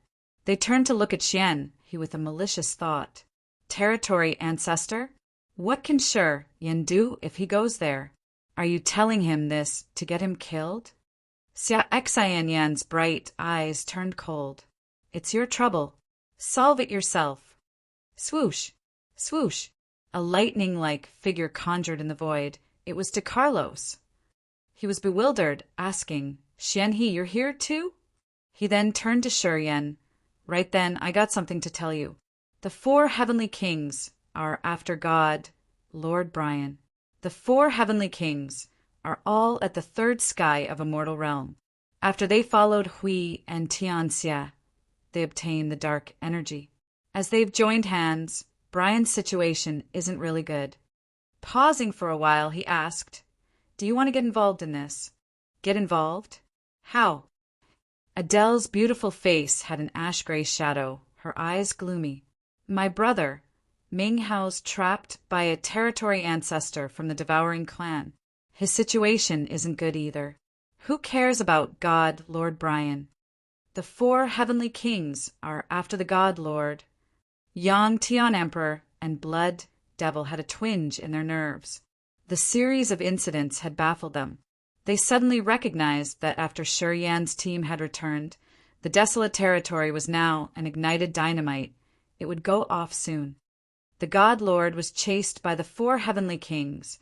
They turned to look at Xian, he with a malicious thought. Territory ancestor? What can Shi Yan do if he goes there? Are you telling him this to get him killed? Xia Xianyan's bright eyes turned cold. It's your trouble. Solve it yourself. Swoosh, swoosh. A lightning-like figure conjured in the void. It was DeCarlos. He was bewildered, asking, Xian He, you're here too? He then turned to Shi Yan. Right then, I got something to tell you. The 4 heavenly kings are after God, Lord Brian. The 4 heavenly kings are all at the 3rd sky of Immortal Realm. After they followed Hui and Tianxia, they obtained the dark energy. As they've joined hands, Brian's situation isn't really good. Pausing for a while, he asked, Do you want to get involved in this? Get involved? How? Adele's beautiful face had an ash-gray shadow, her eyes gloomy. My brother, Ming Hao's trapped by a territory ancestor from the devouring clan. His situation isn't good either. Who cares about God, Lord Brian? The 4 heavenly kings are after the God Lord. Yang Tian Emperor and Blood Devil had a twinge in their nerves. The series of incidents had baffled them. They suddenly recognized that after Shi Yan's team had returned, the desolate territory was now an ignited dynamite. It would go off soon. The God Lord was chased by the 4 heavenly kings,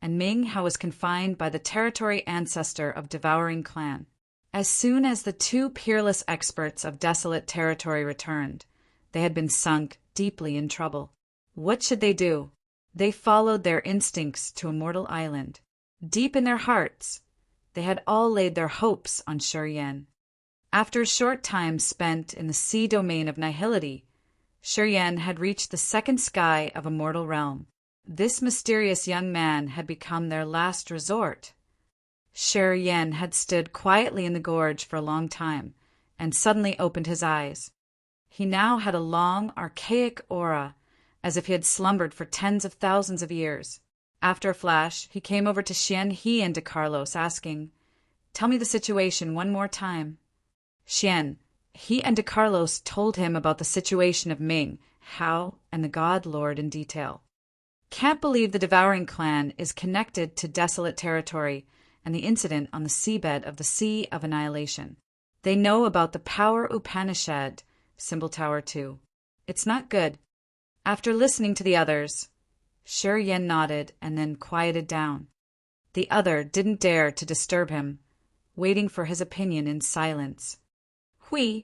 and Ming Hao was confined by the territory ancestor of devouring clan. As soon as the 2 peerless experts of desolate territory returned, they had been sunk deeply in trouble. What should they do? They followed their instincts to a mortal island. Deep in their hearts, they had all laid their hopes on Shi Yan. After a short time spent in the sea domain of nihility, Shi Yan had reached the second sky of a mortal realm. This mysterious young man had become their last resort. Shi Yan had stood quietly in the gorge for a long time, and suddenly opened his eyes. He now had a long, archaic aura, as if he had slumbered for tens of thousands of years. After a flash, he came over to Xian He and to Carlos, asking, "Tell me the situation one more time." Xian He and de Carlos told him about the situation of Ming, Hao, and the God Lord in detail. Can't believe the devouring clan is connected to desolate territory and the incident on the seabed of the Sea of Annihilation. They know about the Power Upanishad, Symbol Tower 2. It's not good. After listening to the others, Shi Yan nodded and then quieted down. The other didn't dare to disturb him, waiting for his opinion in silence. Hui,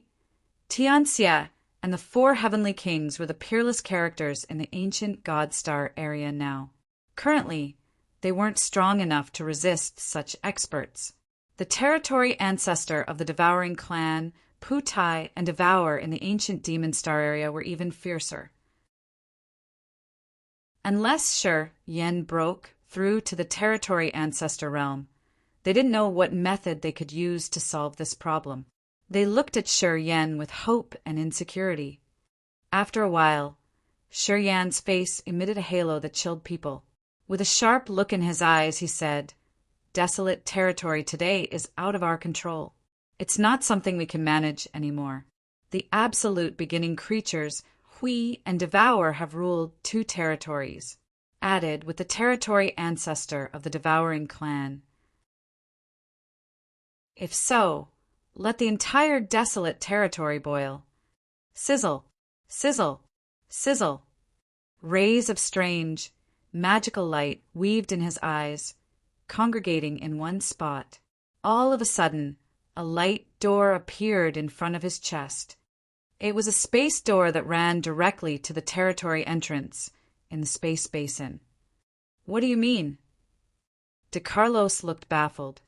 Tianxia, and the 4 heavenly kings were the peerless characters in the ancient God Star area now. Currently, they weren't strong enough to resist such experts. The territory ancestor of the devouring clan, Pu Tai, and Devour in the ancient Demon Star area were even fiercer. Unless Shi Yan broke through to the territory ancestor realm, they didn't know what method they could use to solve this problem. They looked at Shi Yan with hope and insecurity. After a while, Shi Yan's face emitted a halo that chilled people. With a sharp look in his eyes, he said, "Desolate territory today is out of our control. It's not something we can manage anymore. The absolute beginning creatures, Hui and Devour, have ruled 2 territories, added with the territory ancestor of the devouring clan. If so, let the entire desolate territory boil. Sizzle, sizzle, sizzle." Rays of strange, magical light weaved in his eyes, congregating in one spot. All of a sudden, a light door appeared in front of his chest. It was a space door that ran directly to the territory entrance in the space basin. "What do you mean?" De Carlos looked baffled.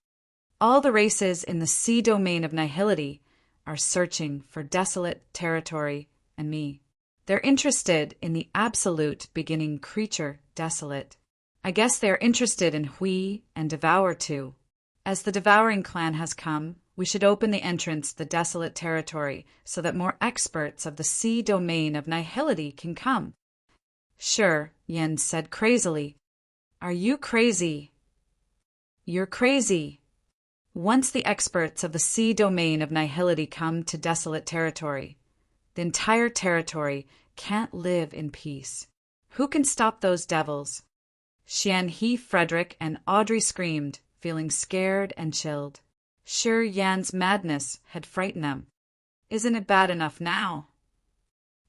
"All the races in the sea domain of nihility are searching for desolate territory and me. They're interested in the absolute beginning creature, desolate. I guess they're interested in Hui and Devour too. As the devouring clan has come, we should open the entrance to the desolate territory so that more experts of the sea domain of nihility can come." "Sure," Yen said crazily. "Are you crazy?" "You're crazy. Once the experts of the sea domain of nihility come to desolate territory, the entire territory can't live in peace. Who can stop those devils?" Xian He, Frederick, and Audrey screamed, feeling scared and chilled. Shi Yan's madness had frightened them. "Isn't it bad enough now?"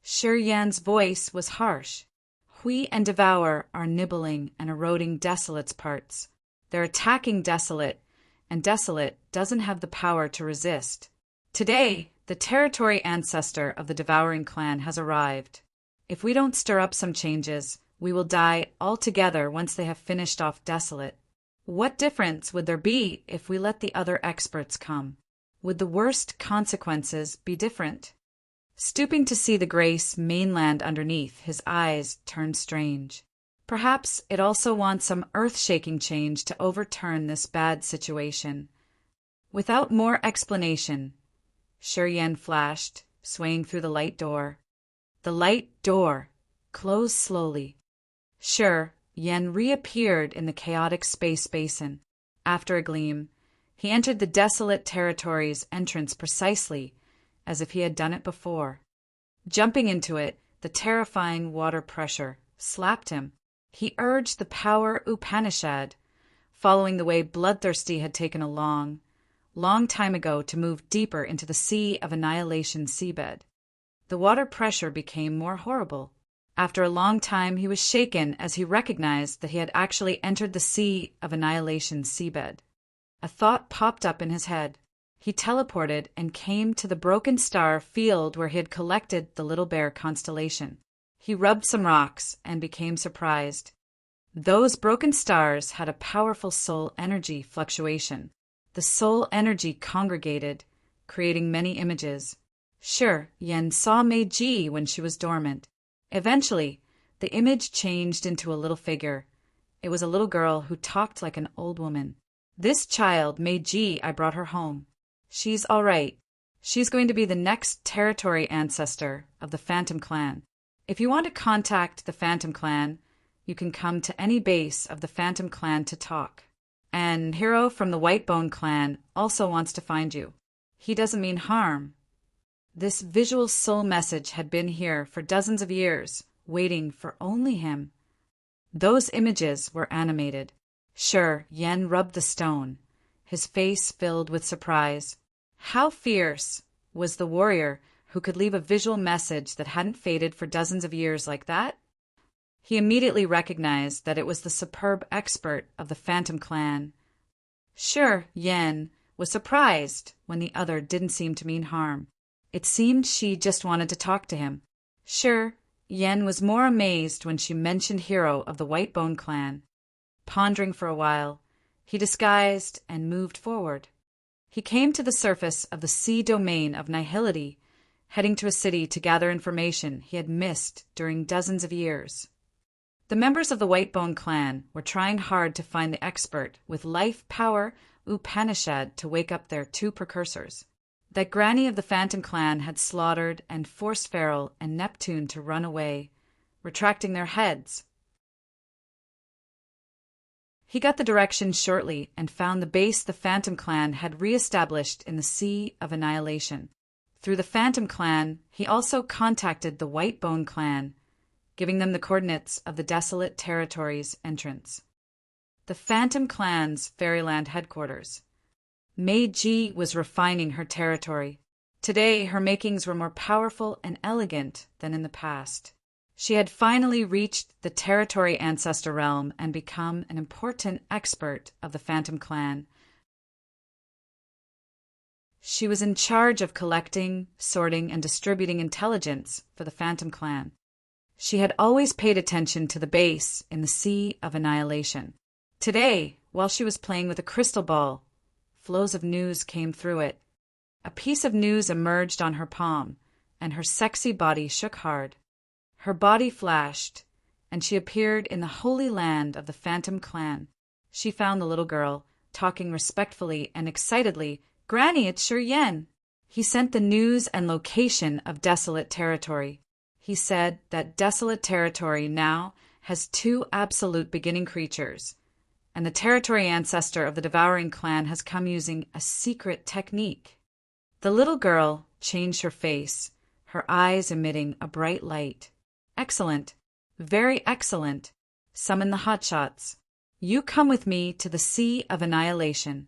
Shi Yan's voice was harsh. "Hui and Devour are nibbling and eroding Desolate's parts. They're attacking Desolate, and Desolate doesn't have the power to resist. Today, the territory ancestor of the devouring clan has arrived. If we don't stir up some changes, we will die altogether once they have finished off Desolate. What difference would there be if we let the other experts come? Would the worst consequences be different?" Stooping to see the Grace mainland underneath, his eyes turned strange. Perhaps it also wants some earth-shaking change to overturn this bad situation. Without more explanation, Shi Yan flashed, swaying through the light door. The light door closed slowly. Shi Yan reappeared in the chaotic space basin. After a gleam, he entered the desolate territory's entrance precisely as if he had done it before. Jumping into it, the terrifying water pressure slapped him. He urged the power Upanishad, following the way Bloodthirsty had taken a long time ago to move deeper into the Sea of Annihilation seabed. The water pressure became more horrible. After a long time, he was shaken as he recognized that he had actually entered the Sea of Annihilation seabed. A thought popped up in his head. He teleported and came to the broken star field where he had collected the Little Bear constellation. He rubbed some rocks and became surprised. Those broken stars had a powerful soul energy fluctuation. The soul energy congregated, creating many images. Sure, Yen saw Meiji when she was dormant. Eventually, the image changed into a little figure. It was a little girl who talked like an old woman. This child, Meiji, I brought her home. She's all right. She's going to be the next territory ancestor of the Phantom Clan. If you want to contact the Phantom Clan, you can come to any base of the Phantom Clan to talk. And Hiro from the Whitebone Clan also wants to find you. He doesn't mean harm. This visual soul message had been here for dozens of years, waiting for only him. Those images were animated. Sure, Yen rubbed the stone, his face filled with surprise. How fierce was the warrior who could leave a visual message that hadn't faded for dozens of years like that? He immediately recognized that it was the superb expert of the Phantom Clan. Sure, Yen was surprised when the other didn't seem to mean harm. It seemed she just wanted to talk to him. Sure, Yen was more amazed when she mentioned Hiro of the Whitebone Clan. Pondering for a while, he disguised and moved forward. He came to the surface of the sea domain of nihility, heading to a city to gather information he had missed during dozens of years. The members of the Whitebone Clan were trying hard to find the expert with life power Upanishad to wake up their two precursors. That granny of the Phantom Clan had slaughtered and forced Farrell and Neptune to run away, retracting their heads. He got the directions shortly and found the base the Phantom Clan had re-established in the Sea of Annihilation. Through the Phantom Clan, he also contacted the Whitebone Clan, giving them the coordinates of the Desolate Territories entrance. The Phantom Clan's Fairyland headquarters. Meiji was refining her territory. Today, her makings were more powerful and elegant than in the past. She had finally reached the territory ancestor realm and become an important expert of the Phantom Clan. She was in charge of collecting, sorting, and distributing intelligence for the Phantom Clan. She had always paid attention to the base in the Sea of Annihilation. Today, while she was playing with a crystal ball, flows of news came through it. A piece of news emerged on her palm, and her sexy body shook hard. Her body flashed, and she appeared in the holy land of the Phantom Clan. She found the little girl, talking respectfully and excitedly. "Granny, it's sure Yen." He sent the news and location of Desolate Territory. He said that Desolate Territory now has 2 absolute beginning creatures, and the territory ancestor of the Devouring Clan has come using a secret technique. The little girl changed her face, her eyes emitting a bright light. "Excellent. Very excellent. Summon the hotshots. You come with me to the Sea of Annihilation.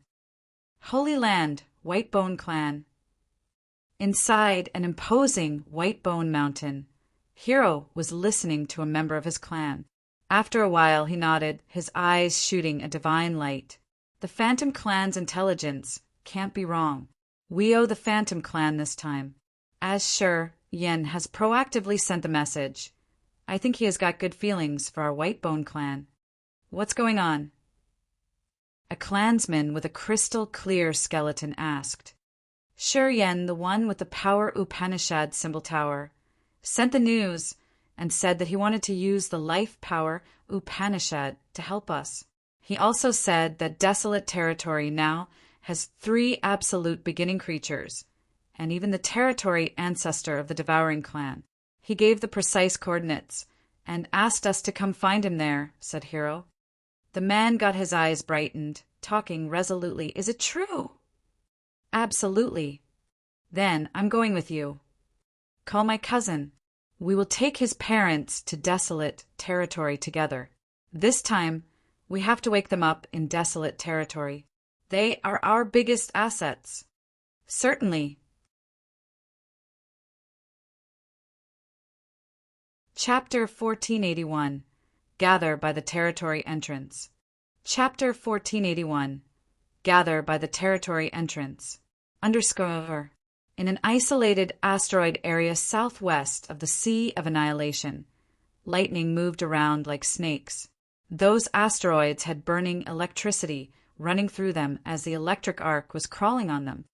Holy Land, Whitebone Clan." Inside an imposing Whitebone mountain, Hiro was listening to a member of his clan. After a while, he nodded, his eyes shooting a divine light. The Phantom Clan's intelligence can't be wrong. We owe the Phantom Clan this time. As sure, Yen has proactively sent the message. I think he has got good feelings for our Whitebone Clan. What's going on? A clansman with a crystal-clear skeleton asked. Sure, Yen, the one with the Power Upanishad symbol tower, sent the news and said that he wanted to use the life power Upanishad to help us. He also said that Desolate Territory now has 3 absolute beginning creatures, and even the territory ancestor of the Devouring Clan. He gave the precise coordinates and asked us to come find him there, said Hiro. The man got his eyes brightened, talking resolutely. Is it true? Absolutely. Then I'm going with you. Call my cousin. We will take his parents to Desolate Territory together. This time, we have to wake them up in desolate territory. They are our biggest assets. Certainly. Chapter 1481. Gather by the Territory Entrance. Chapter 1481. Gather by the Territory Entrance. Undercover. In an isolated asteroid area southwest of the Sea of Annihilation, lightning moved around like snakes. Those asteroids had burning electricity running through them as the electric arc was crawling on them.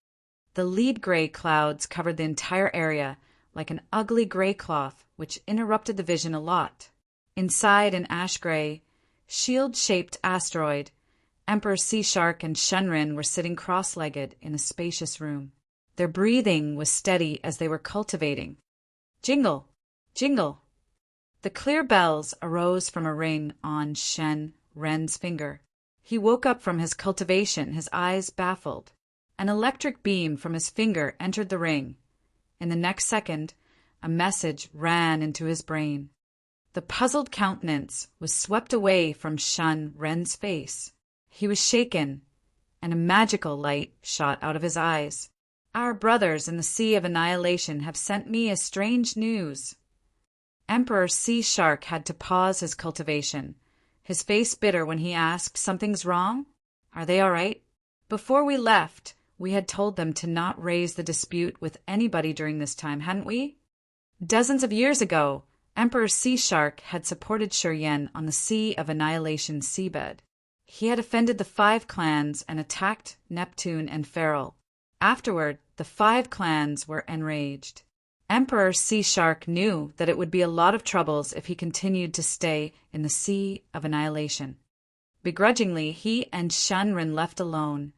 The lead-gray clouds covered the entire area like an ugly gray cloth, which interrupted the vision a lot. Inside an ash-gray, shield-shaped asteroid, Emperor Sea Shark and Shunrin were sitting cross-legged in a spacious room. Their breathing was steady as they were cultivating. Jingle! Jingle! The clear bells arose from a ring on Shen Ren's finger. He woke up from his cultivation, his eyes baffled. An electric beam from his finger entered the ring. In the next second, a message ran into his brain. The puzzled countenance was swept away from Shen Ren's face. He was shaken, and a magical light shot out of his eyes. Our brothers in the Sea of Annihilation have sent me a strange news. Emperor Sea Shark had to pause his cultivation, his face bitter when he asked, "Something's wrong? Are they all right?" Before we left, we had told them to not raise the dispute with anybody during this time, hadn't we? Dozens of years ago, Emperor Sea Shark had supported Shuryen on the Sea of Annihilation seabed. He had offended the 5 clans and attacked Neptune and Feral. Afterward, the 5 clans were enraged. Emperor Sea Shark knew that it would be a lot of troubles if he continued to stay in the Sea of Annihilation. Begrudgingly, he and Shanren left alone,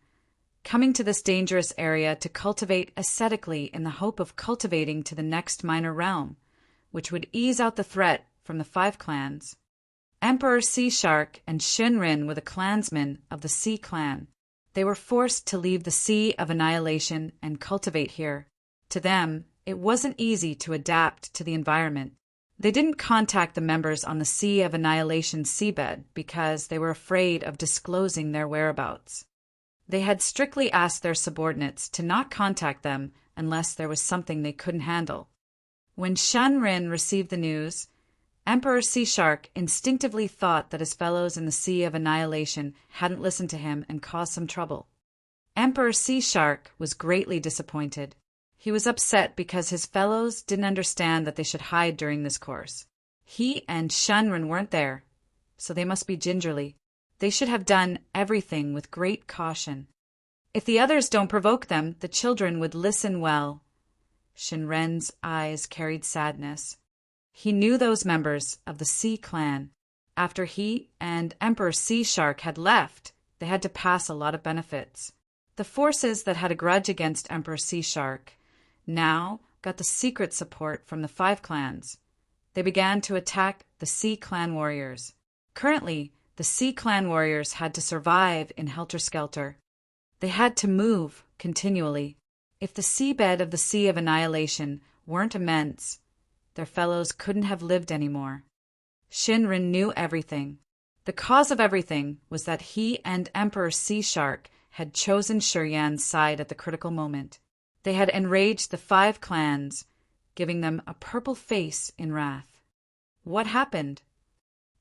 coming to this dangerous area to cultivate ascetically in the hope of cultivating to the next minor realm, which would ease out the threat from the 5 clans. Emperor Sea Shark and Shinrin were the clansmen of the Sea Clan. They were forced to leave the Sea of Annihilation and cultivate here. To them, it wasn't easy to adapt to the environment. They didn't contact the members on the Sea of Annihilation seabed because they were afraid of disclosing their whereabouts. They had strictly asked their subordinates to not contact them unless there was something they couldn't handle. When Shanrin received the news, Emperor Sea Shark instinctively thought that his fellows in the Sea of Annihilation hadn't listened to him and caused some trouble. Emperor Sea Shark was greatly disappointed. He was upset because his fellows didn't understand that they should hide during this course. He and Shanren weren't there, so they must be gingerly. They should have done everything with great caution. If the others don't provoke them, the children would listen well. Shinren's eyes carried sadness. He knew those members of the Sea Clan. After he and Emperor Sea Shark had left, they had to pass a lot of benefits. The forces that had a grudge against Emperor Sea Shark now got the secret support from the 5 clans. They began to attack the Sea Clan warriors. Currently, the Sea Clan warriors had to survive in helter-skelter. They had to move continually. If the seabed of the Sea of Annihilation weren't immense, their fellows couldn't have lived anymore. Shinrin knew everything. The cause of everything was that he and Emperor Sea Shark had chosen Shuryan's side at the critical moment. They had enraged the 5 clans, giving them a purple face in wrath. What happened?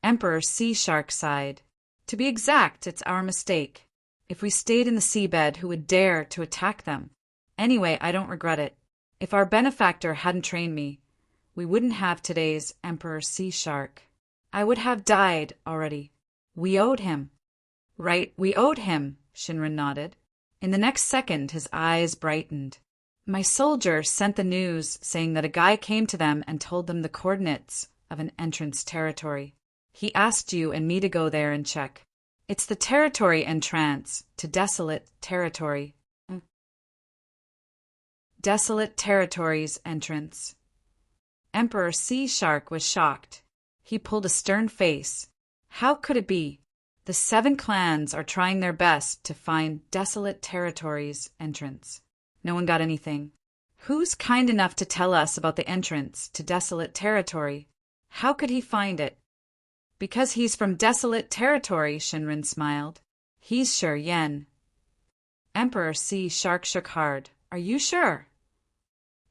Emperor Sea Shark sighed. To be exact, it's our mistake. If we stayed in the seabed, who would dare to attack them? Anyway, I don't regret it. If our benefactor hadn't trained me, we wouldn't have today's Emperor Sea Shark. I would have died already. We owed him. Right, we owed him, Shinrin nodded. In the next second, his eyes brightened. My soldier sent the news saying that a guy came to them and told them the coordinates of an entrance territory. He asked you and me to go there and check. It's the territory entrance to desolate territory. Desolate territory's entrance. Emperor Sea Shark was shocked. He pulled a stern face. How could it be? The 7 clans are trying their best to find desolate territory's entrance. No one got anything. Who's kind enough to tell us about the entrance to desolate territory? How could he find it? Because he's from desolate territory, Shinrin smiled. He's sure Yen. Emperor Sea Shark shook hard. Are you sure?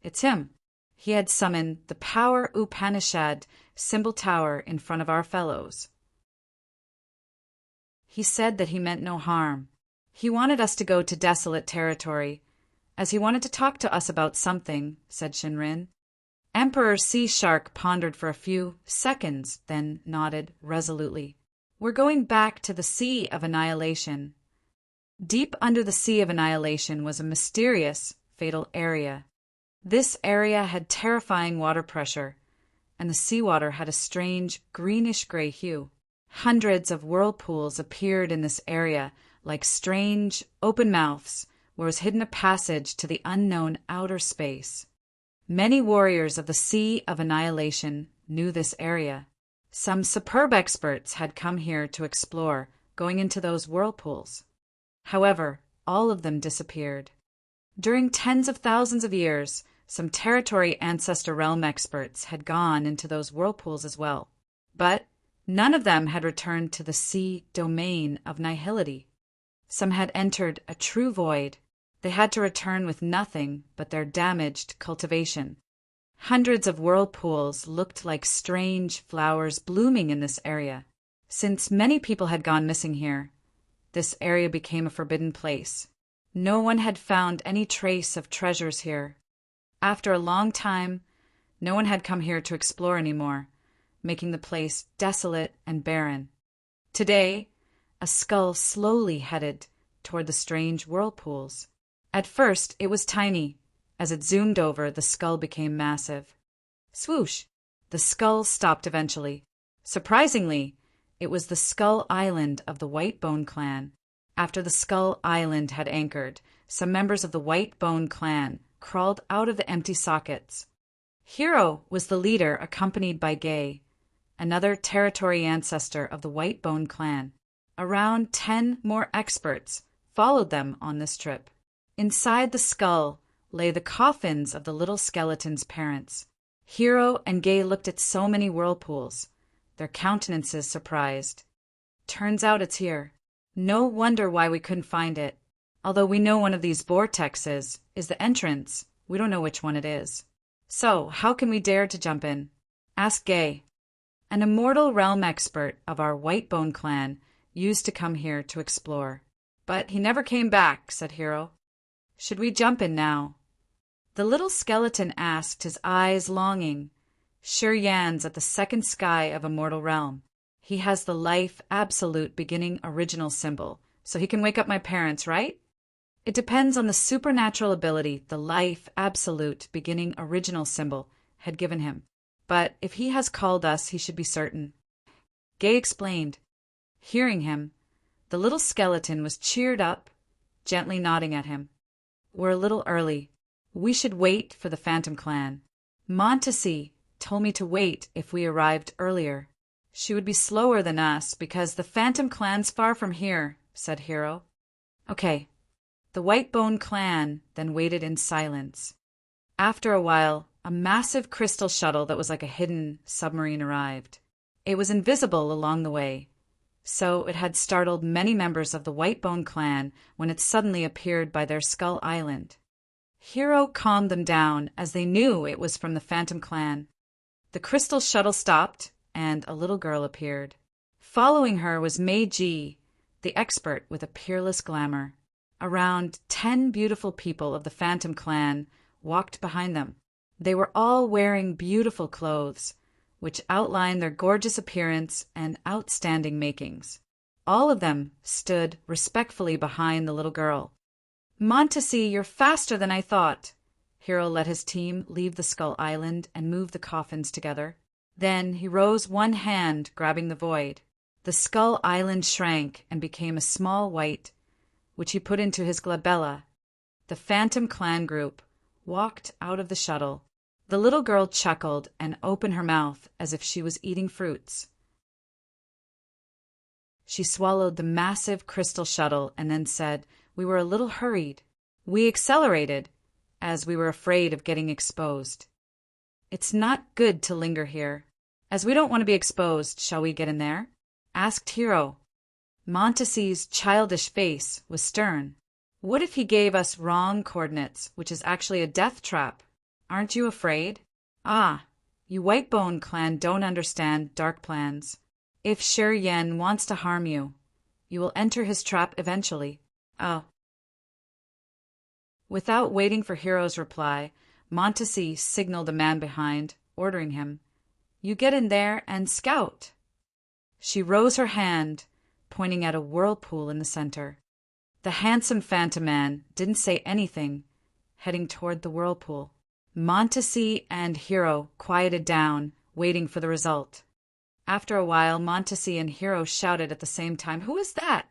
It's him. He had summoned the Power Upanishad symbol tower in front of our fellows. He said that he meant no harm. He wanted us to go to desolate territory, as he wanted to talk to us about something, said Shinrin. Emperor Sea Shark pondered for a few seconds, then nodded resolutely. We're going back to the Sea of Annihilation. Deep under the Sea of Annihilation was a mysterious, fatal area. This area had terrifying water pressure, and the seawater had a strange greenish-gray hue. Hundreds of whirlpools appeared in this area like strange, open mouths, where was hidden a passage to the unknown outer space. Many warriors of the Sea of Annihilation knew this area. Some superb experts had come here to explore, going into those whirlpools. However, all of them disappeared. During tens of thousands of years, some territory ancestor realm experts had gone into those whirlpools as well. But none of them had returned to the sea domain of nihility. Some had entered a true void. They had to return with nothing but their damaged cultivation. Hundreds of whirlpools looked like strange flowers blooming in this area. Since many people had gone missing here, this area became a forbidden place. No one had found any trace of treasures here. After a long time, no one had come here to explore anymore, making the place desolate and barren. Today, a skull slowly headed toward the strange whirlpools. At first, it was tiny. As it zoomed over, the skull became massive. Swoosh! The skull stopped eventually. Surprisingly, it was the Skull Island of the Whitebone clan. After the Skull Island had anchored, some members of the Whitebone clan crawled out of the empty sockets. Hero was the leader, accompanied by Gay, another territory ancestor of the Whitebone clan. Around 10 more experts followed them on this trip. Inside the skull lay the coffins of the little skeleton's parents. Hero and Gay looked at so many whirlpools, their countenances surprised. Turns out it's here. No wonder why we couldn't find it. Although we know one of these vortexes is the entrance, we don't know which one it is. So, how can we dare to jump in? Ask Gay. An immortal realm expert of our Whitebone clan used to come here to explore. But he never came back, said Hero. Should we jump in now? The little skeleton asked, his eyes longing. Sure Yan's at the second sky of immortal realm. He has the life absolute beginning original symbol, so he can wake up my parents, right? It depends on the supernatural ability the life absolute beginning original symbol had given him. But if he has called us, he should be certain. Gay explained. Hearing him, the little skeleton was cheered up, gently nodding at him. We're a little early. We should wait for the Phantom Clan. Montesi told me to wait if we arrived earlier. She would be slower than us because the Phantom Clan's far from here, said Hero. Okay. The Whitebone clan then waited in silence. After a while, a massive crystal shuttle that was like a hidden submarine arrived. It was invisible along the way, so it had startled many members of the Whitebone clan when it suddenly appeared by their Skull Island. Hero calmed them down as they knew it was from the Phantom Clan. The crystal shuttle stopped, and a little girl appeared. Following her was Meiji, the expert with a peerless glamour. Around 10 beautiful people of the Phantom Clan walked behind them. They were all wearing beautiful clothes, which outlined their gorgeous appearance and outstanding makings. All of them stood respectfully behind the little girl. Montesi, you're faster than I thought. Hero let his team leave the Skull Island and move the coffins together. Then he rose one hand, grabbing the void. The Skull Island shrank and became a small white, which he put into his glabella. The Phantom Clan group walked out of the shuttle. The little girl chuckled and opened her mouth as if she was eating fruits. She swallowed the massive crystal shuttle and then said, "We were a little hurried. We accelerated, as we were afraid of getting exposed. It's not good to linger here. As we don't want to be exposed, shall we get in there? Asked Hero. Montesi's childish face was stern. What if he gave us wrong coordinates, which is actually a death trap? Aren't you afraid? Ah, you Whitebone clan don't understand dark plans. If Shi Yen wants to harm you, you will enter his trap eventually. Oh. Without waiting for Hero's reply, Montesi signaled a man behind, ordering him, "You get in there and scout." She rose her hand, pointing at a whirlpool in the center. The handsome phantom man didn't say anything, heading toward the whirlpool. Montesi and Hero quieted down, waiting for the result. After a while, Montesi and Hero shouted at the same time, "Who is that?"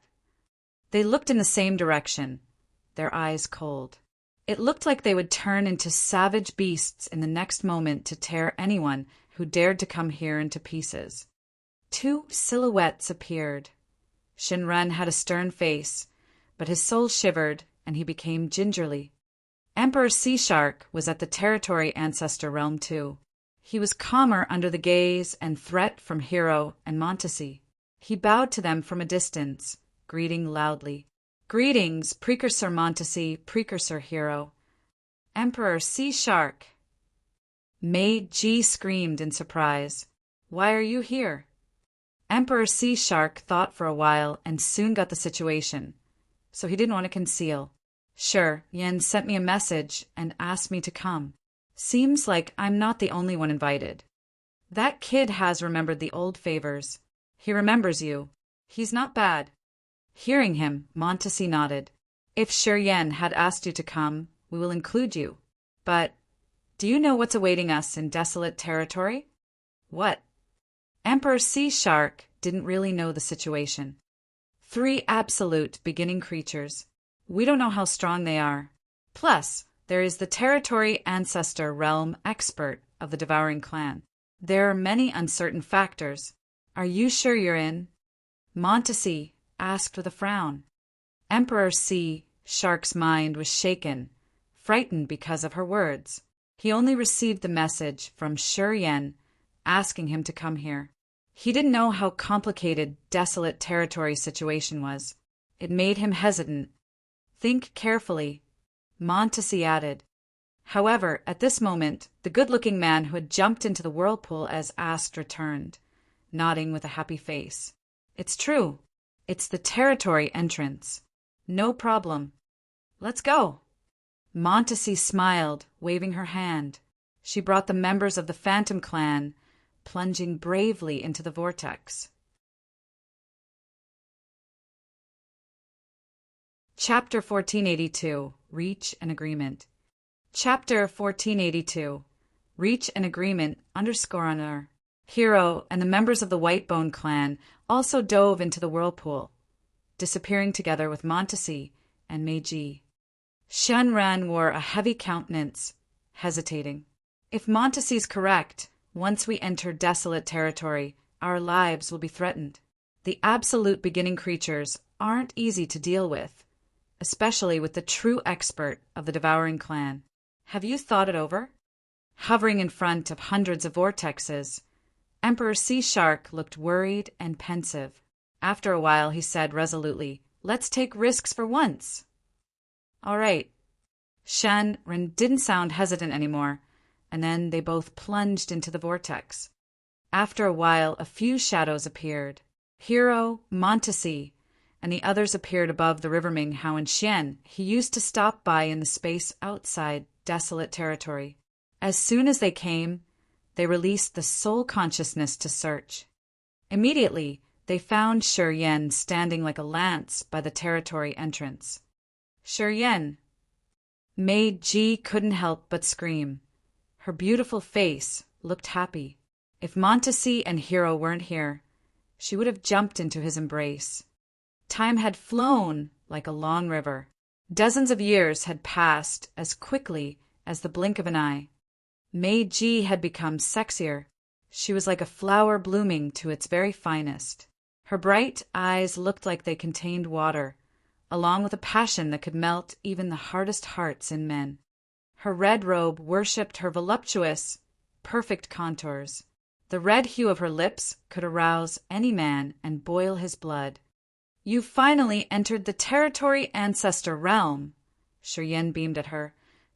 They looked in the same direction, their eyes cold. It looked like they would turn into savage beasts in the next moment to tear anyone who dared to come here into pieces. Two silhouettes appeared. Shinran had a stern face, but his soul shivered and he became gingerly. Emperor Sea Shark was at the territory ancestor realm too. He was calmer under the gaze and threat from Hero and Montesi. He bowed to them from a distance, greeting loudly. "Greetings, Precursor Montesi, Precursor Hero." "Emperor Sea Shark." Mei Ji screamed in surprise. "Why are you here?" Emperor Sea Shark thought for a while and soon got the situation, so he didn't want to conceal. "Sure, Yen sent me a message and asked me to come. Seems like I'm not the only one invited. That kid has remembered the old favors. He remembers you. He's not bad." Hearing him, Montesi nodded. "If Shi Yen had asked you to come, we will include you. But do you know what's awaiting us in desolate territory?" "What?" Emperor Sea Shark didn't really know the situation. 3 absolute beginning creatures. We don't know how strong they are. Plus, there is the territory ancestor realm expert of the Devouring Clan. There are many uncertain factors. Are you sure you're in? Montesi asked with a frown. Emperor Sea Shark's mind was shaken, frightened because of her words. He only received the message from Shi Yen asking him to come here. He didn't know how complicated desolate territory situation was. It made him hesitant. "Think carefully," Montesi added. However, at this moment, the good-looking man who had jumped into the whirlpool as asked returned, nodding with a happy face. "It's true. It's the territory entrance. No problem. Let's go." Montesi smiled, waving her hand. She brought the members of the Phantom Clan, plunging bravely into the vortex. Chapter 1482. Reach an Agreement. Chapter 1482. Reach an Agreement _. Hero and the members of the Whitebone clan also dove into the whirlpool, disappearing together with Montesi and Meiji. Shenran wore a heavy countenance, hesitating. If Montesi's correct, once we enter desolate territory, our lives will be threatened. The absolute beginning creatures aren't easy to deal with, especially with the true expert of the Devouring Clan. Have you thought it over? Hovering in front of hundreds of vortexes, Emperor Sea Shark looked worried and pensive. After a while, he said resolutely, "Let's take risks for once." "All right." Shenran didn't sound hesitant anymore, and then they both plunged into the vortex. After a while, a few shadows appeared. Hero, Montesi, and the others appeared above the River Minghao and Xian he used to stop by in the space outside desolate territory. As soon as they came, they released the soul consciousness to search. Immediately, they found Shi Yen standing like a lance by the territory entrance. "Shi Yen!" Mei Ji couldn't help but scream. Her beautiful face looked happy. If Montesi and Hero weren't here, she would have jumped into his embrace. Time had flown like a long river. Dozens of years had passed as quickly as the blink of an eye. Mei Ji had become sexier. She was like a flower blooming to its very finest. Her bright eyes looked like they contained water, along with a passion that could melt even the hardest hearts in men. Her red robe worshipped her voluptuous, perfect contours. The red hue of her lips could arouse any man and boil his blood. "You've finally entered the territory ancestor realm." Shiryen beamed at her,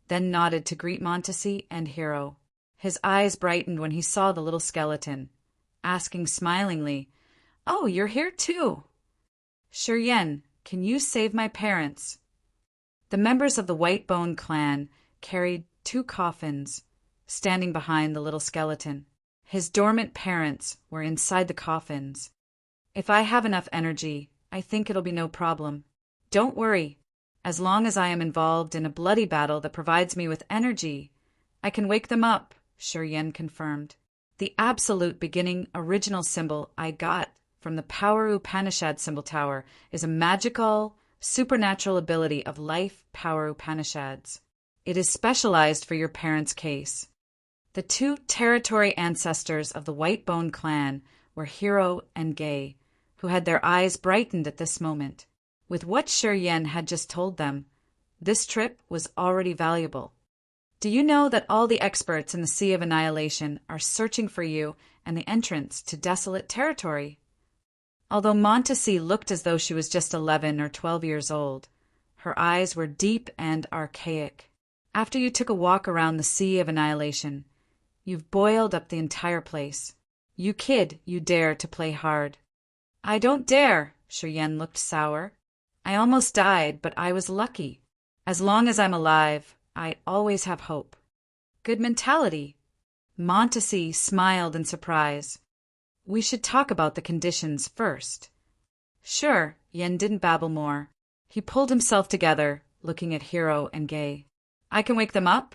then nodded to greet Montesi and Hero. His eyes brightened when he saw the little skeleton, asking smilingly, "Oh, you're here too. Shiryen, can you save my parents?" The members of the White Bone clan carried 2 coffins, standing behind the little skeleton. His dormant parents were inside the coffins. "If I have enough energy, I think it'll be no problem. Don't worry. As long as I am involved in a bloody battle that provides me with energy, I can wake them up," Shiryen confirmed. "The absolute beginning original symbol I got from the Power Upanishad symbol tower is a magical, supernatural ability of Life Power Upanishads. It is specialized for your parents' case." The 2 territory ancestors of the White Bone clan were Hero and Gay, who had their eyes brightened at this moment. With what Shiryen had just told them, this trip was already valuable. "Do you know that all the experts in the Sea of Annihilation are searching for you and the entrance to desolate territory?" Although Montesi looked as though she was just 11 or 12 years old, her eyes were deep and archaic. "After you took a walk around the Sea of Annihilation, you've boiled up the entire place. You kid, you dare to play hard." "I don't dare." Shiryen looked sour. "I almost died, but I was lucky. As long as I'm alive, I always have hope." "Good mentality." Montesi smiled in surprise. "We should talk about the conditions first." "Sure." Yen didn't babble more. He pulled himself together, looking at Hero and Gay. "I can wake them up,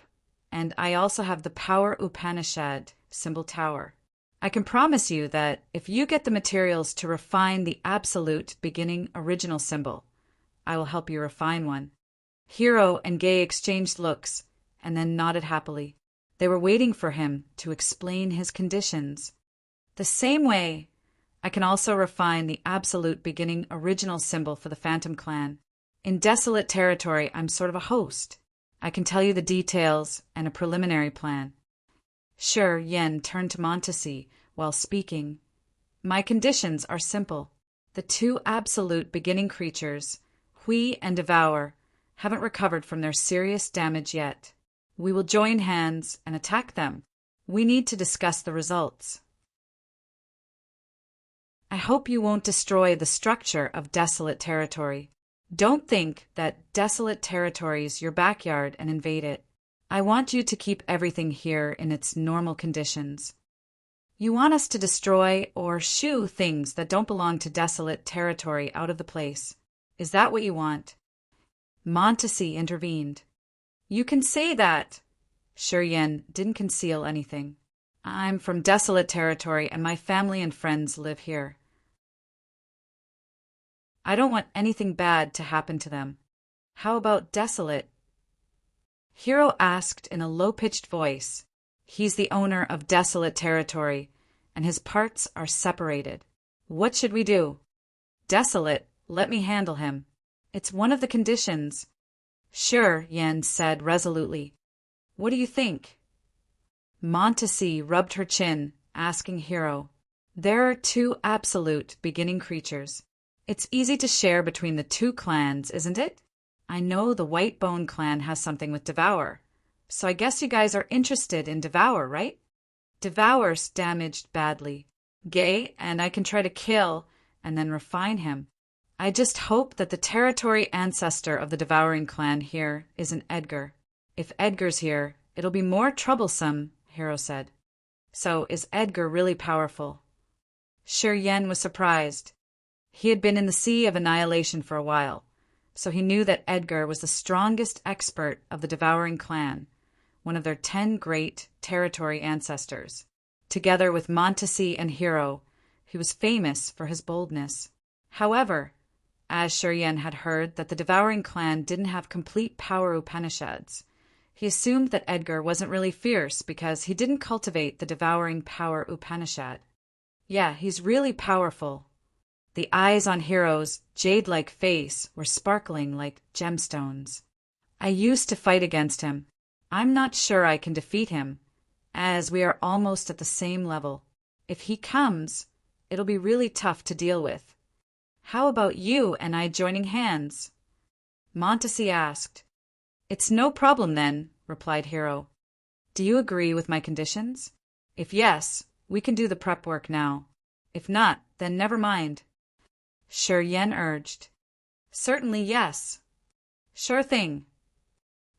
and I also have the Power Upanishad symbol tower. I can promise you that if you get the materials to refine the absolute beginning original symbol, I will help you refine one." Hero and Gay exchanged looks and then nodded happily. They were waiting for him to explain his conditions. "The same way, I can also refine the absolute beginning original symbol for the Phantom Clan. In desolate territory, I'm sort of a host. I can tell you the details and a preliminary plan." Sure, Yen turned to Montesi while speaking. "My conditions are simple. The 2 absolute beginning creatures, Hui and Devour, haven't recovered from their serious damage yet. We will join hands and attack them. We need to discuss the results." "I hope you won't destroy the structure of desolate territory. Don't think that desolate territory is your backyard and invade it. I want you to keep everything here in its normal conditions." "You want us to destroy or shoo things that don't belong to desolate territory out of the place. Is that what you want?" Montesi intervened. "You can say that." Shiryen didn't conceal anything. "I'm from desolate territory and my family and friends live here. I don't want anything bad to happen to them. How about desolate?" Hero asked in a low-pitched voice. "He's the owner of desolate territory, and his parts are separated. What should we do?" "Desolate, let me handle him. It's one of the conditions." "Sure," Yen said resolutely. "What do you think?" Montesi rubbed her chin, asking Hero. "There are 2 absolute beginning creatures. It's easy to share between the 2 clans, isn't it? I know the White Bone clan has something with Devour, so I guess you guys are interested in Devour, right?" "Devour's damaged badly. Gay, and I can try to kill and then refine him. I just hope that the territory ancestor of the Devouring clan here isn't Edgar. If Edgar's here, it'll be more troublesome," Hero said. "So is Edgar really powerful?" Sure, Yen was surprised. He had been in the Sea of Annihilation for a while, so he knew that Edgar was the strongest expert of the Devouring clan, one of their 10 great territory ancestors. Together with Montesi and Hero, he was famous for his boldness. However, as Shiryen had heard that the Devouring clan didn't have complete power Upanishads, he assumed that Edgar wasn't really fierce because he didn't cultivate the Devouring power Upanishad. "Yeah, he's really powerful." The eyes on Hero's jade-like face were sparkling like gemstones. "I used to fight against him. I'm not sure I can defeat him, as we are almost at the same level. If he comes, it'll be really tough to deal with. How about you and I joining hands? Montesi asked. It's no problem then, replied Hero. Do you agree with my conditions? If yes, we can do the prep work now. If not, then never mind. Shi Yan urged. Certainly yes. Sure thing.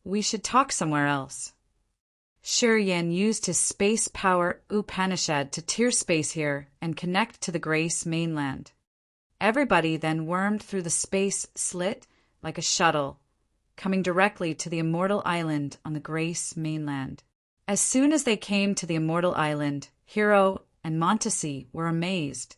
We should talk somewhere else. Shi Yan used his space power Upanishad to tear space here and connect to the Grace mainland. Everybody then wormed through the space slit like a shuttle, coming directly to the immortal island on the Grace mainland. As soon as they came to the immortal island, Hero and Montesi were amazed.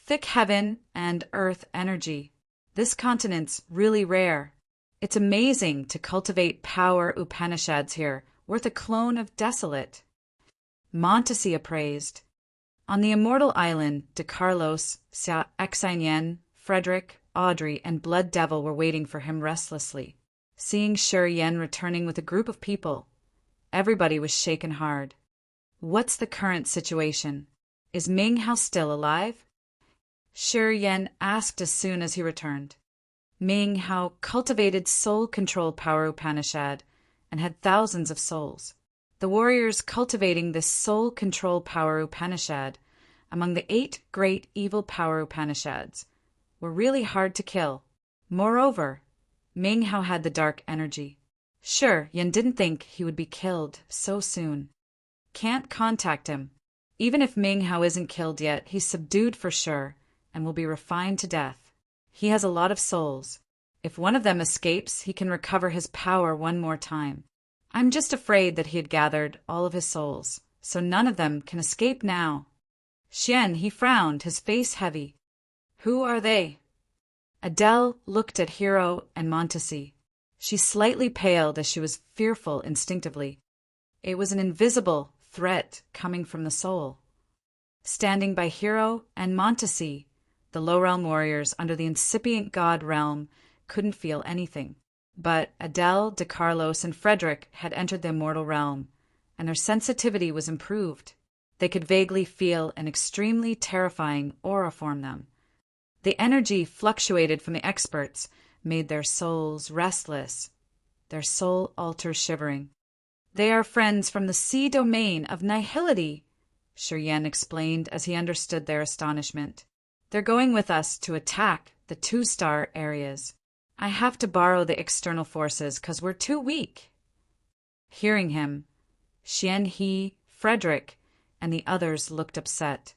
Thick heaven and earth energy. This continent's really rare. It's amazing to cultivate power Upanishads here, worth a clone of Desolate. Montesi appraised. On the immortal island, De Carlos, Exinyen, Frederick, Audrey, and Blood Devil were waiting for him restlessly. Seeing Shi Yan returning with a group of people, everybody was shaken hard. What's the current situation? Is Ming Hao still alive? Shi Yan asked as soon as he returned. Ming Hao cultivated soul control power Upanishad and had thousands of souls. The warriors cultivating this soul control power Upanishad, among the 8 great evil power Upanishads, were really hard to kill. Moreover, Ming Hao had the dark energy. Sure, Yan didn't think he would be killed so soon. Can't contact him. Even if Ming Hao isn't killed yet, he's subdued for sure and will be refined to death. He has a lot of souls. If one of them escapes, he can recover his power one more time. I'm just afraid that he had gathered all of his souls, so none of them can escape now. Xian, he frowned, his face heavy. Who are they? Adele looked at Hero and Montesi. She slightly paled as she was fearful instinctively. It was an invisible threat coming from the soul. Standing by Hero and Montesi, the low-realm warriors under the incipient god realm couldn't feel anything. But Adele, De Carlos, and Frederick had entered the immortal realm, and their sensitivity was improved. They could vaguely feel an extremely terrifying aura form them. The energy fluctuated from the experts, made their souls restless, their soul altars shivering. They are friends from the sea domain of nihility, Shi Yan explained as he understood their astonishment. They're going with us to attack the 2-star areas. I have to borrow the external forces 'cause we're too weak. Hearing him, Xian He, Frederick, and the others looked upset.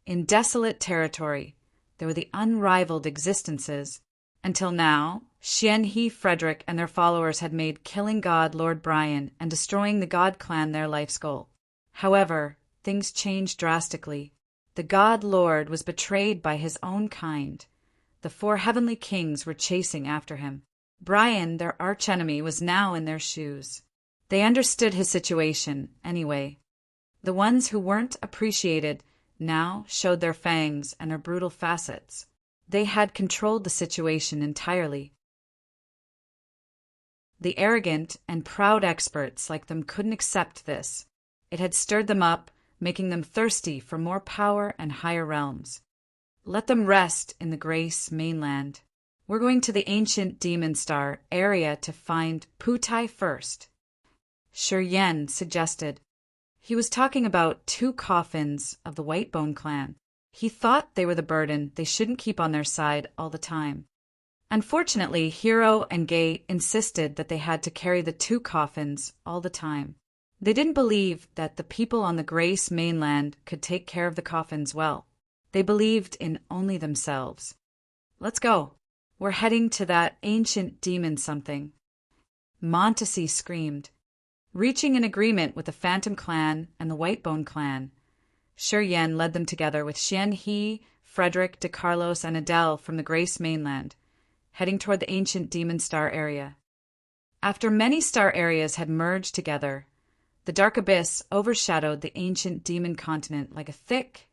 In desolate territory, there were the unrivaled existences. Until now, Xian He, Frederick, and their followers had made killing God Lord Brian and destroying the God clan their life's goal. However, things changed drastically. The God Lord was betrayed by his own kind. The 4 heavenly kings were chasing after him. Brian, their archenemy, was now in their shoes. They understood his situation, anyway. The ones who weren't appreciated now showed their fangs and their brutal facets. They had controlled the situation entirely. The arrogant and proud experts like them couldn't accept this. It had stirred them up, making them thirsty for more power and higher realms. Let them rest in the Grace mainland. We're going to the ancient Demon Star area to find Putai first. Shi Yan suggested. He was talking about 2 coffins of the Whitebone clan. He thought they were the burden they shouldn't keep on their side all the time. Unfortunately, Hero and Gay insisted that they had to carry the 2 coffins all the time. They didn't believe that the people on the Grace mainland could take care of the coffins well. They believed in only themselves. Let's go. We're heading to that ancient demon something. Montesi screamed. Reaching an agreement with the Phantom clan and the Whitebone clan, Shi Yan led them together with Xian He, Frederick, De Carlos, and Adele from the Grace mainland, heading toward the ancient Demon Star area. After many star areas had merged together, the dark abyss overshadowed the ancient demon continent like a thick,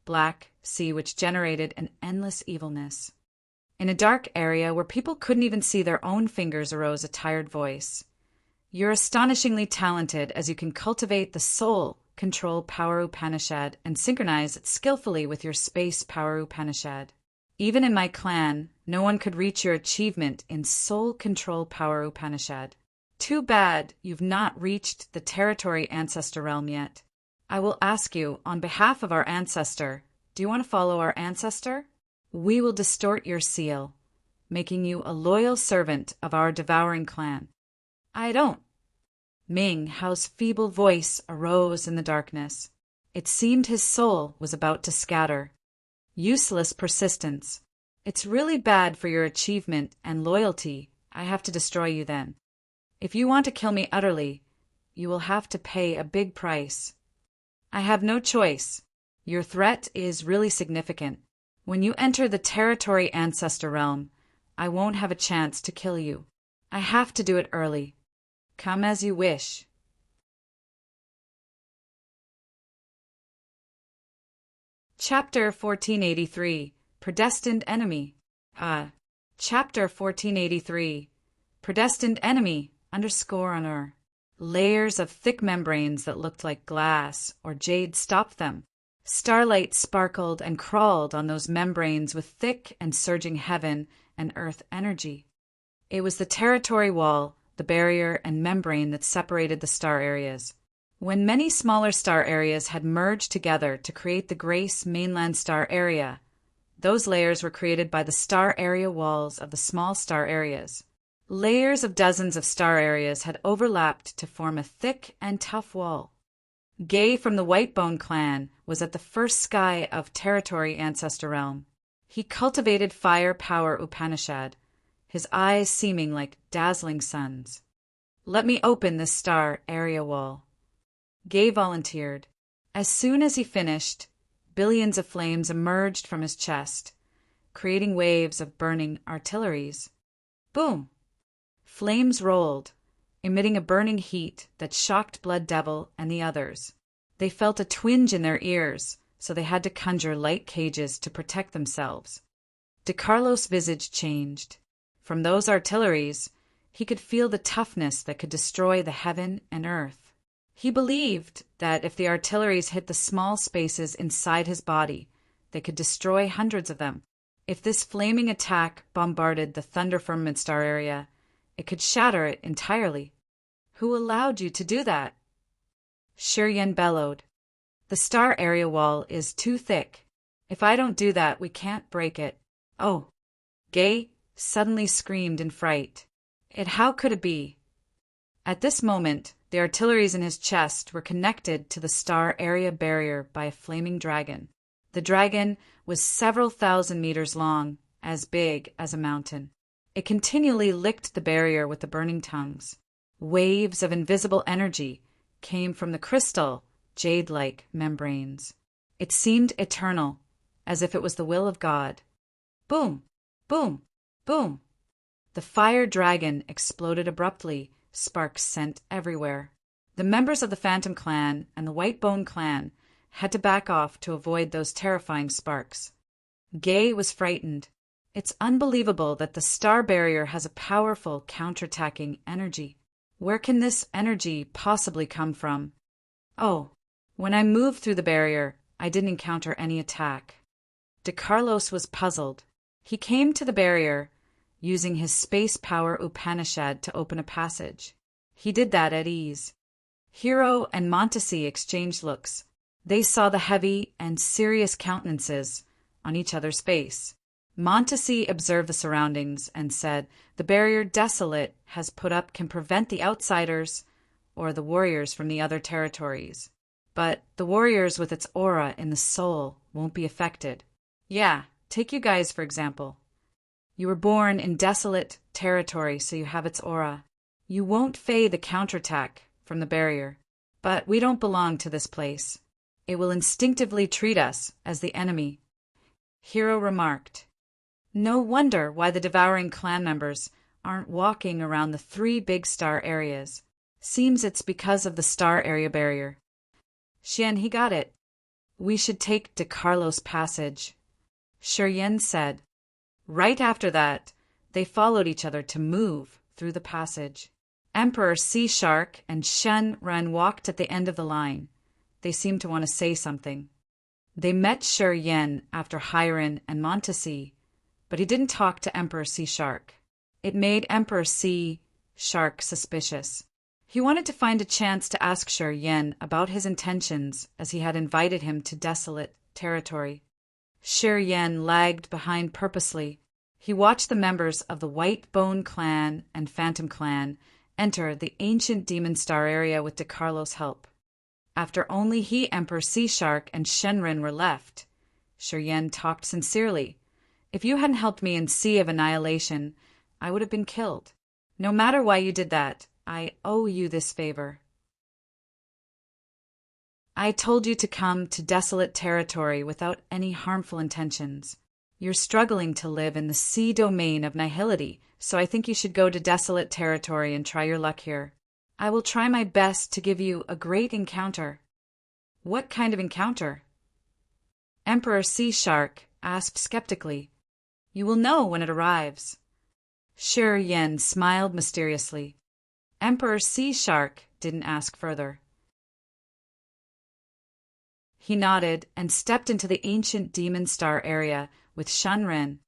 black sea which generated an endless evilness. In a dark area where people couldn't even see their own fingers arose a tired voice. You're astonishingly talented as you can cultivate the soul Control Power Upanishad and synchronize it skillfully with your Space Power Upanishad. Even in my clan, no one could reach your achievement in Soul Control Power Upanishad. Too bad you've not reached the Territory Ancestor Realm yet. I will ask you, on behalf of our ancestor, do you want to follow our ancestor? We will distort your seal, making you a loyal servant of our devouring clan. I don't. Ming Hao's feeble voice arose in the darkness. It seemed his soul was about to scatter. Useless persistence. It's really bad for your achievement and loyalty. I have to destroy you then. If you want to kill me utterly, you will have to pay a big price. I have no choice. Your threat is really significant. When you enter the Territory Ancestor Realm, I won't have a chance to kill you. I have to do it early. Come as you wish. Chapter 1483, Predestined Enemy. Chapter 1483, Predestined Enemy, _. Layers of thick membranes that looked like glass or jade stopped them. Starlight sparkled and crawled on those membranes with thick and surging heaven and earth energy. It was the territory wall, the barrier and membrane that separated the star areas. When many smaller star areas had merged together to create the Grace mainland star area, those layers were created by the star area walls of the small star areas. Layers of dozens of star areas had overlapped to form a thick and tough wall. Gay from the Whitebone clan was at the first sky of Territory Ancestor Realm. He cultivated Fire Power Upanishad, his eyes seeming like dazzling suns. Let me open this star area wall. Gay volunteered. As soon as he finished, billions of flames emerged from his chest, creating waves of burning artilleries. Boom! Flames rolled, emitting a burning heat that shocked Blood Devil and the others. They felt a twinge in their ears, so they had to conjure light cages to protect themselves. DeCarlo's visage changed. From those artilleries, he could feel the toughness that could destroy the heaven and earth. He believed that if the artilleries hit the small spaces inside his body, they could destroy hundreds of them. If this flaming attack bombarded the Thunder Firmament star area, it could shatter it entirely. Who allowed you to do that? Shiryen bellowed. The star area wall is too thick. If I don't do that, we can't break it. Oh! Gay suddenly screamed in fright. How could it be? At this moment, the artilleries in his chest were connected to the star area barrier by a flaming dragon. The dragon was several thousand meters long, as big as a mountain. It continually licked the barrier with the burning tongues. Waves of invisible energy came from the crystal, jade-like membranes. It seemed eternal, as if it was the will of God. Boom! Boom! Boom! The fire dragon exploded abruptly, sparks sent everywhere. The members of the Phantom Clan and the Whitebone Clan had to back off to avoid those terrifying sparks. Gay was frightened. It's unbelievable that the star barrier has a powerful counterattacking energy. Where can this energy possibly come from? Oh, when I moved through the barrier, I didn't encounter any attack. DeCarlos was puzzled. He came to the barrier, using his Space Power Upanishad to open a passage. He did that at ease. Hero and Montesi exchanged looks. They saw the heavy and serious countenances on each other's face. Montesi observed the surroundings and said, "The barrier Desolate has put up can prevent the outsiders or the warriors from the other territories. But the warriors with its aura in the soul won't be affected. Yeah, take you guys for example. You were born in Desolate territory, so you have its aura. You won't fade the counterattack from the barrier. But we don't belong to this place. It will instinctively treat us as the enemy." Hero remarked. No wonder why the devouring clan members aren't walking around the 3 big star areas. Seems it's because of the star area barrier. Xian, he got it. We should take DeCarlos passage. Shiryen said. Right after that, they followed each other to move through the passage. Emperor Sea Shark and Shen Ren walked at the end of the line. They seemed to want to say something. They met Shi Yen after Hiren and Montesi, but he didn't talk to Emperor Sea Shark. It made Emperor Sea Shark suspicious. He wanted to find a chance to ask Shi Yen about his intentions, as he had invited him to desolate territory. Shi Yen lagged behind purposely. He watched the members of the White Bone Clan and Phantom Clan enter the ancient Demon Star area with DeCarlo's help. After only he, Emperor Sea Shark, and Shenrin were left, Shi Yen talked sincerely. If you hadn't helped me in Sea of Annihilation, I would have been killed. No matter why you did that, I owe you this favor. I told you to come to desolate territory without any harmful intentions. You're struggling to live in the sea domain of nihility, so I think you should go to desolate territory and try your luck here. I will try my best to give you a great encounter. What kind of encounter? Emperor Sea Shark asked skeptically. You will know when it arrives. Shi Yen smiled mysteriously. Emperor Sea Shark didn't ask further. He nodded and stepped into the ancient Demon Star area with Shenrin.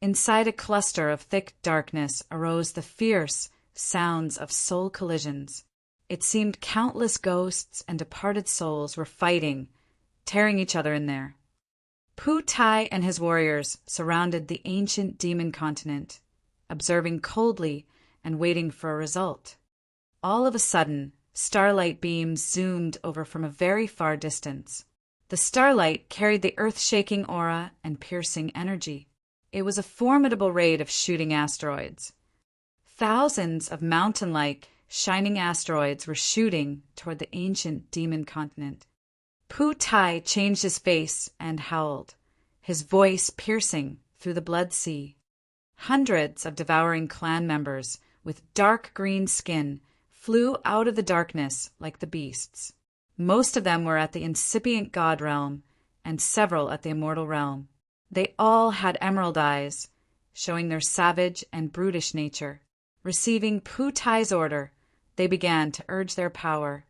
Inside a cluster of thick darkness arose the fierce sounds of soul collisions. It seemed countless ghosts and departed souls were fighting, tearing each other in there. Pu Tai and his warriors surrounded the ancient demon continent, observing coldly and waiting for a result. All of a sudden, starlight beams zoomed over from a very far distance. The starlight carried the earth-shaking aura and piercing energy. It was a formidable raid of shooting asteroids. Thousands of mountain-like, shining asteroids were shooting toward the ancient demon continent. Pu Tai changed his face and howled, his voice piercing through the blood sea. Hundreds of devouring clan members with dark green skin flew out of the darkness like the beasts. Most of them were at the incipient god realm, and several at the immortal realm. They all had emerald eyes, showing their savage and brutish nature. Receiving Pu Tai's order, they began to urge their power.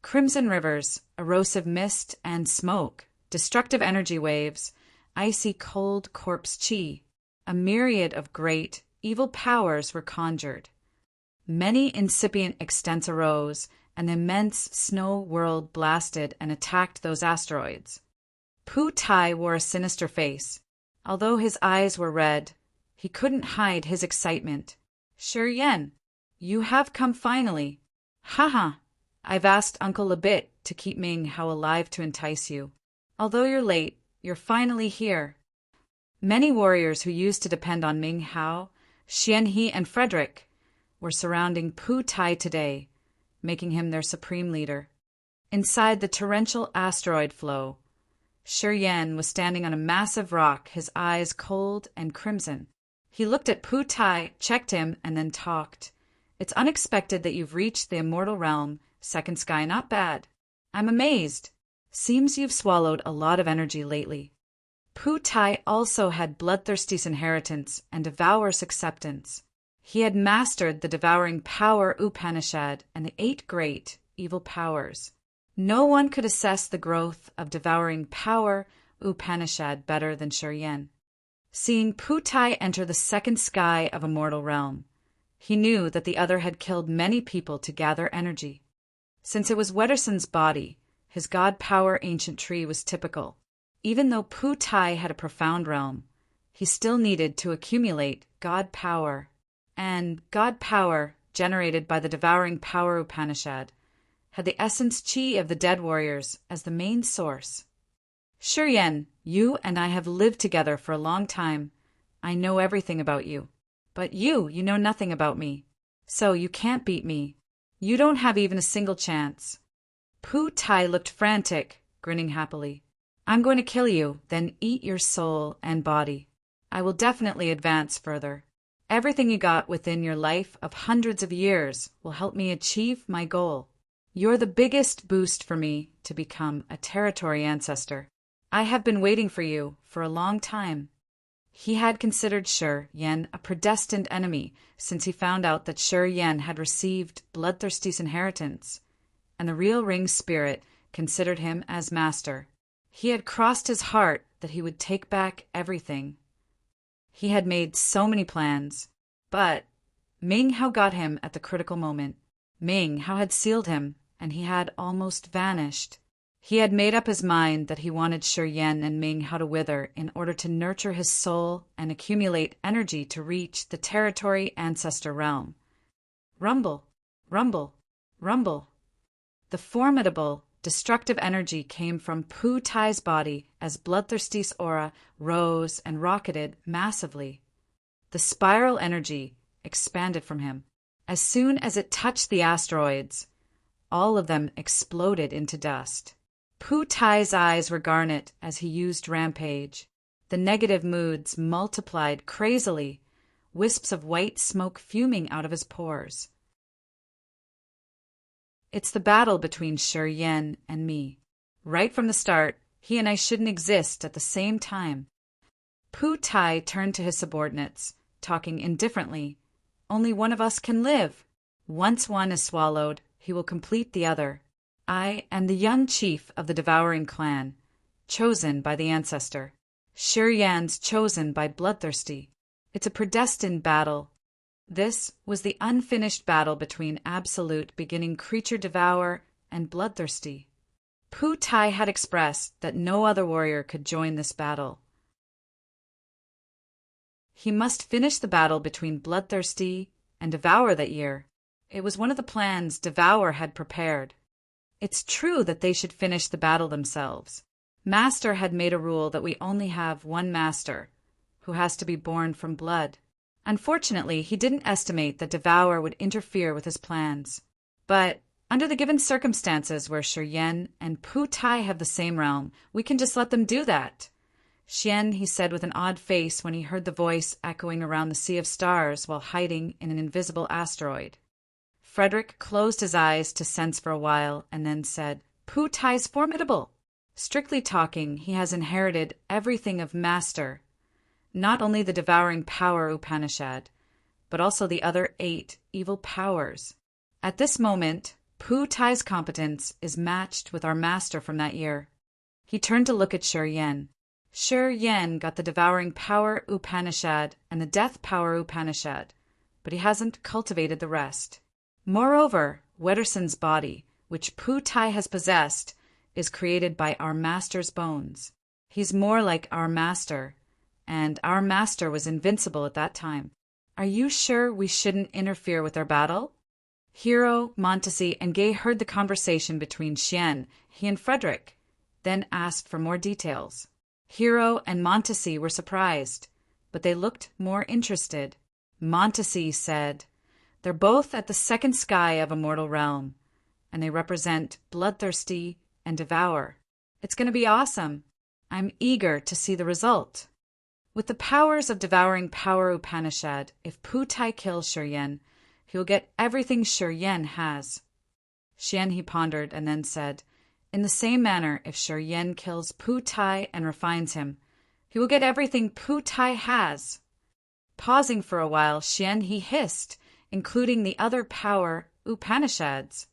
Crimson rivers, erosive mist and smoke, destructive energy waves, icy cold corpse chi, a myriad of great, evil powers were conjured. Many incipient extents arose, and the immense snow world blasted and attacked those asteroids. Pu Tai wore a sinister face. Although his eyes were red, he couldn't hide his excitement. Shi Yen, you have come finally. Haha, I've asked Uncle a bit to keep Ming Hao alive to entice you. Although you're late, you're finally here. Many warriors who used to depend on Ming Hao, Xian He and Frederick, were surrounding Pu Tai today, making him their supreme leader. Inside the torrential asteroid flow, Shi Yen was standing on a massive rock, his eyes cold and crimson. He looked at Pu Tai, checked him, and then talked. It's unexpected that you've reached the immortal realm, second sky, not bad. I'm amazed. Seems you've swallowed a lot of energy lately. Pu Tai also had bloodthirsty's inheritance and devourer's acceptance. He had mastered the devouring power Upanishad and the 8 great evil powers. No one could assess the growth of devouring power Upanishad better than Shi Yen. Seeing Pu Tai enter the second sky of immortal realm, he knew that the other had killed many people to gather energy. Since it was Wetterson's body, his god power ancient tree was typical. Even though Pu Tai had a profound realm, he still needed to accumulate god power. And god power, generated by the devouring power Upanishad, had the essence chi of the dead warriors as the main source. Shi Yen, you and I have lived together for a long time. I know everything about you. But you know nothing about me. So you can't beat me. You don't have even a single chance. Pu Tai looked frantic, grinning happily. I'm going to kill you, then eat your soul and body. I will definitely advance further. Everything you got within your life of hundreds of years will help me achieve my goal. You're the biggest boost for me to become a territory ancestor. I have been waiting for you for a long time. He had considered Shi Yen a predestined enemy since he found out that Shi Yen had received bloodthirsty's inheritance, and the real ring spirit considered him as master. He had crossed his heart that he would take back everything. He had made so many plans, but Ming Hao got him at the critical moment. Ming Hao had sealed him, and he had almost vanished. He had made up his mind that he wanted Shi Yan and Ming Hao to wither in order to nurture his soul and accumulate energy to reach the territory ancestor realm. Rumble, rumble, rumble. The formidable, destructive energy came from Pu Tai's body as Bloodthirsty's aura rose and rocketed massively. The spiral energy expanded from him. As soon as it touched the asteroids, all of them exploded into dust. Pu Tai's eyes were garnet as he used Rampage. The negative moods multiplied crazily, wisps of white smoke fuming out of his pores. It's the battle between Shi Yan and me. Right from the start, he and I shouldn't exist at the same time. Pu Tai turned to his subordinates, talking indifferently. Only one of us can live. Once one is swallowed, he will complete the other. I am the young chief of the devouring clan, chosen by the ancestor. Shi Yan's chosen by Bloodthirsty. It's a predestined battle. This was the unfinished battle between absolute beginning creature devourer and Bloodthirsty. Pu Tai had expressed that no other warrior could join this battle. He must finish the battle between Bloodthirsty and Devour that year. It was one of the plans Devour had prepared. It's true that they should finish the battle themselves. Master had made a rule that we only have one master, who has to be born from blood. Unfortunately, he didn't estimate that Devour would interfere with his plans. But under the given circumstances where Shi Yan and Pu Tai have the same realm, we can just let them do that. Xian, he said with an odd face when he heard the voice echoing around the sea of stars while hiding in an invisible asteroid. Frederick closed his eyes to sense for a while and then said, Pu Tai's formidable. Strictly talking, he has inherited everything of Master. Not only the devouring power Upanishad, but also the other 8 evil powers. At this moment, Pu Tai's competence is matched with our master from that year. He turned to look at Shi Yan. Shi Yan got the devouring power Upanishad and the death power Upanishad, but he hasn't cultivated the rest. Moreover, Wetterson's body, which Pu Tai has possessed, is created by our master's bones. He's more like our master, and our master was invincible at that time. Are you sure we shouldn't interfere with their battle? Hero, Montesi, and Gay heard the conversation between Xian, he and Frederick, then asked for more details. Hero and Montesi were surprised, but they looked more interested. Montesi said, They're both at the second sky of a mortal realm, and they represent Bloodthirsty and Devour. It's going to be awesome. I'm eager to see the result. With the powers of devouring power Upanishad, if Pu Tai kills Shi Yan, he will get everything Shi Yan has. Xian, he pondered and then said, In the same manner, if Shi Yan kills Pu Tai and refines him, he will get everything Pu Tai has. Pausing for a while, Xian, he hissed, including the other power Upanishads.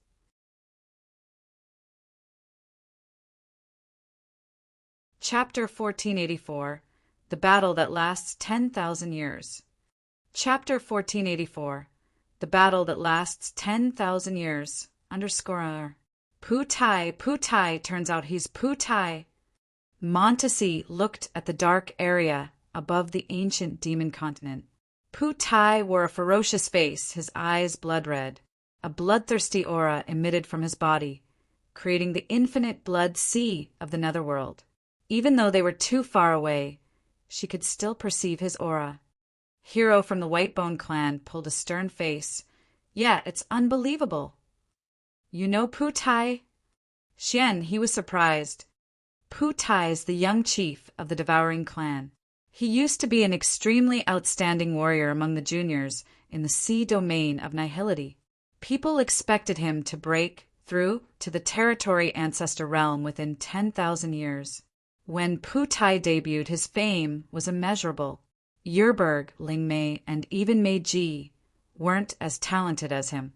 Chapter 1484. The Battle That Lasts 10,000 Years. Chapter 1484. The Battle That Lasts 10,000 Years. _ Pu Tai, turns out he's Pu Tai. Montesi looked at the dark area above the ancient demon continent. Pu Tai wore a ferocious face, his eyes blood red. A bloodthirsty aura emitted from his body, creating the infinite blood sea of the netherworld. Even though they were too far away, she could still perceive his aura. Hero from the Whitebone clan pulled a stern face. Yeah, it's unbelievable. You know Pu Tai? Xian, he was surprised. Pu Tai's the young chief of the devouring clan. He used to be an extremely outstanding warrior among the juniors in the sea domain of nihility. People expected him to break through to the territory ancestor realm within 10,000 years. When Pu Tai debuted, his fame was immeasurable. Yerberg, Ling Mei, and even Mei Ji weren't as talented as him.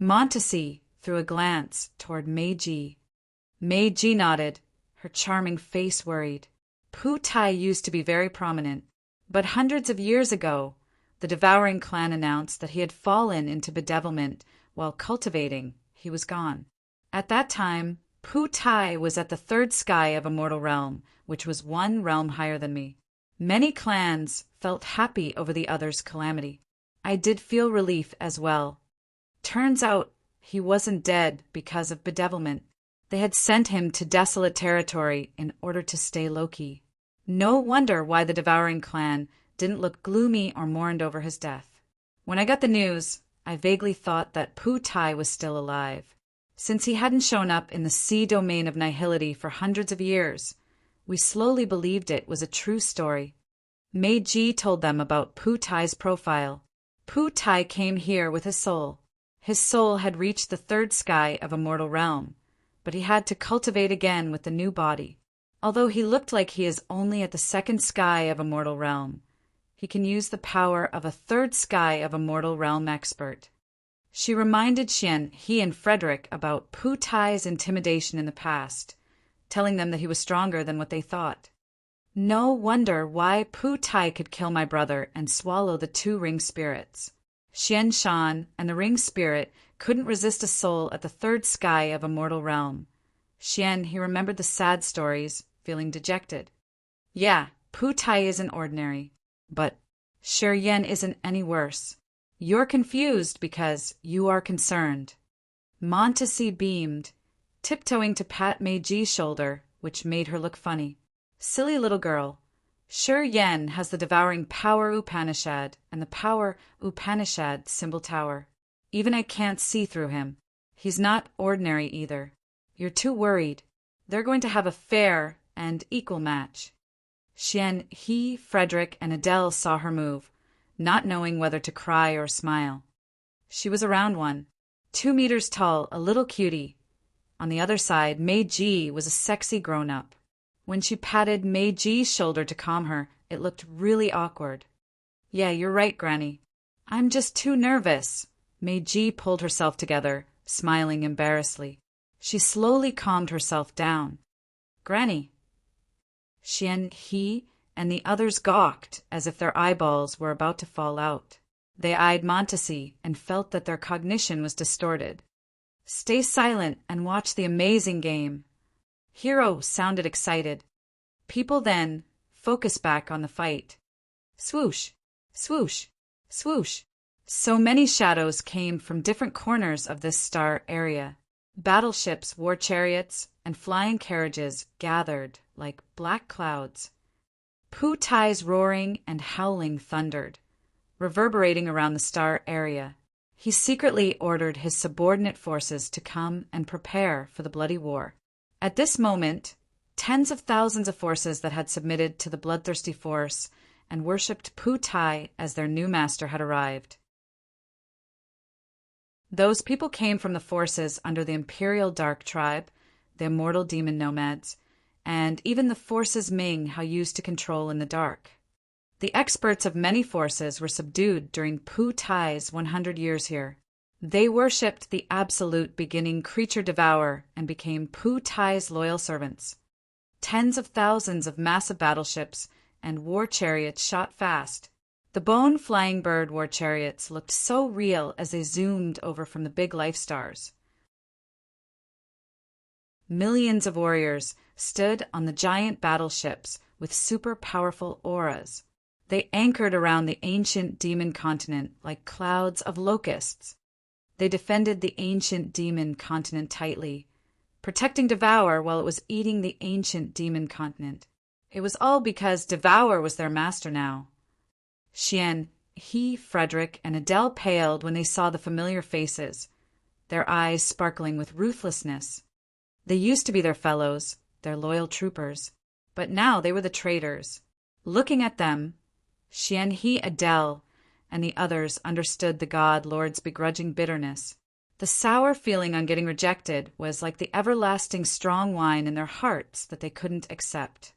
Montesi threw a glance toward Mei Ji. Meiji nodded, her charming face worried. Pu Tai used to be very prominent, but hundreds of years ago, the devouring clan announced that he had fallen into bedevilment while cultivating. He was gone. At that time, Pu Tai was at the third sky of a mortal realm, which was one realm higher than me. Many clans felt happy over the other's calamity. I did feel relief as well. Turns out he wasn't dead because of bedevilment. They had sent him to desolate territory in order to stay low-key. No wonder why the devouring clan didn't look gloomy or mourned over his death. When I got the news, I vaguely thought that Pu Tai was still alive. Since he hadn't shown up in the sea domain of nihility for hundreds of years, we slowly believed it was a true story. Meiji told them about Pu Tai's profile. Pu Tai came here with his soul. His soul had reached the third sky of a mortal realm, but he had to cultivate again with the new body. Although he looked like he is only at the second sky of a mortal realm, he can use the power of a third sky of a mortal realm expert. She reminded Xian, he and Frederick about Pu Tai's intimidation in the past, telling them that he was stronger than what they thought. No wonder why Pu Tai could kill my brother and swallow the two ring spirits. Xian Shan and the ring spirit couldn't resist a soul at the third sky of a mortal realm. Xian, he remembered the sad stories, feeling dejected. Yeah, Pu Tai isn't ordinary, but Shi Yan isn't any worse. You're confused because you are concerned. Montesi beamed, tiptoeing to pat Meiji's shoulder, which made her look funny. Silly little girl. Shi Yan has the devouring power Upanishad and the power Upanishad symbol tower. Even I can't see through him. He's not ordinary either. You're too worried. They're going to have a fair and equal match. Xian, he, Frederick, and Adele saw her move, not knowing whether to cry or smile. She was a round one, 2 meters tall, a little cutie. On the other side, Meiji was a sexy grown-up. When she patted Meiji's shoulder to calm her, it looked really awkward. Yeah, you're right, Granny. I'm just too nervous. Meiji pulled herself together, smiling embarrassedly. She slowly calmed herself down. Granny. Xian, he, and the others gawked as if their eyeballs were about to fall out. They eyed Montesi and felt that their cognition was distorted. Stay silent and watch the amazing game. Hero sounded excited. People then focused back on the fight. Swoosh, swoosh, swoosh. So many shadows came from different corners of this star area. Battleships, war chariots, and flying carriages gathered like black clouds. Pu Tai's roaring and howling thundered, reverberating around the star area. He secretly ordered his subordinate forces to come and prepare for the bloody war. At this moment, tens of thousands of forces that had submitted to the bloodthirsty force and worshipped Pu Tai as their new master had arrived. Those people came from the forces under the Imperial Dark Tribe, the Immortal Demon Nomads, and even the forces Ming Hao used to control in the dark. The experts of many forces were subdued during Pu Tai's 100 years here. They worshipped the absolute beginning creature devourer and became Pu Tai's loyal servants. Tens of thousands of massive battleships and war chariots shot fast. The bone-flying bird war chariots looked so real as they zoomed over from the big life stars. Millions of warriors stood on the giant battleships with super-powerful auras. They anchored around the ancient demon continent like clouds of locusts. They defended the ancient demon continent tightly, protecting Devour while it was eating the ancient demon continent. It was all because Devour was their master now. Xian, he, Frederick, and Adele paled when they saw the familiar faces, their eyes sparkling with ruthlessness. They used to be their fellows, their loyal troopers, but now they were the traitors. Looking at them, Xian, he, Adele, and the others understood the God Lord's begrudging bitterness. The sour feeling on getting rejected was like the everlasting strong wine in their hearts that they couldn't accept.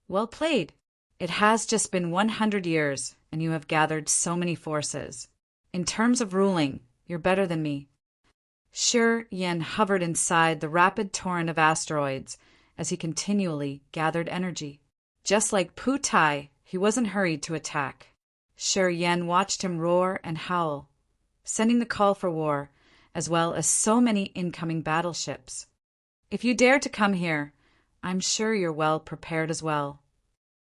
Well played. It has just been 100 years, and you have gathered so many forces. In terms of ruling, you're better than me. Shi Yen hovered inside the rapid torrent of asteroids as he continually gathered energy. Just like Pu Tai, he wasn't hurried to attack. Shi Yen watched him roar and howl, sending the call for war, as well as so many incoming battleships. If you dare to come here, I'm sure you're well prepared as well.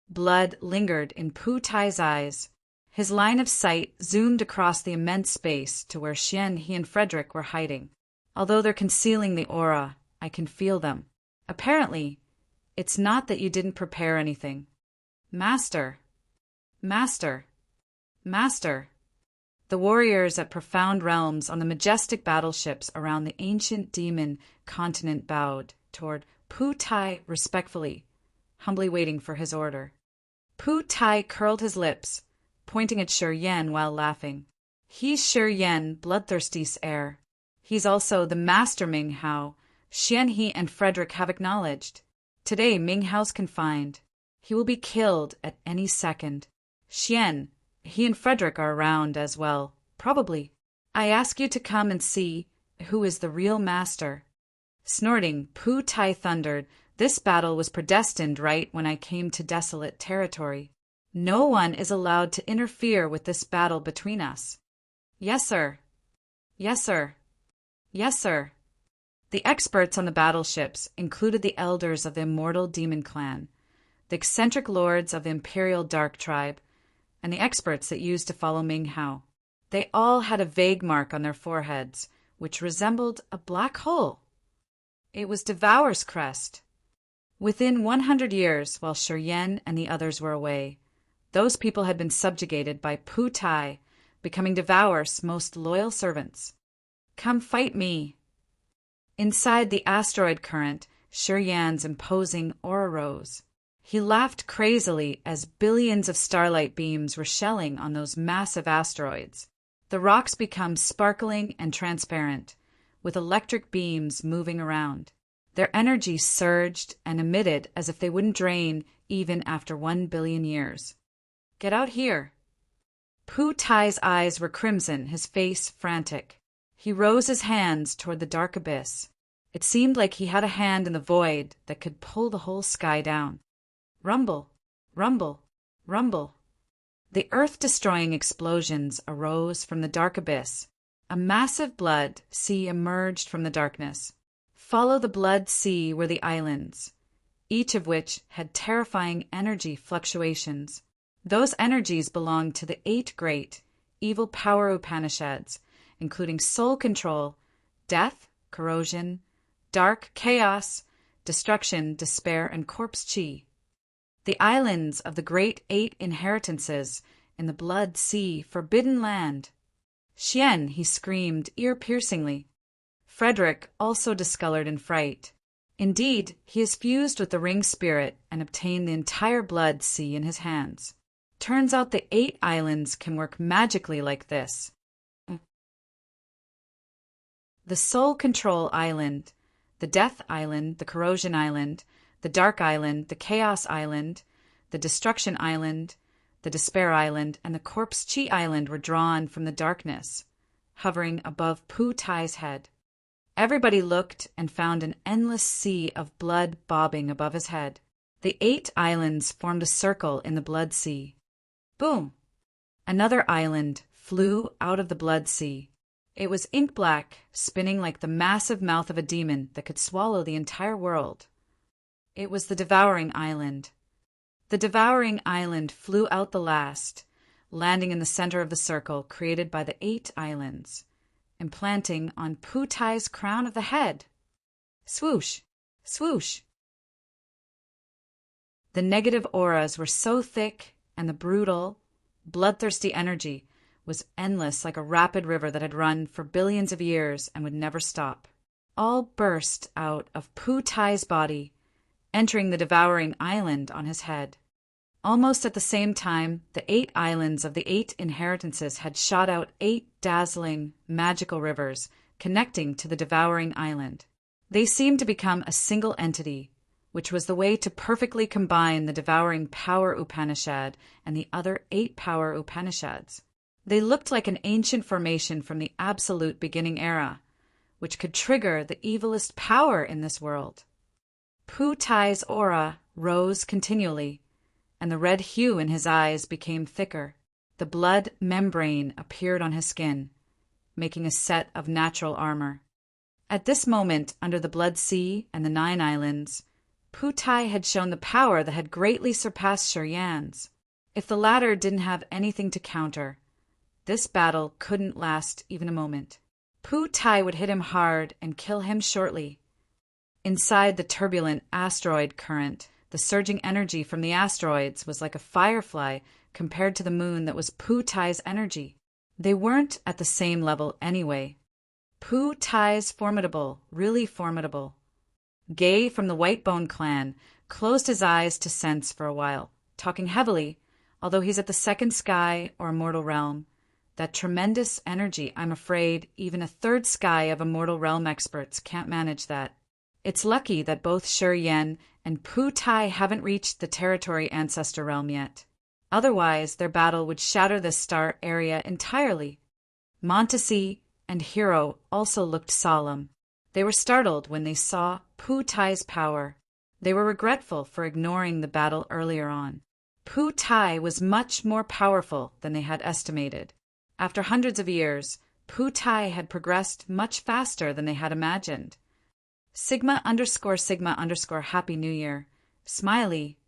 Blood lingered in Pu Tai's eyes. His line of sight zoomed across the immense space to where Xian, he and Frederick were hiding. Although they're concealing the aura, I can feel them. Apparently, it's not that you didn't prepare anything. Master! Master! Master! The warriors at profound realms on the majestic battleships around the ancient demon continent bowed toward Pu Tai respectfully, humbly waiting for his order. Pu Tai curled his lips, pointing at Shi Yen while laughing. He's Shi Yen, bloodthirsty's heir. He's also the master Ming Hao Xian He and Frederick have acknowledged. Today Ming Hao's confined. He will be killed at any second. Xian, he and Frederick are around as well, probably. I ask you to come and see who is the real master. Snorting, Pu Tai thundered, this battle was predestined right when I came to desolate territory. No one is allowed to interfere with this battle between us. Yes, sir. Yes, sir. Yes, sir. The experts on the battleships included the elders of the immortal demon clan, the eccentric lords of the imperial dark tribe, and the experts that used to follow Ming Hao. They all had a vague mark on their foreheads, which resembled a black hole. It was Devour's crest. Within 100 years, while Shi Yen and the others were away, those people had been subjugated by Pu Tai, becoming Devour's most loyal servants. Come fight me. Inside the asteroid current, Shi Yan's imposing aura rose. He laughed crazily as billions of starlight beams were shelling on those massive asteroids. The rocks became sparkling and transparent, with electric beams moving around. Their energy surged and emitted as if they wouldn't drain even after 1 billion years. Get out here. Pu Tai's eyes were crimson, his face frantic. He rose his hands toward the dark abyss. It seemed like he had a hand in the void that could pull the whole sky down. Rumble, rumble, rumble. The earth-destroying explosions arose from the dark abyss. A massive blood sea emerged from the darkness. Follow the blood sea were the islands, each of which had terrifying energy fluctuations. Those energies belonged to the 8 great, evil power Upanishads, including soul control, death, corrosion, dark, chaos, destruction, despair, and corpse chi. The islands of the great 8 inheritances in the blood sea, forbidden land. Xian, he screamed ear-piercingly. Frederick also discolored in fright. Indeed, he is fused with the ring spirit and obtained the entire blood sea in his hands. Turns out the 8 islands can work magically like this. The Soul Control Island, the Death Island, the Corrosion Island, the Dark Island, the Chaos Island, the Destruction Island, the Despair Island, and the Corpse Chi Island were drawn from the darkness, hovering above Pu Tai's head. Everybody looked and found an endless sea of blood bobbing above his head. The 8 islands formed a circle in the blood sea. Boom! Another island flew out of the blood sea. It was ink black, spinning like the massive mouth of a demon that could swallow the entire world. It was the Devouring Island. The Devouring Island flew out the last, landing in the center of the circle created by the 8 islands, implanting on Pu Tai's crown of the head. Swoosh! Swoosh! The negative auras were so thick, and the brutal, bloodthirsty energy was endless like a rapid river that had run for billions of years and would never stop. All burst out of Pu Tai's body, entering the Devouring Island on his head. Almost at the same time, the 8 islands of the 8 inheritances had shot out 8 dazzling, magical rivers connecting to the Devouring Island. They seemed to become a single entity, which was the way to perfectly combine the Devouring Power Upanishad and the other 8 Power Upanishads. They looked like an ancient formation from the absolute beginning era, which could trigger the evilest power in this world. Pu Tai's aura rose continually, and the red hue in his eyes became thicker. The blood membrane appeared on his skin, making a set of natural armor. At this moment, under the Blood Sea and the Nine Islands, Pu Tai had shown the power that had greatly surpassed Shi Yan's. If the latter didn't have anything to counter, this battle couldn't last even a moment. Pu Tai would hit him hard and kill him shortly. Inside the turbulent asteroid current, the surging energy from the asteroids was like a firefly compared to the moon that was Pu Tai's energy. They weren't at the same level anyway. Pu Tai's formidable, really formidable. Gay from the Whitebone clan closed his eyes to sense for a while, talking heavily, although he's at the second sky or immortal realm. That tremendous energy, I'm afraid even a third sky of immortal realm experts can't manage that. It's lucky that both Shi Yan and Pu Tai haven't reached the territory ancestor realm yet. Otherwise, their battle would shatter this star area entirely. Montesi and Hero also looked solemn. They were startled when they saw Pu Tai's power. They were regretful for ignoring the battle earlier on. Pu Tai was much more powerful than they had estimated. After hundreds of years, Pu Tai had progressed much faster than they had imagined. Sigma_Sigma_ Happy New Year. Smiley.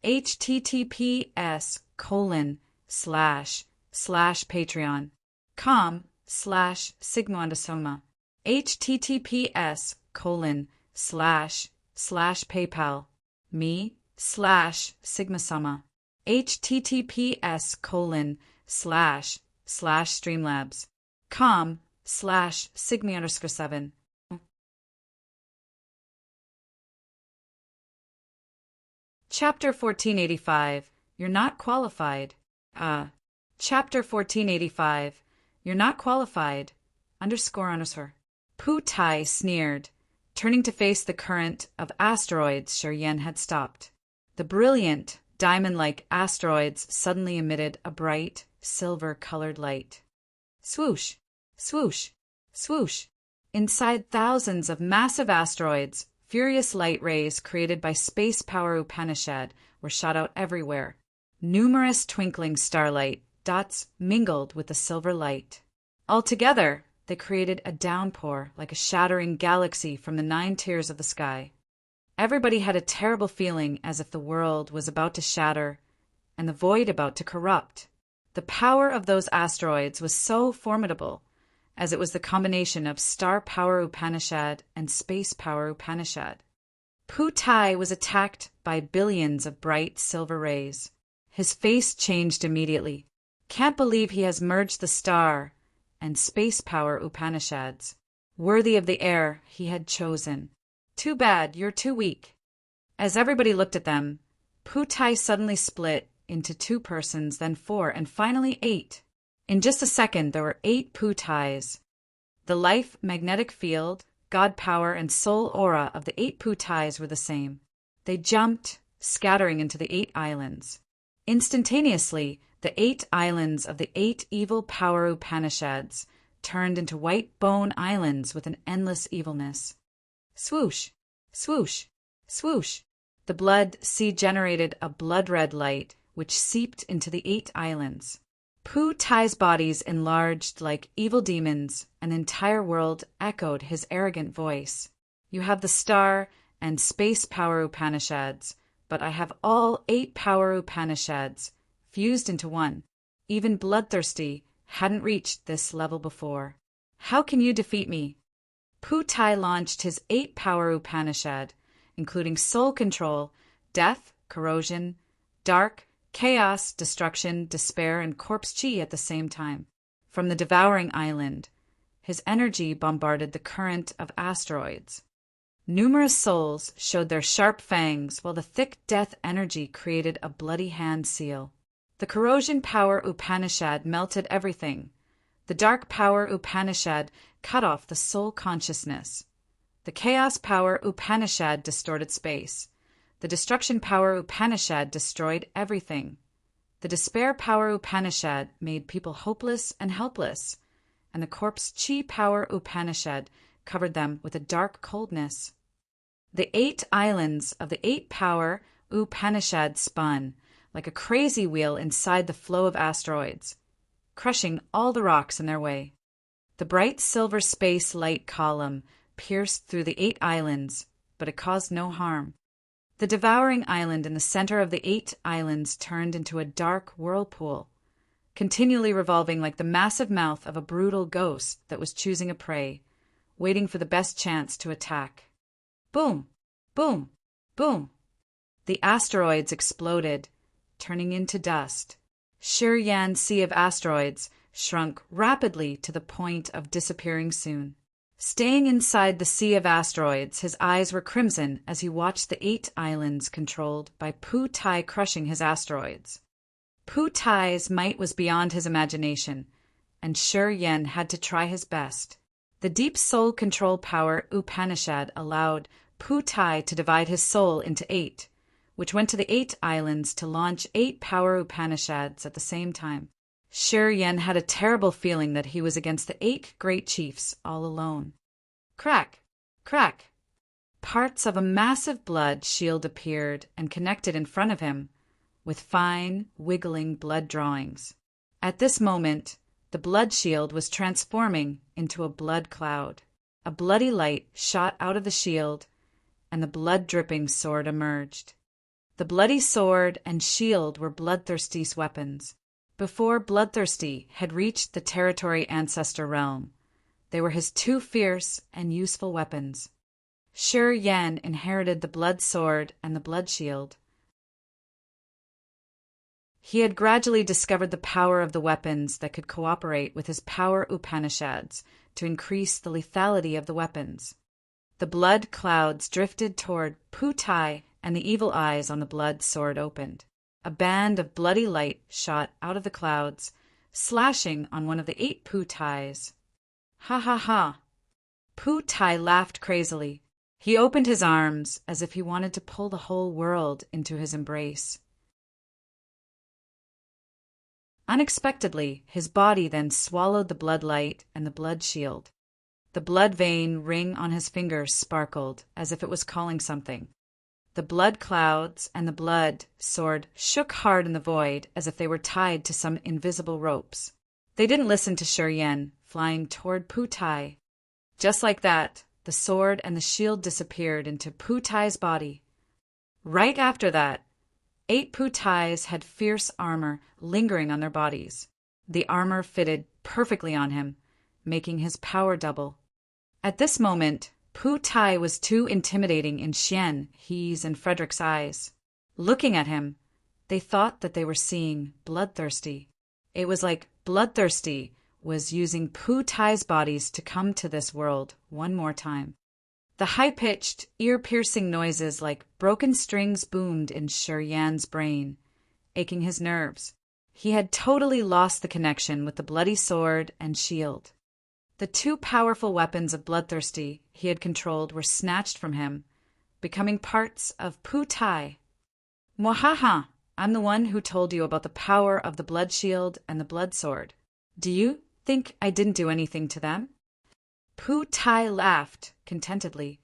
https://patreon.com/Sigma_Sigma. https://PayPal. Me/Sigma_Sama. https://Streamlabs.com/Sigma_7. Chapter 1485. You're not qualified. Chapter 1485. You're not qualified. __. Pu Tai sneered, turning to face the current of asteroids Shi Yan had stopped. The brilliant, diamond-like asteroids suddenly emitted a bright, silver-colored light. Swoosh, swoosh, swoosh. Inside thousands of massive asteroids, furious light rays created by space power Upanishad were shot out everywhere. Numerous twinkling starlight dots mingled with the silver light. Altogether, they created a downpour like a shattering galaxy from the 9 tiers of the sky. Everybody had a terrible feeling as if the world was about to shatter and the void about to corrupt. The power of those asteroids was so formidable, as it was the combination of star power Upanishad and space power Upanishad. Pu Tai was attacked by billions of bright silver rays. His face changed immediately. Can't believe he has merged the star and space power Upanishads, worthy of the heir he had chosen. Too bad, you're too weak. As everybody looked at them, Pu Tai suddenly split into 2 persons, then 4, and finally 8. In just a second, there were 8 Pu Tais. The life, magnetic field, God power, and soul aura of the 8 Pu Tais were the same. They jumped, scattering into the 8 islands. Instantaneously, the 8 islands of the 8 evil power Upanishads turned into white bone islands with an endless evilness. Swoosh, swoosh, swoosh. The blood sea generated a blood-red light, which seeped into the 8 islands. Pu Tai's bodies enlarged like evil demons. An entire world echoed his arrogant voice. You have the star and space power Upanishads, but I have all 8 power Upanishads, fused into one. Even Bloodthirsty hadn't reached this level before. How can you defeat me? Pu Tai launched his 8 power Upanishad, including soul control, death, corrosion, dark, chaos, destruction, despair, and corpse chi at the same time. From the devouring island, his energy bombarded the current of asteroids. Numerous souls showed their sharp fangs, while the thick death energy created a bloody hand seal. The corrosion power Upanishad melted everything. The dark power Upanishad cut off the soul consciousness. The chaos power Upanishad distorted space. The destruction power Upanishad destroyed everything. The despair power Upanishad made people hopeless and helpless. And the corpse chi power Upanishad covered them with a dark coldness. The 8 islands of the 8-power Upanishad spun like a crazy wheel inside the flow of asteroids, crushing all the rocks in their way. The bright silver space light column pierced through the 8 islands, but it caused no harm. The devouring island in the center of the 8 islands turned into a dark whirlpool, continually revolving like the massive mouth of a brutal ghost that was choosing a prey, waiting for the best chance to attack. Boom! Boom! Boom! The asteroids exploded, turning into dust. Shiryan's sea of asteroids shrunk rapidly to the point of disappearing soon. Staying inside the sea of asteroids, his eyes were crimson as he watched the 8 islands controlled by Pu Tai crushing his asteroids. Pu Tai's might was beyond his imagination, and Shiryan had to try his best. The deep soul control power Upanishad allowed Pu Tai to divide his soul into 8, which went to the 8 islands to launch 8 power Upanishads at the same time. Shiryan had a terrible feeling that he was against the 8 great chiefs all alone. Crack! Crack! Parts of a massive blood shield appeared and connected in front of him with fine, wiggling blood drawings. At this moment, the blood shield was transforming into a blood cloud. A bloody light shot out of the shield, and the blood-dripping sword emerged. The bloody sword and shield were Bloodthirsty's weapons. Before Bloodthirsty had reached the territory ancestor realm, they were his 2 fierce and useful weapons. Shiryan inherited the blood sword and the blood shield. He had gradually discovered the power of the weapons that could cooperate with his power Upanishads to increase the lethality of the weapons. The blood clouds drifted toward Pu Tai, and the evil eyes on the blood sword opened. A band of bloody light shot out of the clouds, slashing on one of the 8 Pu Tais. Ha ha ha! Pu Tai laughed crazily. He opened his arms as if he wanted to pull the whole world into his embrace. Unexpectedly, his body then swallowed the blood light and the blood shield. The blood vein ring on his finger sparkled as if it was calling something. The blood clouds and the blood sword shook hard in the void as if they were tied to some invisible ropes. They didn't listen to Shiryan, flying toward Pu Tai. Just like that, the sword and the shield disappeared into Pu Tai's body. Right after that, 8 Pu Tais had fierce armor lingering on their bodies. The armor fitted perfectly on him, making his power double. At this moment, Pu Tai was too intimidating in Xian, He's, and Frederick's eyes. Looking at him, they thought that they were seeing Bloodthirsty. It was like Bloodthirsty was using Pu Tai's bodies to come to this world one more time. The high-pitched, ear-piercing noises like broken strings boomed in Shiryan's brain, aching his nerves. He had totally lost the connection with the bloody sword and shield. The 2 powerful weapons of Bloodthirsty he had controlled were snatched from him, becoming parts of Pu Tai. Mwahaha! I'm the one who told you about the power of the blood shield and the blood sword. Do you think I didn't do anything to them? Pu Tai laughed contentedly.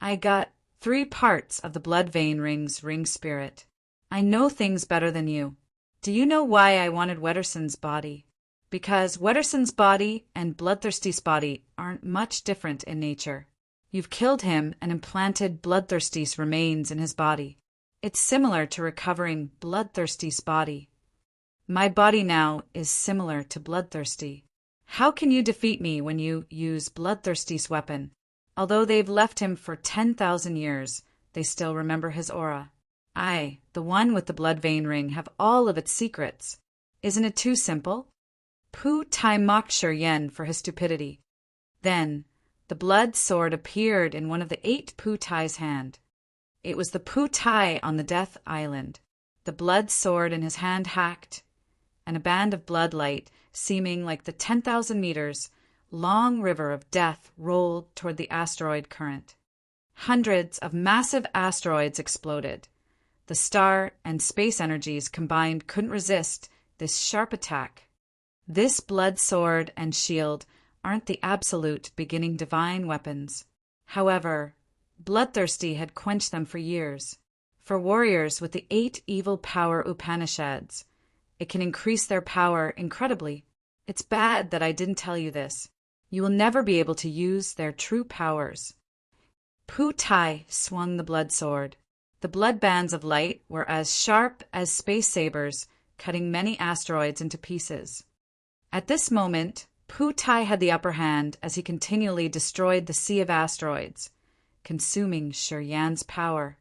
I got 3 parts of the blood vein ring's ring spirit. I know things better than you. Do you know why I wanted Wetterson's body? Because Wetterson's body and Bloodthirsty's body aren't much different in nature. You've killed him and implanted Bloodthirsty's remains in his body. It's similar to recovering Bloodthirsty's body. My body now is similar to Bloodthirsty. How can you defeat me when you use Bloodthirsty's weapon? Although they've left him for 10,000 years, they still remember his aura. I, the one with the blood vein ring, have all of its secrets. Isn't it too simple? Pu Tai mocked Shiryan for his stupidity. Then, the blood sword appeared in one of the 8 Pu Tai's hand. It was the Pu Tai on the Death Island. The blood sword in his hand hacked, and a band of blood light, seeming like the 10,000 meters long river of death, rolled toward the asteroid current. Hundreds of massive asteroids exploded. The star and space energies combined couldn't resist this sharp attack. This blood sword and shield aren't the absolute beginning divine weapons. However, Bloodthirsty had quenched them for years. For warriors with the 8 evil power Upanishads, it can increase their power incredibly. It's bad that I didn't tell you this. You will never be able to use their true powers. Pu Tai swung the blood sword. The blood bands of light were as sharp as space sabers, cutting many asteroids into pieces. At this moment, Pu Tai had the upper hand as he continually destroyed the sea of asteroids, consuming Shi Yan's power.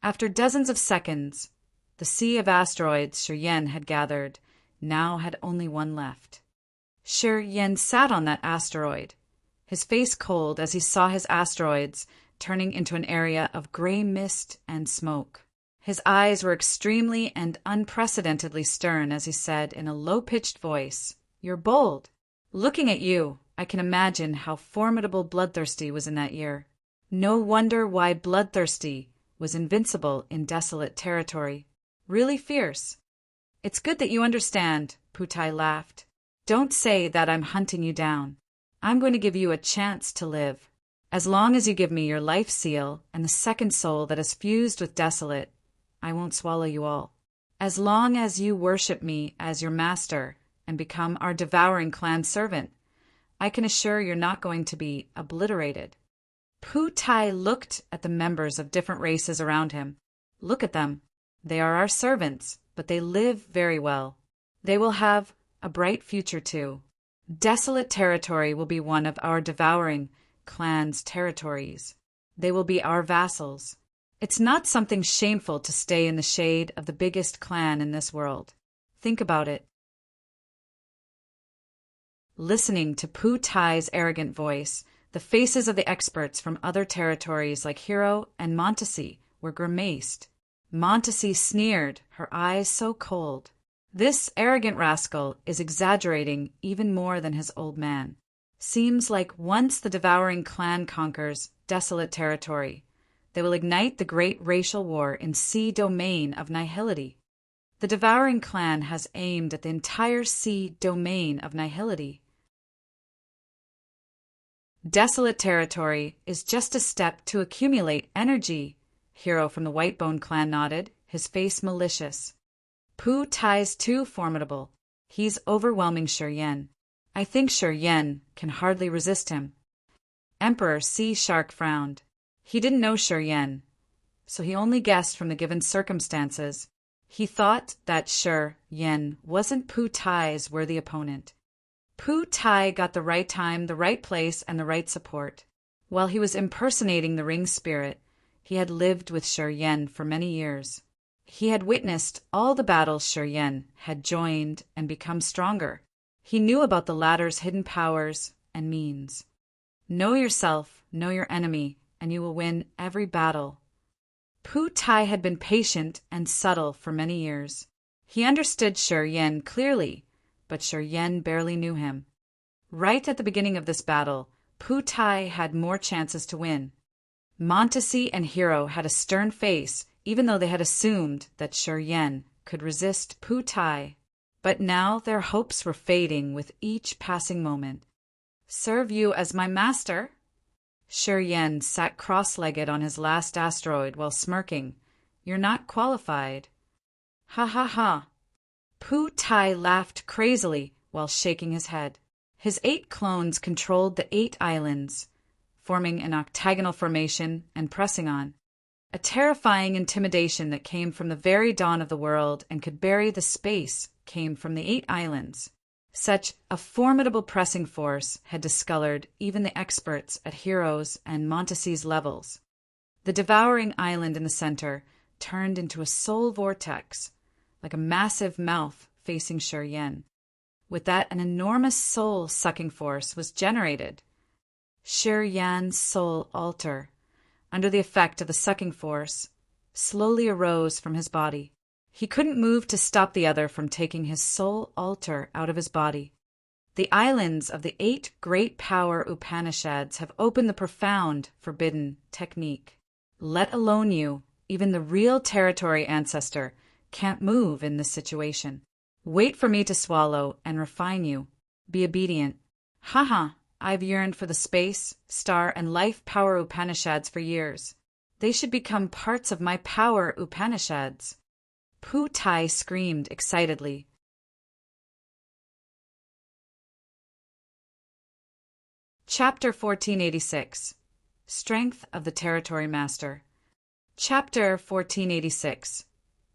After dozens of seconds, the sea of asteroids Shi Yan had gathered now had only one left. Shi Yan sat on that asteroid, his face cold as he saw his asteroids turning into an area of gray mist and smoke. His eyes were extremely and unprecedentedly stern as he said in a low-pitched voice, "You're bold. Looking at you, I can imagine how formidable Bloodthirsty was in that year. No wonder why Bloodthirsty was invincible in desolate territory. Really fierce." "It's good that you understand," Pu Tai laughed. "Don't say that I'm hunting you down. I'm going to give you a chance to live. As long as you give me your life seal and the second soul that is fused with desolate, I won't swallow you all. As long as you worship me as your master and become our devouring clan servant, I can assure you're not going to be obliterated." Pu Tai looked at the members of different races around him. "Look at them. They are our servants, but they live very well. They will have a bright future too. Desolate territory will be one of our devouring clan's territories. They will be our vassals. It's not something shameful to stay in the shade of the biggest clan in this world. Think about it." Listening to Pu Tai's arrogant voice, the faces of the experts from other territories like Hero and Montesi were grimaced. Montesi sneered, her eyes so cold. This arrogant rascal is exaggerating even more than his old man. Seems like once the devouring clan conquers desolate territory, they will ignite the great racial war in sea domain of nihility. The devouring clan has aimed at the entire sea domain of nihility. Desolate territory is just a step to accumulate energy. Hero from the Whitebone clan nodded, his face malicious. Pu Tai's too formidable. He's overwhelming Shi Yan. I think Shi Yan can hardly resist him. Emperor Sea Shark frowned. He didn't know Shi Yan, so he only guessed from the given circumstances. He thought that Shi Yan wasn't Pu Tai's worthy opponent. Pu Tai got the right time, the right place, and the right support. While he was impersonating the ring spirit, he had lived with Shi Yan for many years. He had witnessed all the battles Shi Yan had joined and become stronger. He knew about the latter's hidden powers and means. Know yourself, know your enemy, and you will win every battle. Pu Tai had been patient and subtle for many years. He understood Shi Yan clearly, but Shi Yan barely knew him. Right at the beginning of this battle, Pu Tai had more chances to win. Montesi and Hero had a stern face, even though they had assumed that Shi Yan could resist Pu Tai. But now their hopes were fading with each passing moment. "Serve you as my master?" Shi Yan sat cross-legged on his last asteroid while smirking. "You're not qualified." "Ha ha ha." Pu Tai laughed crazily while shaking his head. His 8 clones controlled the 8 islands, forming an octagonal formation and pressing on. A terrifying intimidation that came from the very dawn of the world and could bury the space came from the 8 islands. Such a formidable pressing force had discolored even the experts at Hero's and Montesi's levels. The devouring island in the center turned into a soul vortex, like a massive mouth facing Shi Yan. With that, an enormous soul-sucking force was generated. Shi Yan's soul altar, under the effect of the sucking force, slowly arose from his body. He couldn't move to stop the other from taking his soul altar out of his body. The islands of the 8 great power Upanishads have opened the profound, forbidden technique. Let alone you, even the real territory ancestor, can't move in this situation. Wait for me to swallow and refine you. Be obedient. Ha ha, I've yearned for the space, star, and life power Upanishads for years. They should become parts of my power Upanishads. Pu Tai screamed excitedly. Chapter 1486. Strength of the Territory Master. Chapter 1486.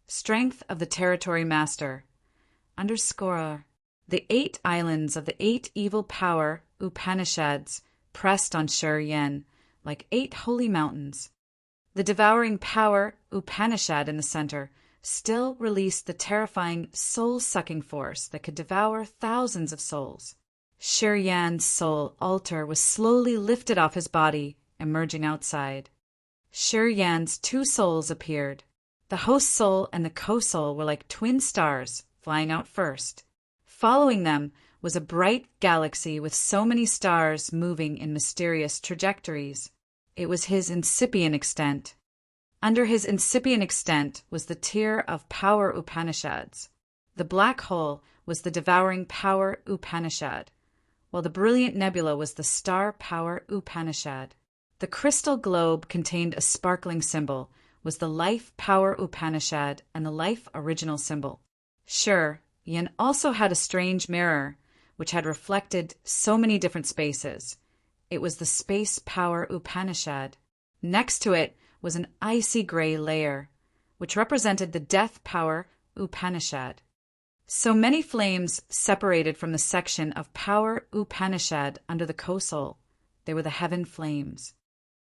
Strength of the Territory Master. Underscore. The 8 islands of the 8 evil power Upanishads pressed on Shur Yen like 8 holy mountains. The devouring power Upanishad in the center still released the terrifying soul-sucking force that could devour thousands of souls. Shur Yan's soul altar was slowly lifted off his body, emerging outside. Shur Yan's 2 souls appeared. The host soul and the co-soul were like twin stars, flying out first. Following them was a bright galaxy with so many stars moving in mysterious trajectories. It was his incipient extent. Under his incipient extent was the tier of power Upanishads. The black hole was the devouring power Upanishad, while the brilliant nebula was the star power Upanishad. The crystal globe contained a sparkling symbol, was the life power Upanishad and the life original symbol. Shur Yen also had a strange mirror, which had reflected so many different spaces. It was the space power Upanishad. Next to it was an icy gray layer, which represented the death power Upanishad. So many flames separated from the section of power Upanishad under the co-soul. They were the heaven flames.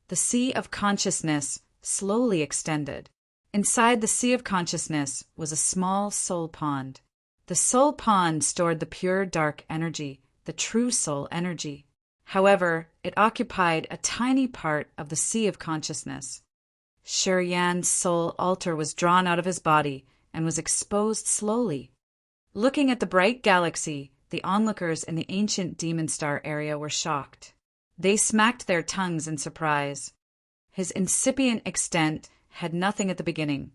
The sea of consciousness slowly extended. Inside the sea of consciousness was a small soul pond. The soul pond stored the pure dark energy, the true soul energy. However, it occupied a tiny part of the sea of consciousness. Shur Yan's soul altar was drawn out of his body and was exposed slowly. Looking at the bright galaxy, the onlookers in the ancient demon star area were shocked. They smacked their tongues in surprise. His incipient extent had nothing at the beginning,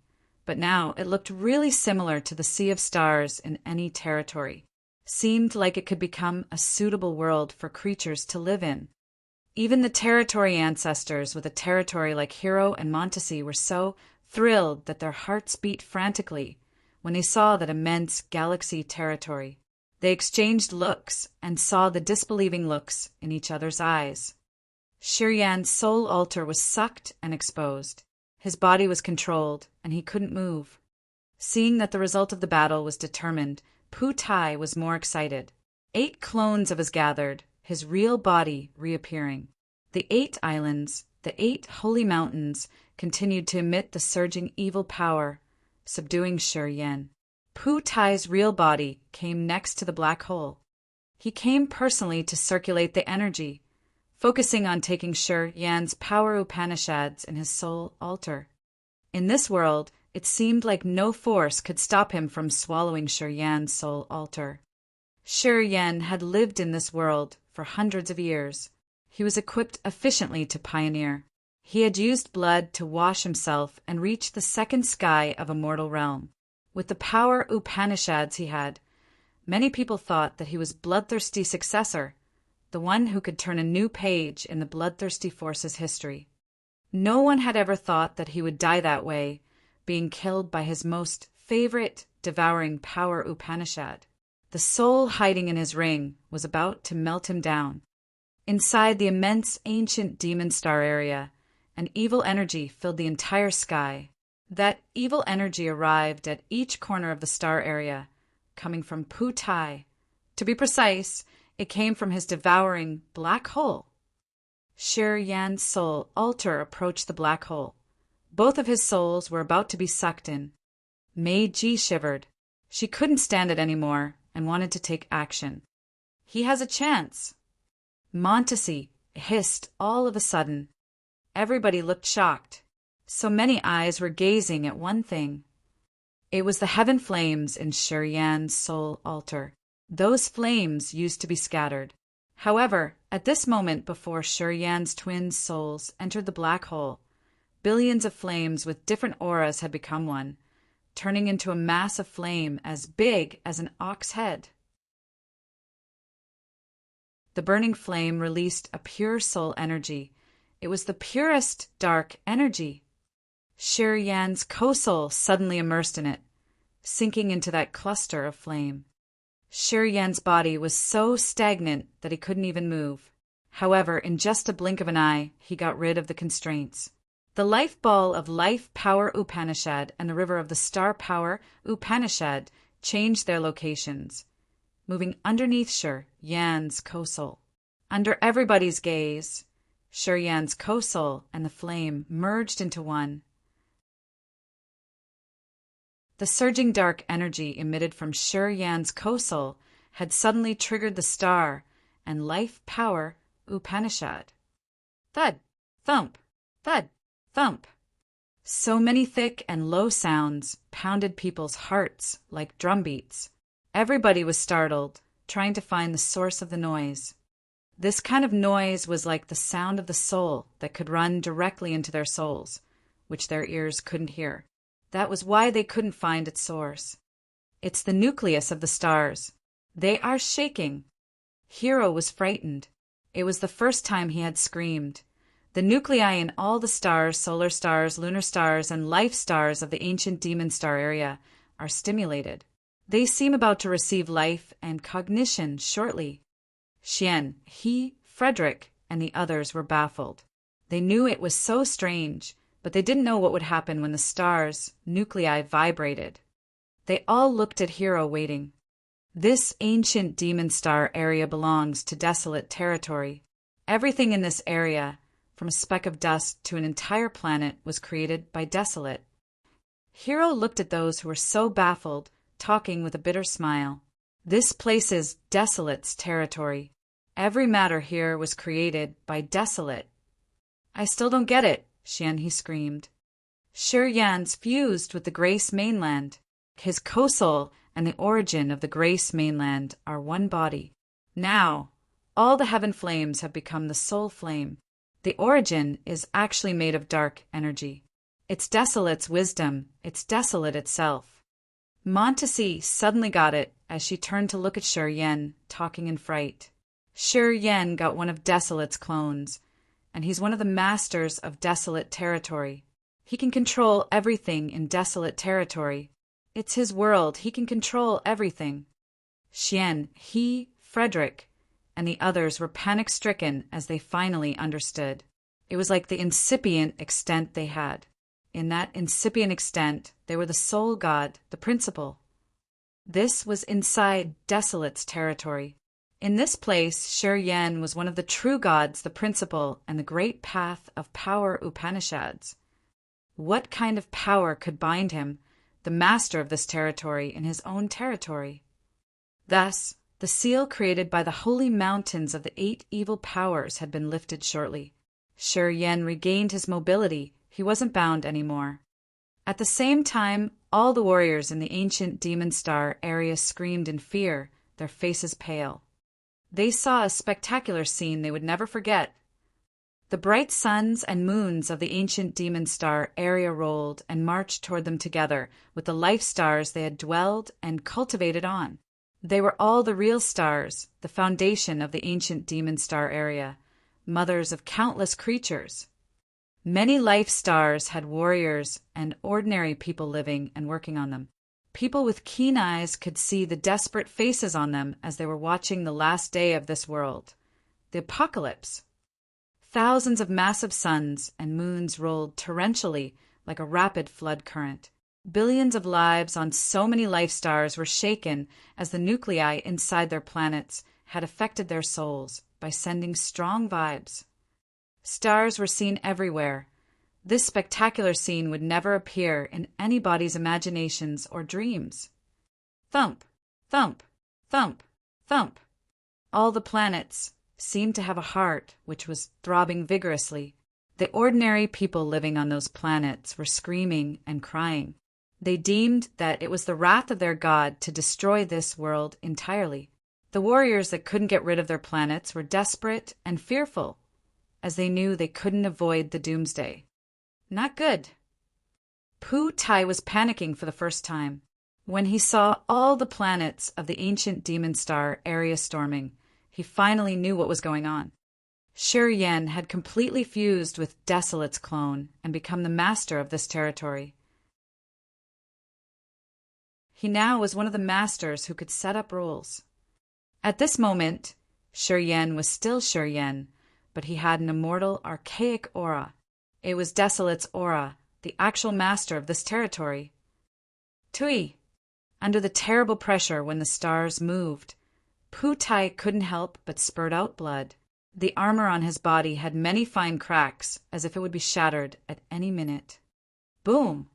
but now it looked really similar to the sea of stars in any territory. Seemed like it could become a suitable world for creatures to live in. Even the territory ancestors with a territory like Hiro and Montesi were so thrilled that their hearts beat frantically when they saw that immense galaxy territory. They exchanged looks and saw the disbelieving looks in each other's eyes. Shur Yan's soul altar was sucked and exposed. His body was controlled, and he couldn't move. Seeing that the result of the battle was determined, Pu Tai was more excited. 8 clones of his gathered, his real body reappearing. The 8 islands, the 8 holy mountains, continued to emit the surging evil power, subduing Shur Yen. Pu Tai's real body came next to the black hole. He came personally to circulate the energy, focusing on taking Shur Yan's power Upanishads in his soul altar. In this world, it seemed like no force could stop him from swallowing Shur Yan's soul altar. Shur Yen had lived in this world for hundreds of years. He was equipped efficiently to pioneer. He had used blood to wash himself and reach the second sky of a mortal realm. With the power Upanishads he had, many people thought that he was bloodthirsty successor, the one who could turn a new page in the bloodthirsty force's history. No one had ever thought that he would die that way, being killed by his most favorite devouring power Upanishad. The soul hiding in his ring was about to melt him down. Inside the immense ancient demon star area, an evil energy filled the entire sky. That evil energy arrived at each corner of the star area, coming from Pu Tai. To be precise, it came from his devouring black hole. Shur Yan's soul altar approached the black hole. Both of his souls were about to be sucked in. Mei Ji shivered. She couldn't stand it anymore and wanted to take action. He has a chance. Montesi hissed all of a sudden. Everybody looked shocked. So many eyes were gazing at one thing. It was the heaven flames in Shur Yan's soul altar. Those flames used to be scattered. However, at this moment before Shur Yan's twin souls entered the black hole, billions of flames with different auras had become one, turning into a mass of flame as big as an ox head. The burning flame released a pure soul energy. It was the purest dark energy. Sher Yan's co-soul suddenly immersed in it, sinking into that cluster of flame. Sher Yan's body was so stagnant that he couldn't even move. However, in just a blink of an eye, he got rid of the constraints. The life ball of life power Upanishad and the river of the star power Upanishad changed their locations, moving underneath Sher Yan's co-soul. Under everybody's gaze, Sher Yan's co-soul and the flame merged into one. The surging dark energy emitted from Sher Yan's co-soul had suddenly triggered the star and life power Upanishad. Thud, thump, thud, thump. So many thick and low sounds pounded people's hearts like drumbeats. Everybody was startled, trying to find the source of the noise. This kind of noise was like the sound of the soul that could run directly into their souls, which their ears couldn't hear. That was why they couldn't find its source. It's the nucleus of the stars. They are shaking. Hero was frightened. It was the first time he had screamed. The nuclei in all the stars, solar stars, lunar stars, and life stars of the ancient demon star area are stimulated. They seem about to receive life and cognition shortly. Xian, he, Frederick, and the others were baffled. They knew it was so strange, but they didn't know what would happen when the stars' nuclei vibrated. They all looked at Hero waiting. This ancient demon star area belongs to desolate territory. Everything in this area, from a speck of dust to an entire planet, was created by desolate. Hero looked at those who were so baffled, talking with a bitter smile. This place is desolate's territory. Every matter here was created by desolate. I still don't get it, Xian, he screamed. Sher Yan's fused with the Grace mainland. His co-soul and the origin of the Grace mainland are one body. Now, all the heaven flames have become the soul flame. The origin is actually made of dark energy. It's desolate's wisdom. It's desolate itself. Montesi suddenly got it as she turned to look at Sher Yan, talking in fright. Sher Yan got one of desolate's clones, and he's one of the masters of desolate territory. He can control everything in desolate territory. It's his world. He can control everything. Xian, he, Frederick, and the others were panic-stricken as they finally understood. It was like the incipient extent they had. In that incipient extent, they were the soul god, the principle. This was inside desolate's territory. In this place, Sher Yan was one of the true gods, the principle, and the great path of power Upanishads. What kind of power could bind him, the master of this territory, in his own territory? Thus, the seal created by the holy mountains of the 8 evil powers had been lifted shortly. Sher Yan regained his mobility. He wasn't bound anymore. At the same time, all the warriors in the ancient demon star area screamed in fear, their faces pale. They saw a spectacular scene they would never forget. The bright suns and moons of the ancient demon star area rolled and marched toward them together with the life stars they had dwelled and cultivated on. They were all the real stars, the foundation of the ancient demon star area, mothers of countless creatures. Many life stars had warriors and ordinary people living and working on them. People with keen eyes could see the desperate faces on them as they were watching the last day of this world, the apocalypse. Thousands of massive suns and moons rolled torrentially like a rapid flood current. Billions of lives on so many life stars were shaken as the nuclei inside their planets had affected their souls by sending strong vibes. Stars were seen everywhere. This spectacular scene would never appear in anybody's imaginations or dreams. Thump, thump, thump, thump. All the planets seemed to have a heart which was throbbing vigorously. The ordinary people living on those planets were screaming and crying. They deemed that it was the wrath of their god to destroy this world entirely. The warriors that couldn't get rid of their planets were desperate and fearful, as they knew they couldn't avoid the doomsday. Not good. Pu Tai was panicking for the first time. When he saw all the planets of the ancient demon star area storming, He finally knew what was going on. Shi Yan had completely fused with Desolate's clone and become the master of this territory. He now was one of the masters who could set up rules. At this moment, Shi Yan was still Shi Yan, but he had an immortal, archaic aura. It was Desolate's aura, the actual master of this territory. Tui! Under the terrible pressure when the stars moved, Pu Tai couldn't help but spurt out blood. The armor on his body had many fine cracks, as if it would be shattered at any minute. Boom!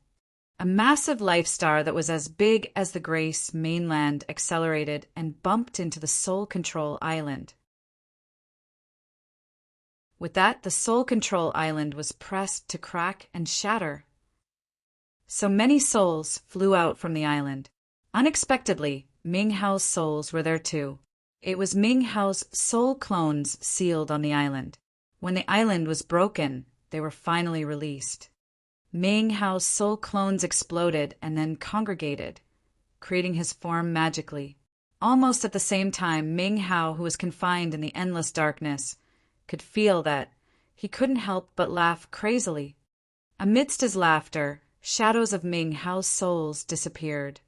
A massive life star that was as big as the Grace mainland accelerated and bumped into the Soul Control Island. With that, the Soul Control Island was pressed to crack and shatter. So many souls flew out from the island. Unexpectedly, Ming Hao's souls were there too. It was Ming Hao's soul clones sealed on the island. When the island was broken, they were finally released. Ming Hao's soul clones exploded and then congregated, creating his form magically. Almost at the same time, Ming Hao, who was confined in the endless darkness, could feel that he couldn't help but laugh crazily. Amidst his laughter, shadows of Ming Hao's souls disappeared,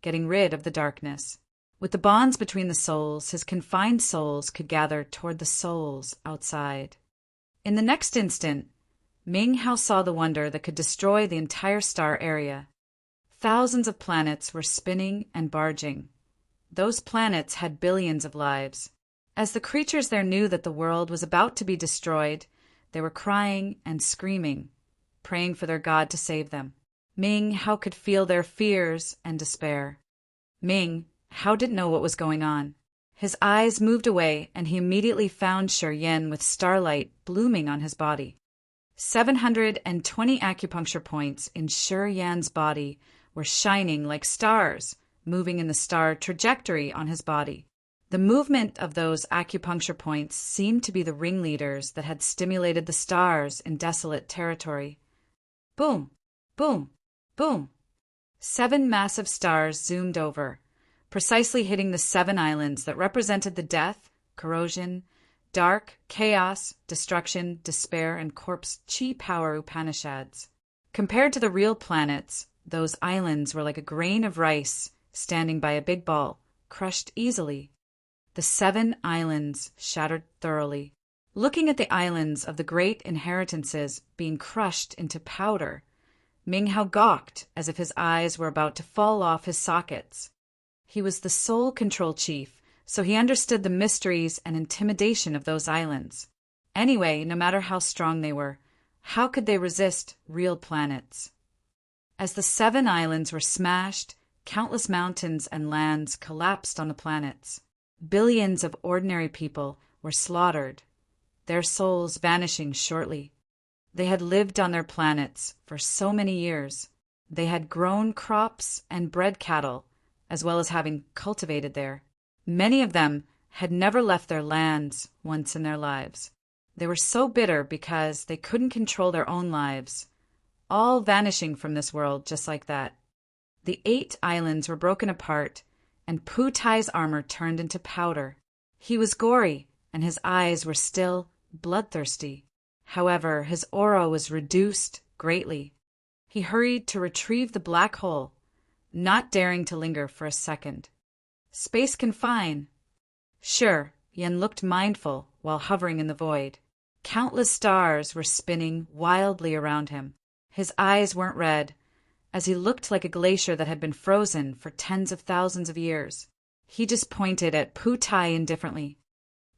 getting rid of the darkness. With the bonds between the souls, his confined souls could gather toward the souls outside. In the next instant, Ming Hao saw the wonder that could destroy the entire star area. Thousands of planets were spinning and barging. Those planets had billions of lives. As the creatures there knew that the world was about to be destroyed, they were crying and screaming, praying for their God to save them. Ming Hao could feel their fears and despair. Ming Hao didn't know what was going on. His eyes moved away, and he immediately found Shi Yan with starlight blooming on his body. 720 acupuncture points in Shi Yan's body were shining like stars, moving in the star trajectory on his body. The movement of those acupuncture points seemed to be the ringleaders that had stimulated the stars in desolate territory. Boom! Boom! Boom! 7 massive stars zoomed over, precisely hitting the 7 islands that represented the death, corrosion, dark, chaos, destruction, despair, and corpse chi power Upanishads. Compared to the real planets, those islands were like a grain of rice standing by a big ball, crushed easily. The 7 islands shattered thoroughly. Looking at the islands of the great inheritances being crushed into powder, Ming Hao gawked as if his eyes were about to fall off his sockets. He was the Soul Control Chief, so he understood the mysteries and intimidation of those islands. Anyway, no matter how strong they were, how could they resist real planets? As the 7 islands were smashed, countless mountains and lands collapsed on the planets. Billions of ordinary people were slaughtered, their souls vanishing shortly. They had lived on their planets for so many years. They had grown crops and bred cattle, as well as having cultivated there. Many of them had never left their lands once in their lives. They were so bitter because they couldn't control their own lives, all vanishing from this world just like that. The 8 islands were broken apart, and Pu Tai's armor turned into powder. He was gory, and his eyes were still bloodthirsty. However, his aura was reduced greatly. He hurried to retrieve the black hole, not daring to linger for a second. Space confine. Sure, Yan looked mindful while hovering in the void. Countless stars were spinning wildly around him. His eyes weren't red, as he looked like a glacier that had been frozen for tens of thousands of years. He just pointed at Pu Tai indifferently.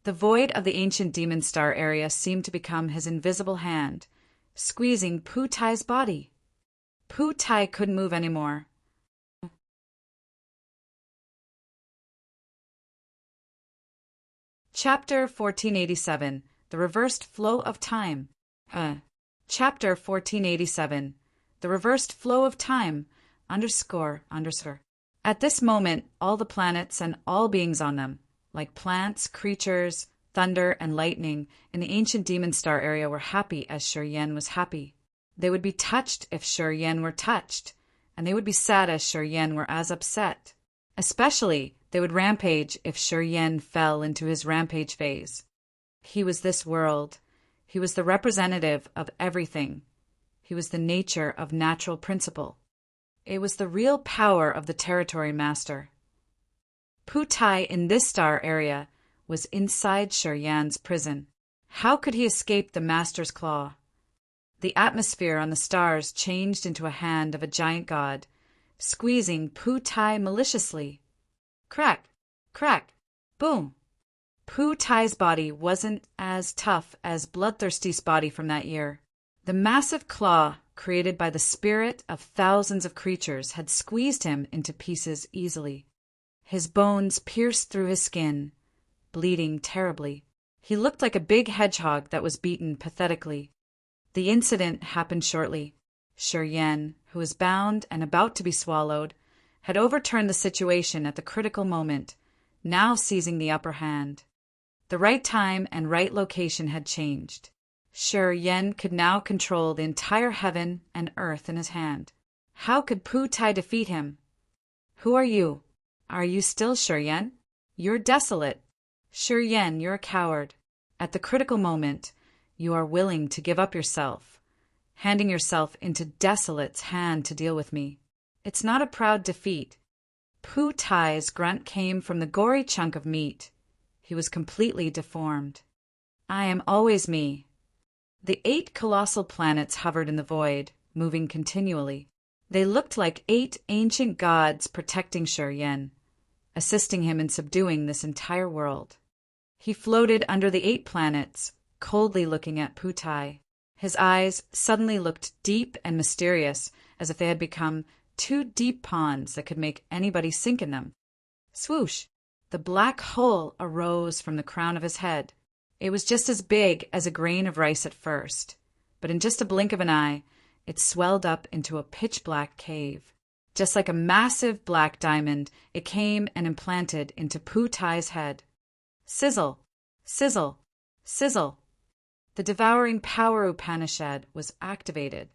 The void of the ancient demon star area seemed to become his invisible hand, squeezing Pu Tai's body. Pu Tai couldn't move anymore. Chapter 1487, The Reversed Flow of Time. Chapter 1487, The Reversed Flow of Time, __. At this moment, all the planets and all beings on them, like plants, creatures, thunder, and lightning, in the ancient demon star area were happy as Shi Yan was happy. They would be touched if Shi Yan were touched, and they would be sad as Shi Yan were as upset. Especially, they would rampage if Shi fell into his rampage phase. He was this world. He was the representative of everything. He was the nature of natural principle. It was the real power of the territory master. Pu Tai in this star area was inside Shi prison. How could he escape the master's claw? The atmosphere on the stars changed into a hand of a giant god, squeezing Pu Tai maliciously. Crack, crack, boom. Pu Tai's body wasn't as tough as Bloodthirsty's body from that year. The massive claw created by the spirit of thousands of creatures had squeezed him into pieces easily. His bones pierced through his skin, bleeding terribly. He looked like a big hedgehog that was beaten pathetically. The incident happened shortly. Shi, who was bound and about to be swallowed, had overturned the situation at the critical moment, now seizing the upper hand. The right time and right location had changed. Shi could now control the entire heaven and earth in his hand. How could Pu Tai defeat him? Who are you? Are you still Shi? You're desolate. Shi, you're a coward. At the critical moment, you are willing to give up yourself, handing yourself into Desolate's hand to deal with me. It's not a proud defeat. Pu Tai's grunt came from the gory chunk of meat. He was completely deformed. I am always me. The 8 colossal planets hovered in the void, moving continually. They looked like 8 ancient gods protecting Shi, assisting him in subduing this entire world. He floated under the 8 planets, coldly looking at Pu Tai. His eyes suddenly looked deep and mysterious, as if they had become 2 deep ponds that could make anybody sink in them. Swoosh! The black hole arose from the crown of his head. It was just as big as a grain of rice at first, but in just a blink of an eye, it swelled up into a pitch-black cave. Just like a massive black diamond, it came and implanted into Pu Tai's head. Sizzle! Sizzle! Sizzle! The devouring power Upanishad was activated.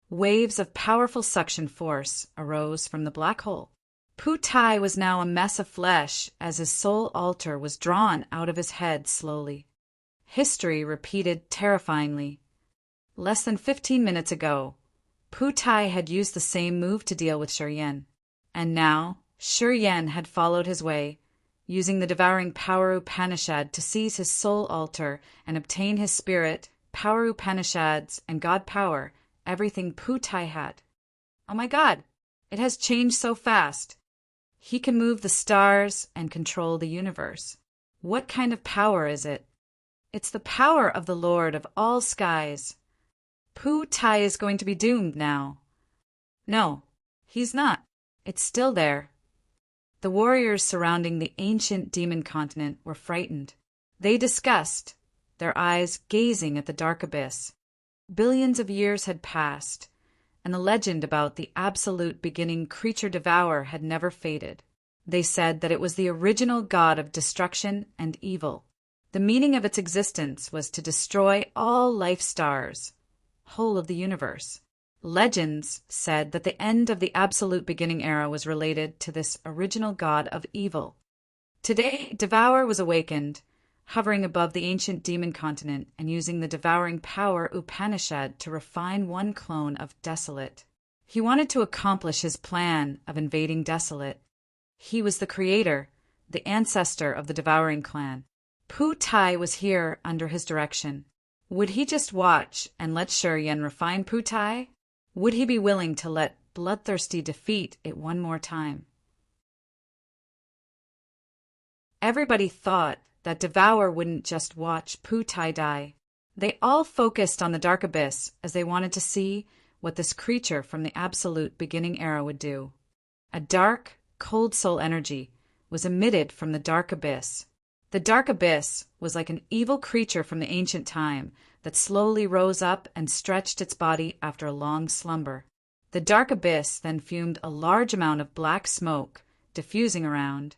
Waves of powerful suction force arose from the black hole. Pu Tai was now a mess of flesh as his soul altar was drawn out of his head slowly. History repeated terrifyingly. Less than 15 minutes ago, Pu Tai had used the same move to deal with Shi, and now Shi had followed his way, using the devouring power Upanishad to seize his soul altar and obtain his spirit, power Upanishads, and God power, everything Pu Tai had. Oh my God, it has changed so fast. He can move the stars and control the universe. What kind of power is it? It's the power of the Lord of all skies. Pu Tai is going to be doomed now. No, he's not. It's still there. The warriors surrounding the ancient demon continent were frightened. They discussed, their eyes gazing at the dark abyss. Billions of years had passed, and the legend about the absolute beginning creature-devourer had never faded. They said that it was the original god of destruction and evil. The meaning of its existence was to destroy all life stars, whole of the universe. Legends said that the end of the absolute beginning era was related to this original god of evil. Today, Devourer was awakened, hovering above the ancient demon continent and using the devouring power Upanishad to refine one clone of Desolate. He wanted to accomplish his plan of invading Desolate. He was the creator, the ancestor of the devouring clan. Pu Tai was here under his direction. Would he just watch and let Shi refine Pu Tai? Would he be willing to let Bloodthirsty defeat it one more time? Everybody thought that Devour wouldn't just watch Pu Tai die. They all focused on the dark abyss as they wanted to see what this creature from the absolute beginning era would do. A dark, cold soul energy was emitted from the dark abyss. The dark abyss was like an evil creature from the ancient time that slowly rose up and stretched its body after a long slumber. The dark abyss then fumed a large amount of black smoke, diffusing around.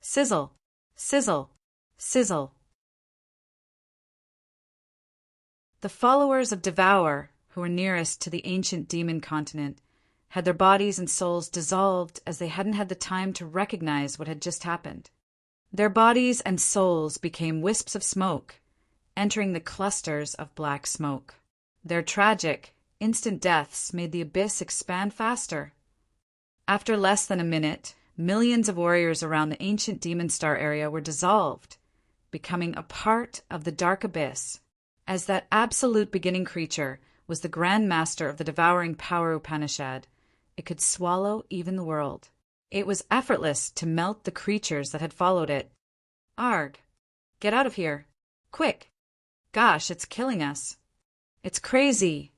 Sizzle, sizzle, sizzle. The followers of Devour, who were nearest to the ancient demon continent, had their bodies and souls dissolved as they hadn't had the time to recognize what had just happened. Their bodies and souls became wisps of smoke, entering the clusters of black smoke. Their tragic, instant deaths made the abyss expand faster. After less than a minute, millions of warriors around the ancient Demon Star area were dissolved, becoming a part of the dark abyss, as that absolute beginning creature was the Grand Master of the devouring power Upanishad. It could swallow even the world. It was effortless to melt the creatures that had followed it. Arg! Get out of here! Quick! Gosh, it's killing us! It's crazy!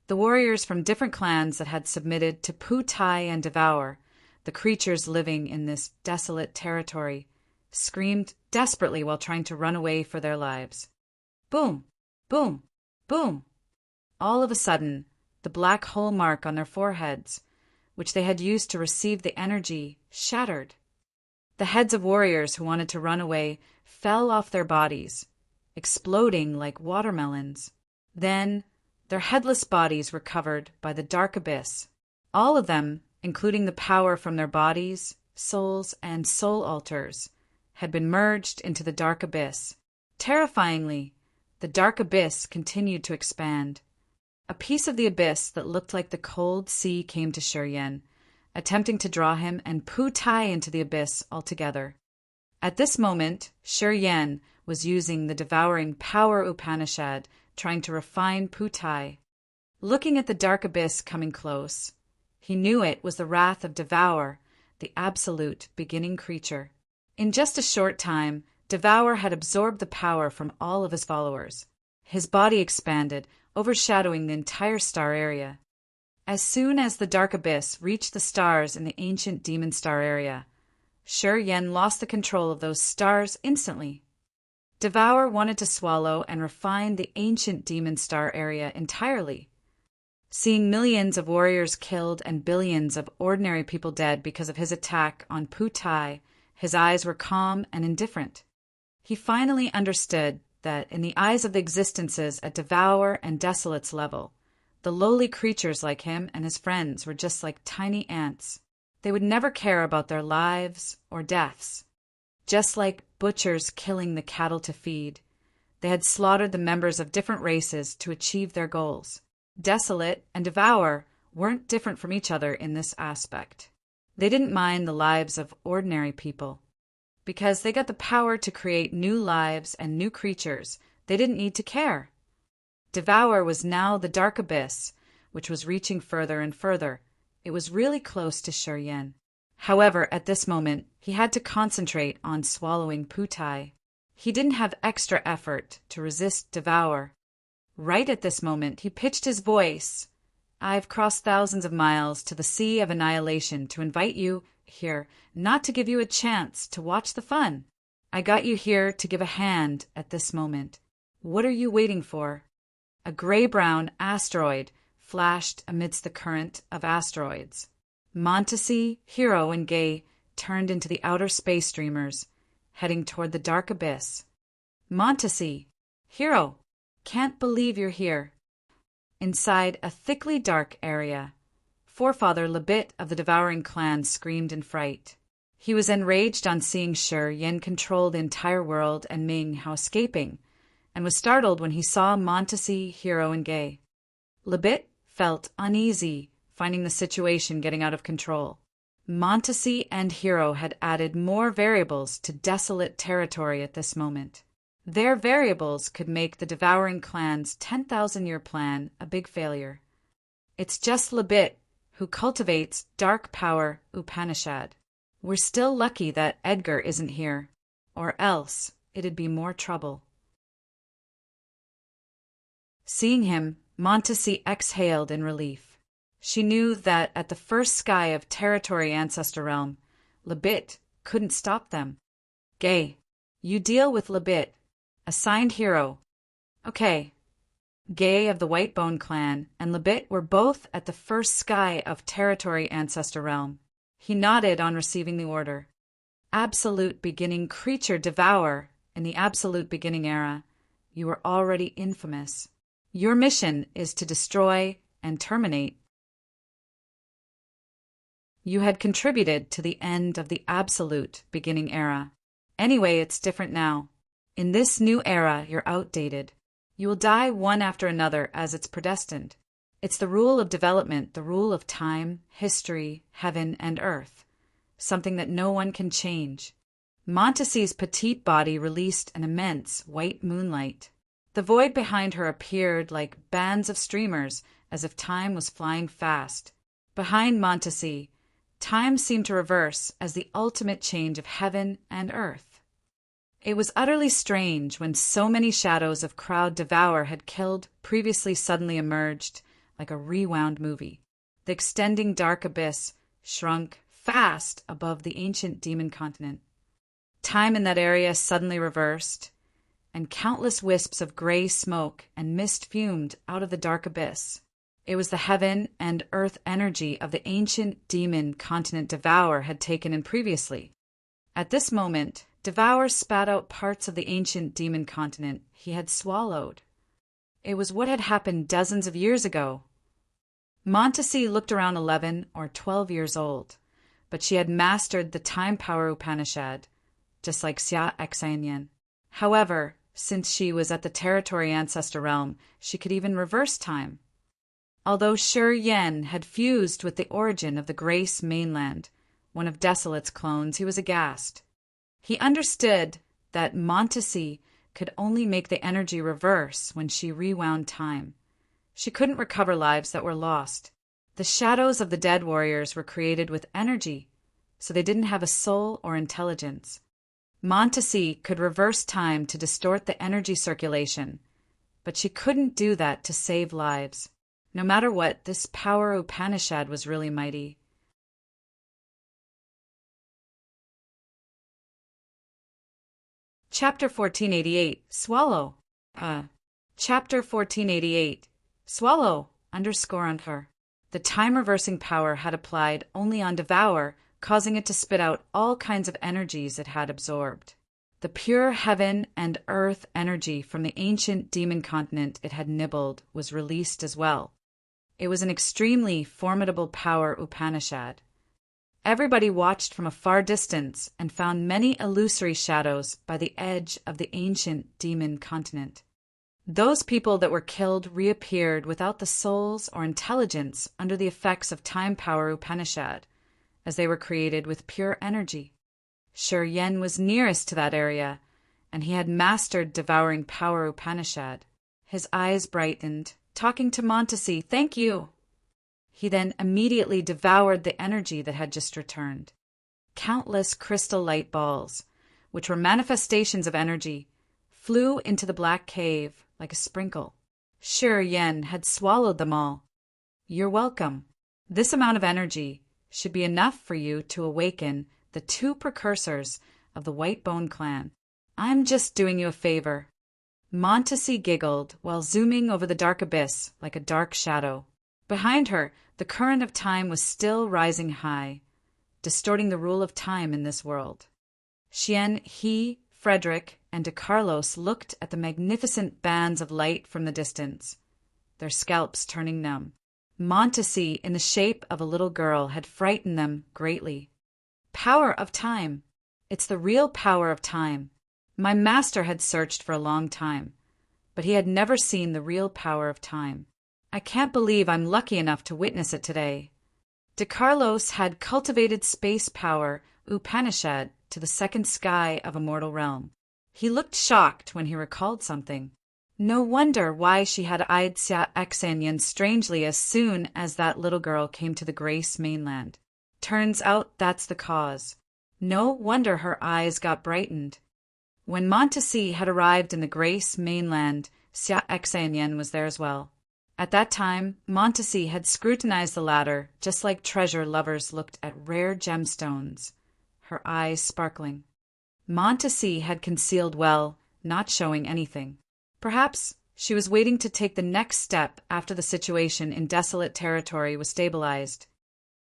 The warriors from different clans that had submitted to Putai and devour, the creatures living in this desolate territory, screamed desperately while trying to run away for their lives. Boom! Boom! Boom! All of a sudden, the black hole mark on their foreheads, which they had used to receive the energy, shattered. The heads of warriors who wanted to run away fell off their bodies, exploding like watermelons. Then, their headless bodies were covered by the dark abyss. All of them, including the power from their bodies, souls, and soul altars, had been merged into the dark abyss. Terrifyingly, the dark abyss continued to expand. A piece of the abyss that looked like the cold sea came to Shuryen, attempting to draw him and Putai into the abyss altogether. At this moment, Shuryen was using the devouring power Upanishad, trying to refine Putai. Looking at the dark abyss coming close, he knew it was the wrath of Devour, the absolute beginning creature. In just a short time, Devour had absorbed the power from all of his followers. His body expanded, overshadowing the entire star area. As soon as the dark abyss reached the stars in the ancient Demon Star area, Shuryen lost the control of those stars instantly. Devour wanted to swallow and refine the ancient Demon Star area entirely. Seeing millions of warriors killed and billions of ordinary people dead because of his attack on Putai, his eyes were calm and indifferent. He finally understood that in the eyes of the existences at Devour and Desolate's level, the lowly creatures like him and his friends were just like tiny ants. They would never care about their lives or deaths. Just like butchers killing the cattle to feed, they had slaughtered the members of different races to achieve their goals. Desolate and Devour weren't different from each other in this aspect. They didn't mind the lives of ordinary people. Because they got the power to create new lives and new creatures, they didn't need to care. Devour was now the dark abyss, which was reaching further and further. It was really close to Shuryen. However, at this moment, he had to concentrate on swallowing Putai. He didn't have extra effort to resist Devour. Right at this moment, he pitched his voice. I've crossed thousands of miles to the Sea of Annihilation to invite you here, not to give you a chance to watch the fun. I got you here to give a hand at this moment. What are you waiting for? A gray-brown asteroid flashed amidst the current of asteroids. Montesi, Hero, and Gay turned into the outer space streamers, heading toward the dark abyss. Montesi, Hero, can't believe you're here. Inside a thickly dark area, Forefather Lebit of the Devouring Clan screamed in fright. He was enraged on seeing Shuryen control the entire world and Ming Hao escaping, and was startled when he saw Montesi, Hero, and Gay. Lebit felt uneasy, finding the situation getting out of control. Montesi and Hero had added more variables to desolate territory at this moment. Their variables could make the Devouring Clan's 10,000-year plan a big failure. It's just Lebit who cultivates dark power Upanishad. We're still lucky that Edgar isn't here, or else it'd be more trouble. Seeing him, Montesi exhaled in relief. She knew that at the first sky of Territory Ancestor Realm, Lebit couldn't stop them. Gay, you deal with Lebit. Assigned Hero. Okay. Gay of the Whitebone Clan and Lebit were both at the first sky of Territory Ancestor Realm. He nodded on receiving the order. Absolute beginning creature Devour in the Absolute Beginning era. You were already infamous. Your mission is to destroy and terminate You had contributed to the end of the absolute beginning era. Anyway, it's different now. In this new era, you're outdated. You will die one after another as it's predestined. It's the rule of development, the rule of time, history, heaven, and earth. Something that no one can change. Montesi's petite body released an immense white moonlight. The void behind her appeared like bands of streamers, as if time was flying fast. Behind Montesi, time seemed to reverse as the ultimate change of heaven and earth. It was utterly strange when so many shadows of crowd devour had killed previously suddenly emerged like a rewound movie. The extending dark abyss shrunk fast above the ancient demon continent. Time in that area suddenly reversed, and countless wisps of gray smoke and mist fumed out of the dark abyss. It was the heaven and earth energy of the ancient demon continent Devour had taken in previously. At this moment, Devour spat out parts of the ancient demon continent he had swallowed. It was what had happened dozens of years ago. Montesi looked around 11 or 12 years old, but she had mastered the time power Upanishad, just like Xia Exanyen. However, since she was at the territory ancestor realm, she could even reverse time. Although Shi Yen had fused with the origin of the Grace mainland, one of Desolate's clones, he was aghast. He understood that Montesi could only make the energy reverse when she rewound time. She couldn't recover lives that were lost. The shadows of the dead warriors were created with energy, so they didn't have a soul or intelligence. Montesi could reverse time to distort the energy circulation, but she couldn't do that to save lives. No matter what, this power Upanishad was really mighty. Chapter 1488, Swallow. Chapter 1488, Swallow, _ her. The time-reversing power had applied only on Devour, causing it to spit out all kinds of energies it had absorbed. The pure heaven and earth energy from the ancient demon continent it had nibbled was released as well. It was an extremely formidable power Upanishad. Everybody watched from a far distance and found many illusory shadows by the edge of the ancient demon continent. Those people that were killed reappeared without the souls or intelligence under the effects of time power Upanishad, as they were created with pure energy. Shi Yen was nearest to that area, and he had mastered devouring power Upanishad. His eyes brightened, talking to Montesi, "Thank you." He then immediately devoured the energy that had just returned. Countless crystal light balls, which were manifestations of energy, flew into the black cave like a sprinkle. Shi Yen had swallowed them all. "You're welcome. This amount of energy should be enough for you to awaken the two precursors of the White Bone clan. I'm just doing you a favor." Montesi giggled while zooming over the dark abyss like a dark shadow. Behind her, the current of time was still rising high, distorting the rule of time in this world. Xian, he, Frederick, and De Carlos looked at the magnificent bands of light from the distance, their scalps turning numb. Montesi, in the shape of a little girl, had frightened them greatly. Power of time. It's the real power of time. My master had searched for a long time, but he had never seen the real power of time. I can't believe I'm lucky enough to witness it today. De Carlos had cultivated space power Upanishad to the second sky of a mortal realm. He looked shocked when he recalled something. No wonder why she had eyed Xia Exanyen strangely as soon as that little girl came to the Grace mainland. Turns out that's the cause. No wonder her eyes got brightened. When Montesi had arrived in the Grace mainland, Xia Exanyen was there as well. At that time, Montesi had scrutinized the latter just like treasure lovers looked at rare gemstones, her eyes sparkling. Montesi had concealed well, not showing anything. Perhaps she was waiting to take the next step after the situation in Desolate territory was stabilized.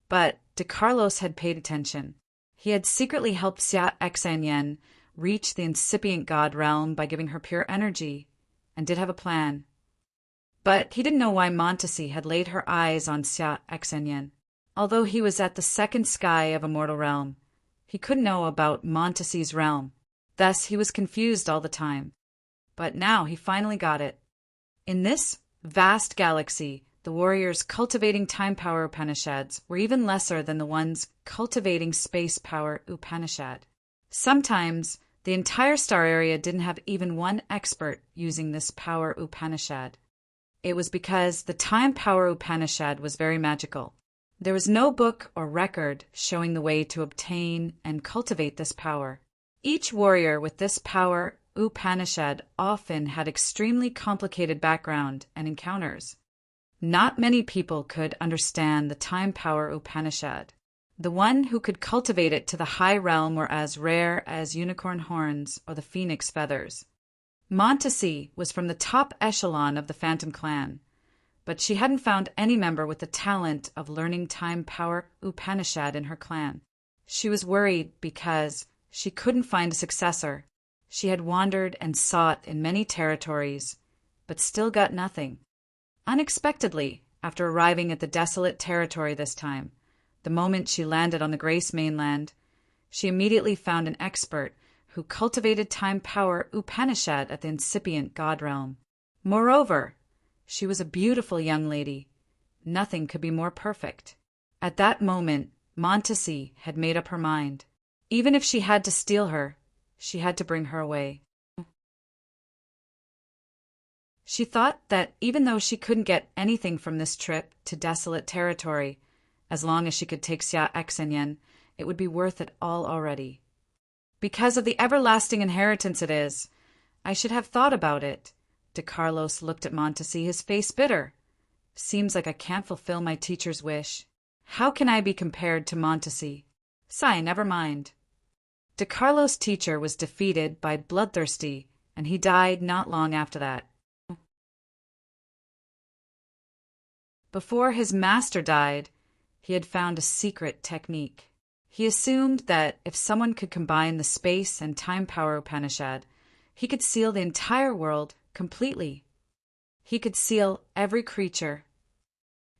But De Carlos had paid attention. He had secretly helped Xia Exanyen reach the incipient god realm by giving her pure energy, and did have a plan. But he didn't know why Montesi had laid her eyes on Xia Exanyen. Although he was at the second sky of a mortal realm, he couldn't know about Montesi's realm. Thus he was confused all the time. But now he finally got it. In this vast galaxy, the warriors cultivating time power Upanishads were even lesser than the ones cultivating space power Upanishad. Sometimes, the entire star area didn't have even one expert using this power Upanishad. It was because the time power Upanishad was very magical. There was no book or record showing the way to obtain and cultivate this power. Each warrior with this power Upanishad often had extremely complicated background and encounters. Not many people could understand the time power Upanishad. The one who could cultivate it to the high realm were as rare as unicorn horns or the phoenix feathers. Montesi was from the top echelon of the Phantom clan, but she hadn't found any member with the talent of learning time power Upanishad in her clan. She was worried because she couldn't find a successor. She had wandered and sought in many territories, but still got nothing. Unexpectedly, after arriving at the desolate territory this time, the moment she landed on the Grace mainland, she immediately found an expert who cultivated time power Upanishad at the incipient God realm. Moreover, she was a beautiful young lady. Nothing could be more perfect. At that moment, Montesi had made up her mind. Even if she had to steal her, she had to bring her away. She thought that even though she couldn't get anything from this trip to desolate territory, as long as she could take Xia Exenyen, it would be worth it all already. Because of the everlasting inheritance it is, I should have thought about it. De Carlos looked at Montesi, his face bitter. Seems like I can't fulfill my teacher's wish. How can I be compared to Montesi? Sigh, never mind. De Carlos' teacher was defeated by Bloodthirsty, and he died not long after that. Before his master died, he had found a secret technique. He assumed that if someone could combine the space and time power Upanishad, he could seal the entire world completely. He could seal every creature.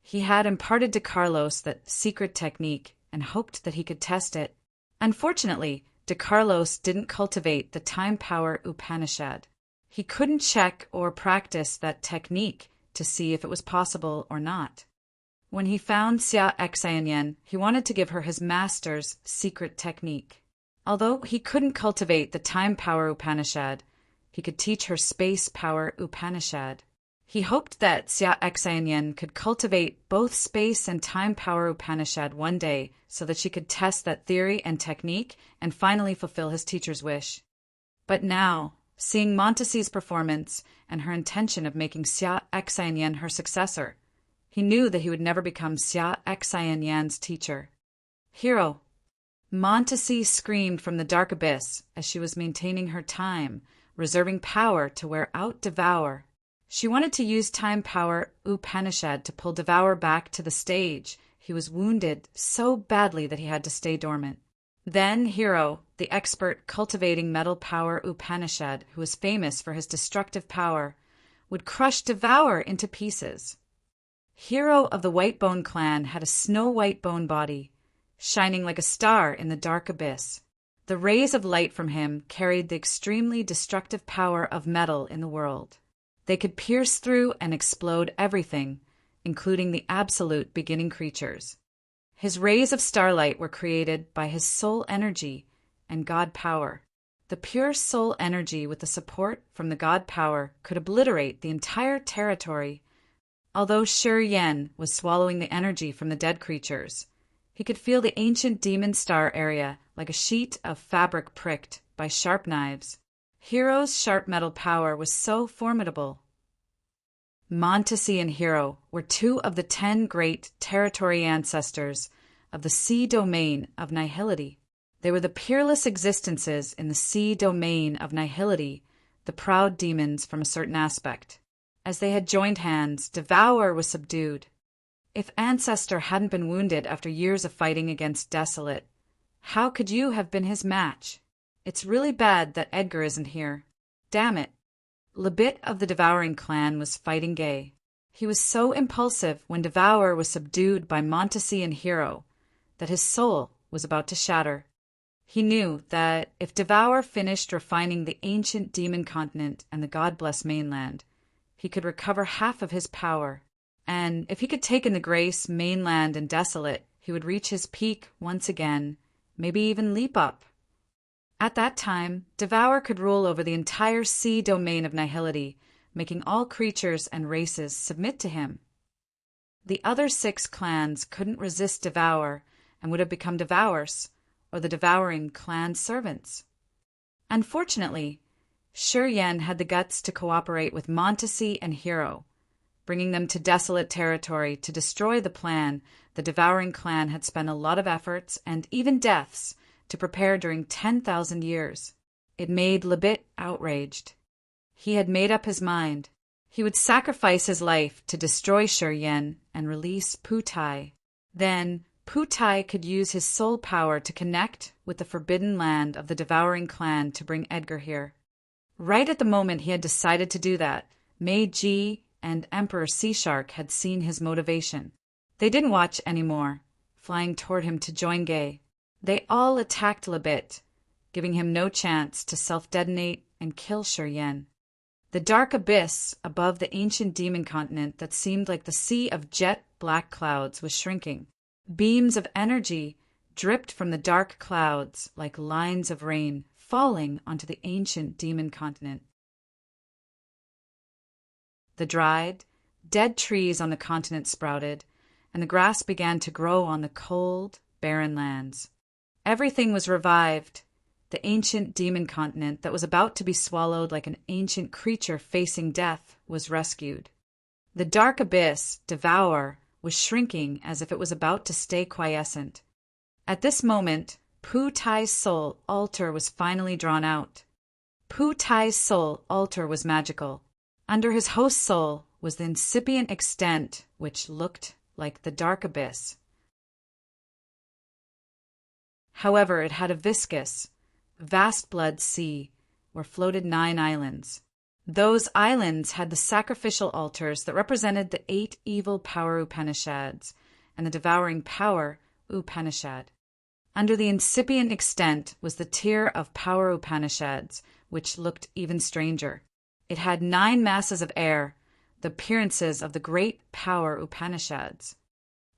He had imparted to Carlos that secret technique and hoped that he could test it. Unfortunately, De Carlos didn't cultivate the time power Upanishad. He couldn't check or practice that technique to see if it was possible or not. When he found Xia Exayanyen, he wanted to give her his master's secret technique. Although he couldn't cultivate the time power Upanishad, he could teach her space power Upanishad. He hoped that Xia Exayanyen could cultivate both space and time power Upanishad one day so that she could test that theory and technique and finally fulfill his teacher's wish. But now, seeing Montesi's performance and her intention of making Xia Exayanyen her successor, he knew that he would never become Xia Exayanyen's teacher. Hero! Montesi screamed from the dark abyss as she was maintaining her time, reserving power to wear out Devour. She wanted to use time power Upanishad to pull Devour back to the stage. He was wounded so badly that he had to stay dormant. Then Hero, the expert cultivating metal power Upanishad, who was famous for his destructive power, would crush Devour into pieces. Hero of the White Bone clan had a snow-white bone body, shining like a star in the dark abyss. The rays of light from him carried the extremely destructive power of metal in the world. They could pierce through and explode everything, including the absolute beginning creatures. His rays of starlight were created by his soul energy and God power. The pure soul energy with the support from the God power could obliterate the entire territory. Although Shi Yen was swallowing the energy from the dead creatures, he could feel the ancient demon star area like a sheet of fabric pricked by sharp knives. Hero's sharp metal power was so formidable. Montesi and Hero were two of the 10 great territory ancestors of the sea domain of nihility. They were the peerless existences in the sea domain of nihility, the proud demons from a certain aspect. As they had joined hands, Devour was subdued. If Ancestor hadn't been wounded after years of fighting against Desolate, how could you have been his match? It's really bad that Edgar isn't here. Damn it. Lebit of the Devouring clan was fighting gay. He was so impulsive when Devour was subdued by Montesi and Hero that his soul was about to shatter. He knew that if Devour finished refining the ancient demon continent and the God-blessed mainland, he could recover half of his power, and if he could take in the Grace, mainland, and Desolate, he would reach his peak once again, maybe even leap up. At that time, Devour could rule over the entire sea domain of Nihility, making all creatures and races submit to him. The other 6 clans couldn't resist Devour and would have become Devours, or the devouring clan servants. Unfortunately, Shi Yan had the guts to cooperate with Montesi and Hero, bringing them to Desolate territory to destroy the plan the devouring clan had spent a lot of efforts and even deaths to prepare during 10,000 years. It made Lebit outraged. He had made up his mind. He would sacrifice his life to destroy Shi Yan and release Putai. Then Putai could use his soul power to connect with the forbidden land of the devouring clan to bring Edgar here. Right at the moment he had decided to do that, Mei Ji and Emperor Sea Shark had seen his motivation. They didn't watch anymore, flying toward him to join Gay. They all attacked Lebit, giving him no chance to self-detonate and kill Shi Yan. The dark abyss above the ancient demon continent that seemed like the sea of jet black clouds was shrinking. Beams of energy dripped from the dark clouds like lines of rain falling onto the ancient demon continent. The dried, dead trees on the continent sprouted, and the grass began to grow on the cold, barren lands. Everything was revived. The ancient demon continent that was about to be swallowed like an ancient creature facing death was rescued. The dark abyss, Devour, was shrinking as if it was about to stay quiescent. At this moment, Putai's soul altar was finally drawn out. Putai's soul altar was magical. Under his host soul was the incipient extent which looked like the dark abyss. However, it had a viscous, vast blood sea where floated 9 islands. Those islands had the sacrificial altars that represented the 8 evil power Upanishads and the devouring power Upanishad. Under the incipient extent was the tier of power Upanishads, which looked even stranger. It had 9 masses of air, the appearances of the great power Upanishads.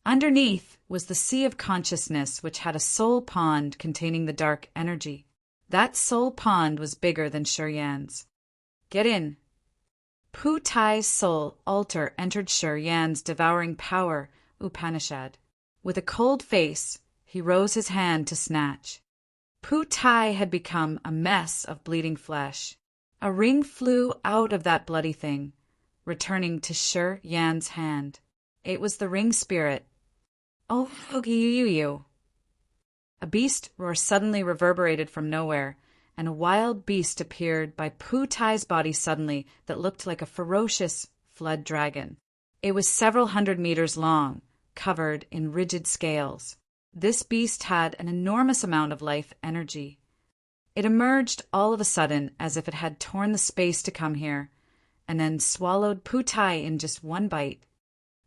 Underneath was the sea of consciousness, which had a soul pond containing the dark energy. That soul pond was bigger than Shi Yan's. Get in. Putai's soul altar entered Shi Yan's devouring power Upanishad. With a cold face, he rose his hand to snatch. Putai had become a mess of bleeding flesh. A ring flew out of that bloody thing, returning to Shi Yan's hand. It was the ring spirit. Oh, you. A beast roar suddenly reverberated from nowhere, and a wild beast appeared by Putai's body suddenly that looked like a ferocious flood dragon. It was several hundred meters long, covered in rigid scales. This beast had an enormous amount of life energy. It emerged all of a sudden as if it had torn the space to come here, and then swallowed Putai in just one bite.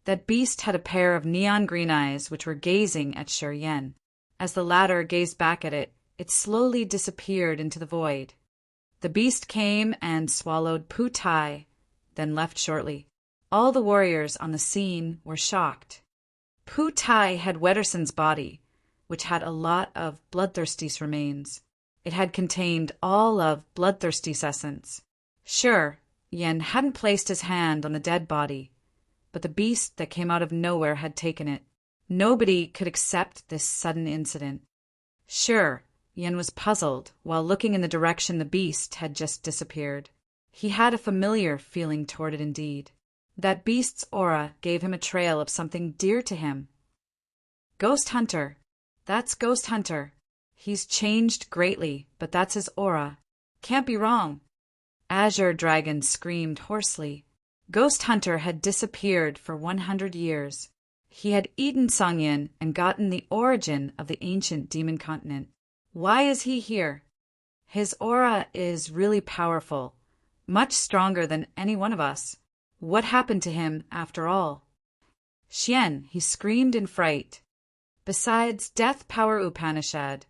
That beast had a pair of neon green eyes which were gazing at Shi Yan. As the latter gazed back at it, it slowly disappeared into the void. The beast came and swallowed Putai, then left shortly. All the warriors on the scene were shocked. Putai had Wetterson's body, which had a lot of Bloodthirsty's remains. It had contained all of Bloodthirsty's essence. Sure, Yen hadn't placed his hand on the dead body, but the beast that came out of nowhere had taken it. Nobody could accept this sudden incident. Sure, Yen was puzzled while looking in the direction the beast had just disappeared. He had a familiar feeling toward it indeed. That beast's aura gave him a trail of something dear to him. Ghost Hunter. That's Ghost Hunter. He's changed greatly, but that's his aura. Can't be wrong. Azure Dragon screamed hoarsely. Ghost Hunter had disappeared for 100 years. He had eaten Sangyin and gotten the origin of the ancient demon continent. Why is he here? His aura is really powerful, much stronger than any one of us. What happened to him after all? Xian, he screamed in fright. Besides Death Power Upanishad,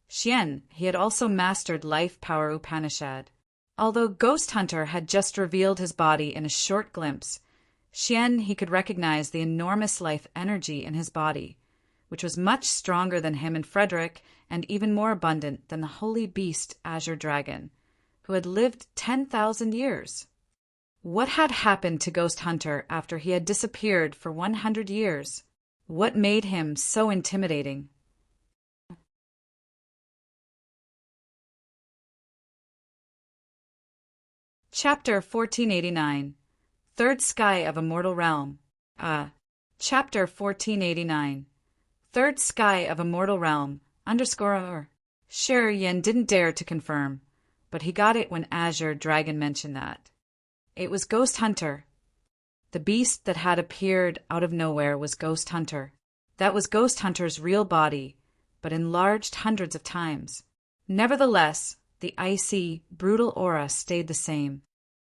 Xian, he had also mastered Life Power Upanishad. Although Ghost Hunter had just revealed his body in a short glimpse, Xian, he could recognize the enormous life energy in his body, which was much stronger than him and Frederick, and even more abundant than the holy beast Azure Dragon, who had lived 10,000 years. What had happened to Ghost Hunter after he had disappeared for 100 years? What made him so intimidating? Chapter 1489. Third Sky of Immortal Realm. Chapter 1489. Third Sky of Immortal Realm, _ Sure, Yen didn't dare to confirm, but he got it when Azure Dragon mentioned that. It was Ghost Hunter. The beast that had appeared out of nowhere was Ghost Hunter. That was Ghost Hunter's real body, but enlarged hundreds of times. Nevertheless, the icy, brutal aura stayed the same.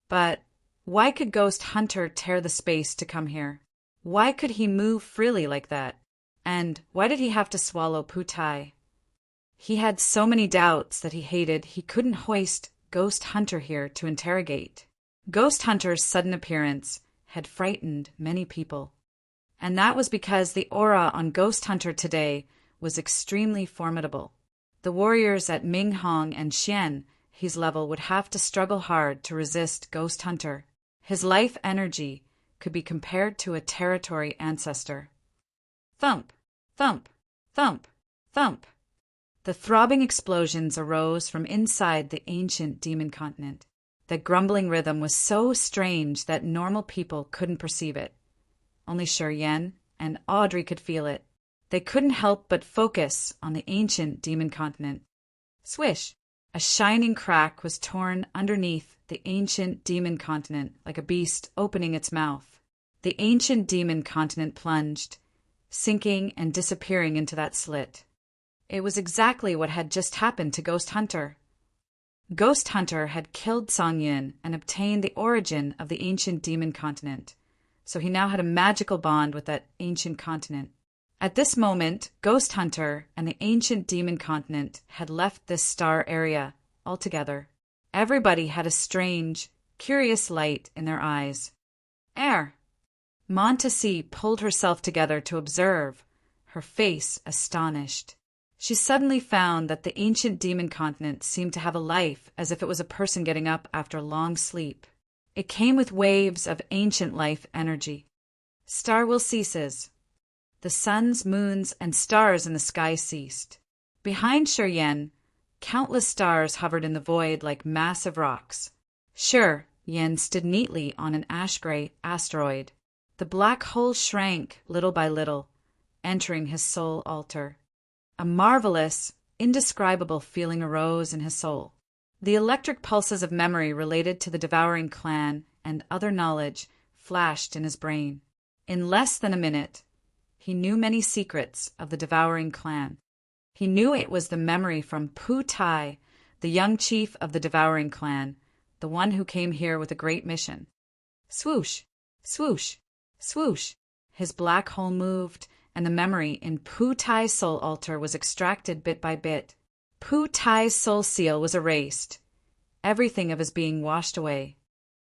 But why could Ghost Hunter tear the space to come here? Why could he move freely like that? And why did he have to swallow Putai? He had so many doubts that he couldn't hoist Ghost Hunter here to interrogate. Ghost Hunter's sudden appearance had frightened many people. And that was because the aura on Ghost Hunter today was extremely formidable. The warriors at Minghong and Xian, his level, would have to struggle hard to resist Ghost Hunter. His life energy could be compared to a territory ancestor. Thump, thump, thump, thump. The throbbing explosions arose from inside the ancient demon continent. The grumbling rhythm was so strange that normal people couldn't perceive it. Only Sure Yen and Audrey could feel it. They couldn't help but focus on the ancient demon continent. Swish! A shining crack was torn underneath the ancient demon continent like a beast opening its mouth. The ancient demon continent plunged, sinking and disappearing into that slit. It was exactly what had just happened to Ghost Hunter. Ghost Hunter had killed Song Yin and obtained the origin of the ancient demon continent, so he now had a magical bond with that ancient continent. At this moment, Ghost Hunter and the ancient demon continent had left this star area altogether. Everybody had a strange, curious light in their eyes. Montesi pulled herself together to observe, her face astonished. She suddenly found that the ancient demon continent seemed to have a life as if it was a person getting up after a long sleep. It came with waves of ancient life energy. Star will ceases. The suns, moons, and stars in the sky ceased. Behind Sure Yen, countless stars hovered in the void like massive rocks. Sure Yen stood neatly on an ash-gray asteroid. The black hole shrank little by little, entering his soul altar. A marvelous, indescribable feeling arose in his soul. The electric pulses of memory related to the devouring clan and other knowledge flashed in his brain. In less than a minute, he knew many secrets of the devouring clan. He knew it was the memory from Pu Tai, the young chief of the devouring clan, the one who came here with a great mission. Swoosh, swoosh, swoosh. His black hole moved, and the memory in Pu Tai's soul altar was extracted bit by bit. Pu Tai's soul seal was erased, everything of his being washed away.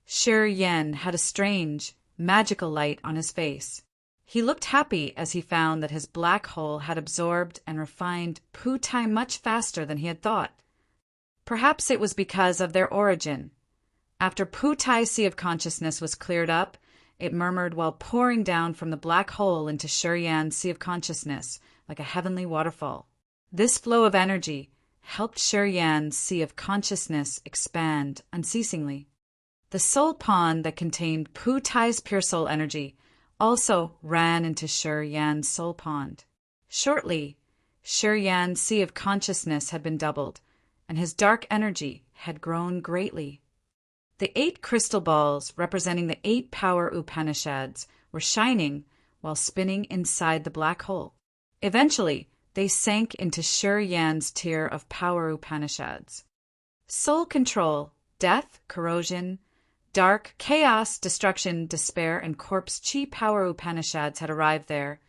Sure Yen had a strange, magical light on his face. He looked happy as he found that his black hole had absorbed and refined Pu Tai much faster than he had thought. Perhaps it was because of their origin. After Pu Tai's sea of consciousness was cleared up, it murmured while pouring down from the black hole into Sure Yan's sea of consciousness like a heavenly waterfall. This flow of energy helped Sure Yan's sea of consciousness expand unceasingly. The soul pond that contained Pu Tai's pure soul energy also ran into Sure Yan's soul pond. Shortly, Sure Yan's sea of consciousness had been doubled, and his dark energy had grown greatly. The 8 crystal balls representing the 8 power Upanishads were shining while spinning inside the black hole. Eventually, they sank into Sure Yan's tier of power Upanishads. Soul control, death, corrosion, Dark, chaos, destruction, despair, and corpse chi power Upanishads had arrived there,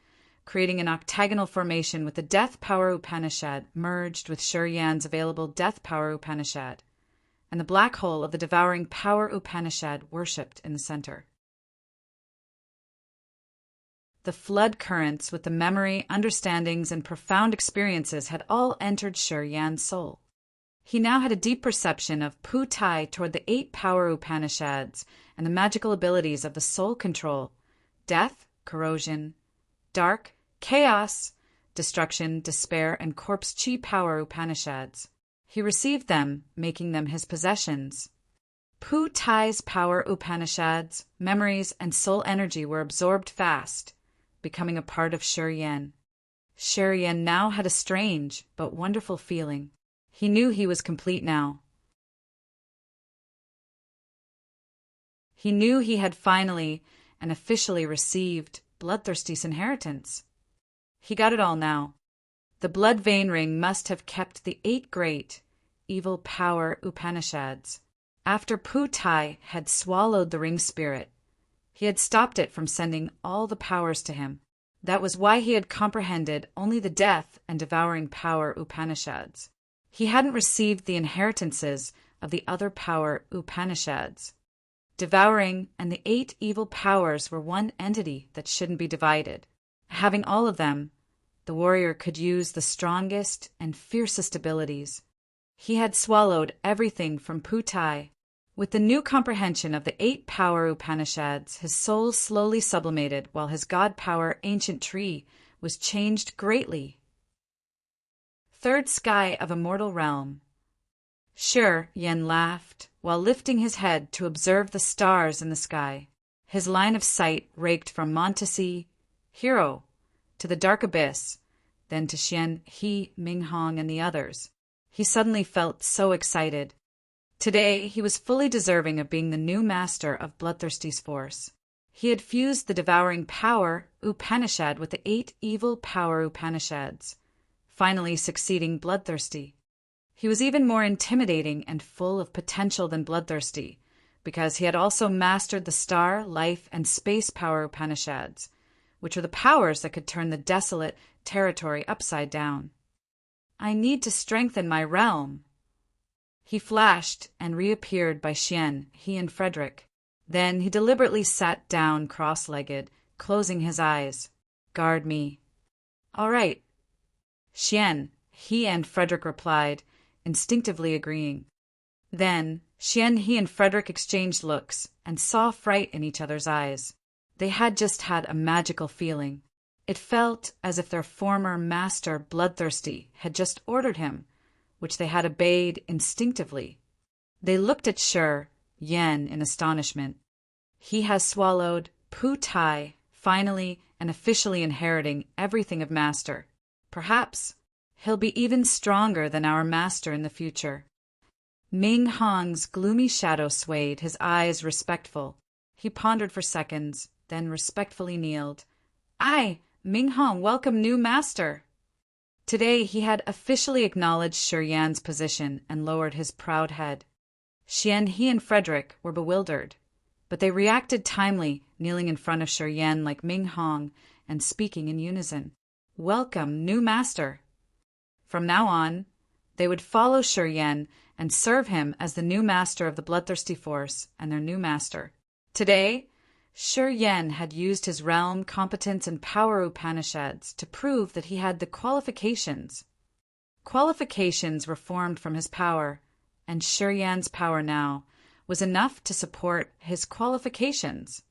creating an octagonal formation with the Death Power Upanishad merged with Shuryan's available Death Power Upanishad, and the black hole of the Devouring Power Upanishad worshipped in the center. The flood currents with the memory, understandings, and profound experiences had all entered Shuryan's soul. He now had a deep perception of Pu-Tai toward the 8 power Upanishads and the magical abilities of the soul control, death, corrosion, dark, chaos, destruction, despair, and corpse chi power Upanishads. He received them, making them his possessions. Pu-Tai's power Upanishads, memories, and soul energy were absorbed fast, becoming a part of Shuryan. Shuryan now had a strange but wonderful feeling. He knew he was complete now. He knew he had finally and officially received Bloodthirsty's inheritance. He got it all now. The blood vein ring must have kept the 8 great, evil power Upanishads. After Pu-Tai had swallowed the ring spirit, he had stopped it from sending all the powers to him. That was why he had comprehended only the death and devouring power Upanishads. He hadn't received the inheritances of the other power Upanishads. Devouring and the 8 evil powers were one entity that shouldn't be divided. Having all of them, the warrior could use the strongest and fiercest abilities. He had swallowed everything from Pu-Tai. With the new comprehension of the 8 power Upanishads, his soul slowly sublimated while his god power ancient tree was changed greatly. Third sky of immortal realm. Shuryan laughed while lifting his head to observe the stars in the sky. His line of sight raked from Montesi, Hero, to the dark abyss, then to Xian, He, Minghong, and the others. He suddenly felt so excited. Today he was fully deserving of being the new master of Bloodthirsty's force. He had fused the devouring power Upanishad with the 8 evil power Upanishads, finally succeeding Bloodthirsty. He was even more intimidating and full of potential than Bloodthirsty, because he had also mastered the star, life, and space power Upanishads, which were the powers that could turn the desolate territory upside down. I need to strengthen my realm. He flashed and reappeared by Xian, He, and Frederick. Then he deliberately sat down cross-legged, closing his eyes. Guard me. All right. Xian, He, and Frederick replied, instinctively agreeing. Then Xian, He, and Frederick exchanged looks and saw fright in each other's eyes. They had just had a magical feeling. It felt as if their former master, Bloodthirsty, had just ordered him, which they had obeyed instinctively. They looked at Shuryan in astonishment. He has swallowed Pu-Tai, finally and officially inheriting everything of master. Perhaps he'll be even stronger than our master in the future. Minghong's gloomy shadow swayed, his eyes respectful. He pondered for seconds, then respectfully kneeled. I, Minghong, welcome new master. Today he had officially acknowledged Shuryan's position and lowered his proud head. Xian, He, and Frederick were bewildered, but they reacted timely, kneeling in front of Shuryan like Minghong and speaking in unison. Welcome, new master. From now on, they would follow Shuryan and serve him as the new master of the Bloodthirsty Force and their new master. Today, Shuryan had used his realm, competence, and power Upanishads to prove that he had the qualifications. Qualifications were formed from his power, and Shuryan's power now was enough to support his qualifications.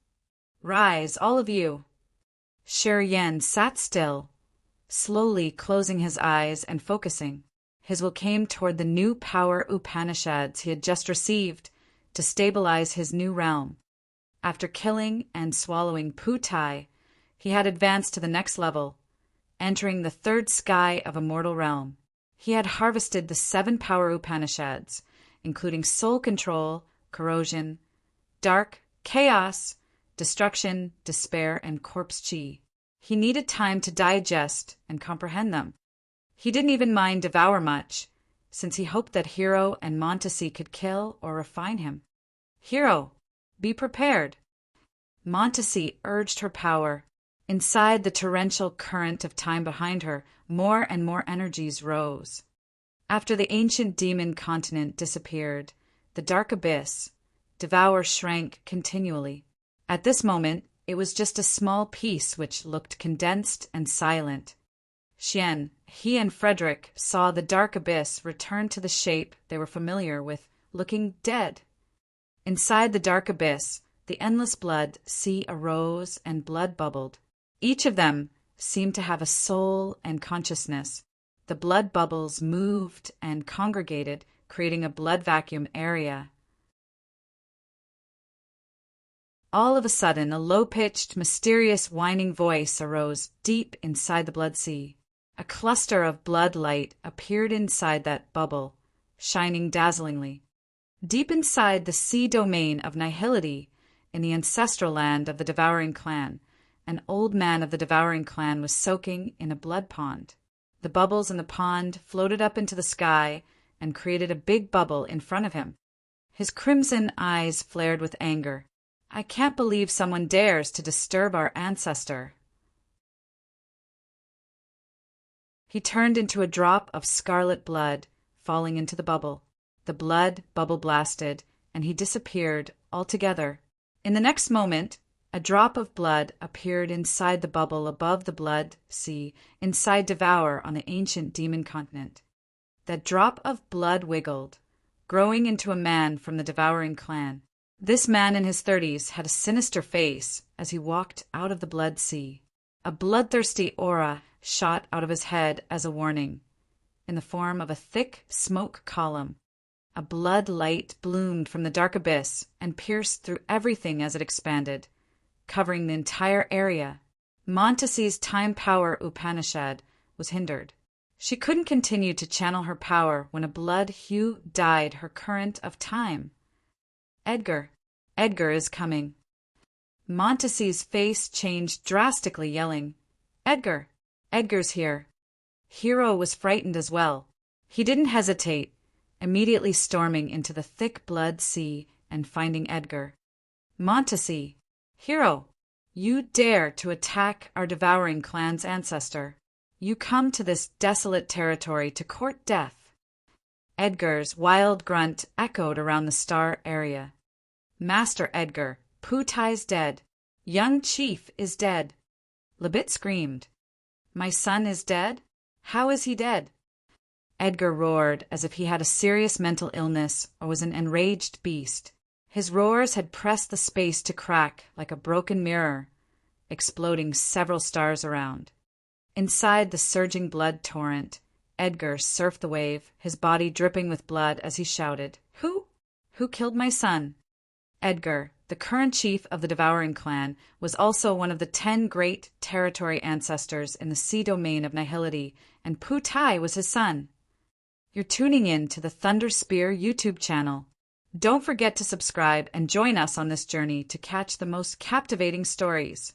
Rise, all of you. Shuryan sat still, slowly closing his eyes and focusing. His will came toward the new power Upanishads he had just received to stabilize his new realm. After killing and swallowing Pu-Tai, he had advanced to the next level, entering the third sky of immortal realm. He had harvested the 7 power Upanishads, including soul control, corrosion, dark, chaos, destruction, despair, and corpse chi. He needed time to digest and comprehend them. He didn't even mind devour much, since he hoped that Hero and Montesi could kill or refine him. Hero, Be prepared. Montesi urged her power. Inside the torrential current of time behind her, more and more energies rose. After the ancient demon continent disappeared, the dark abyss, Devour shrank continually. At this moment, it was just a small piece which looked condensed and silent. He and Frederick saw the dark abyss return to the shape they were familiar with, looking dead. Inside the dark abyss, the endless blood sea arose and blood bubbled. Each of them seemed to have a soul and consciousness. The blood bubbles moved and congregated, creating a blood vacuum area. All of a sudden, a low-pitched, mysterious, whining voice arose deep inside the blood sea. A cluster of blood light appeared inside that bubble, shining dazzlingly. Deep inside the sea domain of nihility, in the ancestral land of the devouring clan, an old man of the devouring clan was soaking in a blood pond. The bubbles in the pond floated up into the sky and created a big bubble in front of him. His crimson eyes flared with anger. I can't believe someone dares to disturb our ancestor. He turned into a drop of scarlet blood, falling into the bubble. The blood bubble blasted, and he disappeared altogether. In the next moment, a drop of blood appeared inside the bubble above the blood sea, inside Devour on the ancient demon continent. That drop of blood wiggled, growing into a man from the devouring clan. This man in his 30s had a sinister face as he walked out of the blood sea. A bloodthirsty aura shot out of his head as a warning, in the form of a thick smoke column. A blood light bloomed from the dark abyss and pierced through everything as it expanded, covering the entire area. Montesi's time power Upanishad was hindered. She couldn't continue to channel her power when a blood hue dyed her current of time. Edgar is coming. Montesi's face changed drastically, yelling, Edgar's here. Hero was frightened as well. He didn't hesitate, immediately storming into the thick blood sea and finding Edgar. Montesi, Hero, you dare to attack our devouring clan's ancestor. You come to this desolate territory to court death. Edgar's wild grunt echoed around the star area. Master Edgar, Putai's dead. Young chief is dead. Labit screamed. My son is dead? How is he dead? Edgar roared as if he had a serious mental illness or was an enraged beast. His roars had pressed the space to crack like a broken mirror, exploding several stars around. Inside the surging blood torrent, Edgar surfed the wave, his body dripping with blood as he shouted, Who killed my son? Edgar, the current chief of the devouring clan, was also one of the 10 great territory ancestors in the sea domain of nihility, and Putai was his son. You're tuning in to the Thunder Spear YouTube channel. Don't forget to subscribe and join us on this journey to catch the most captivating stories.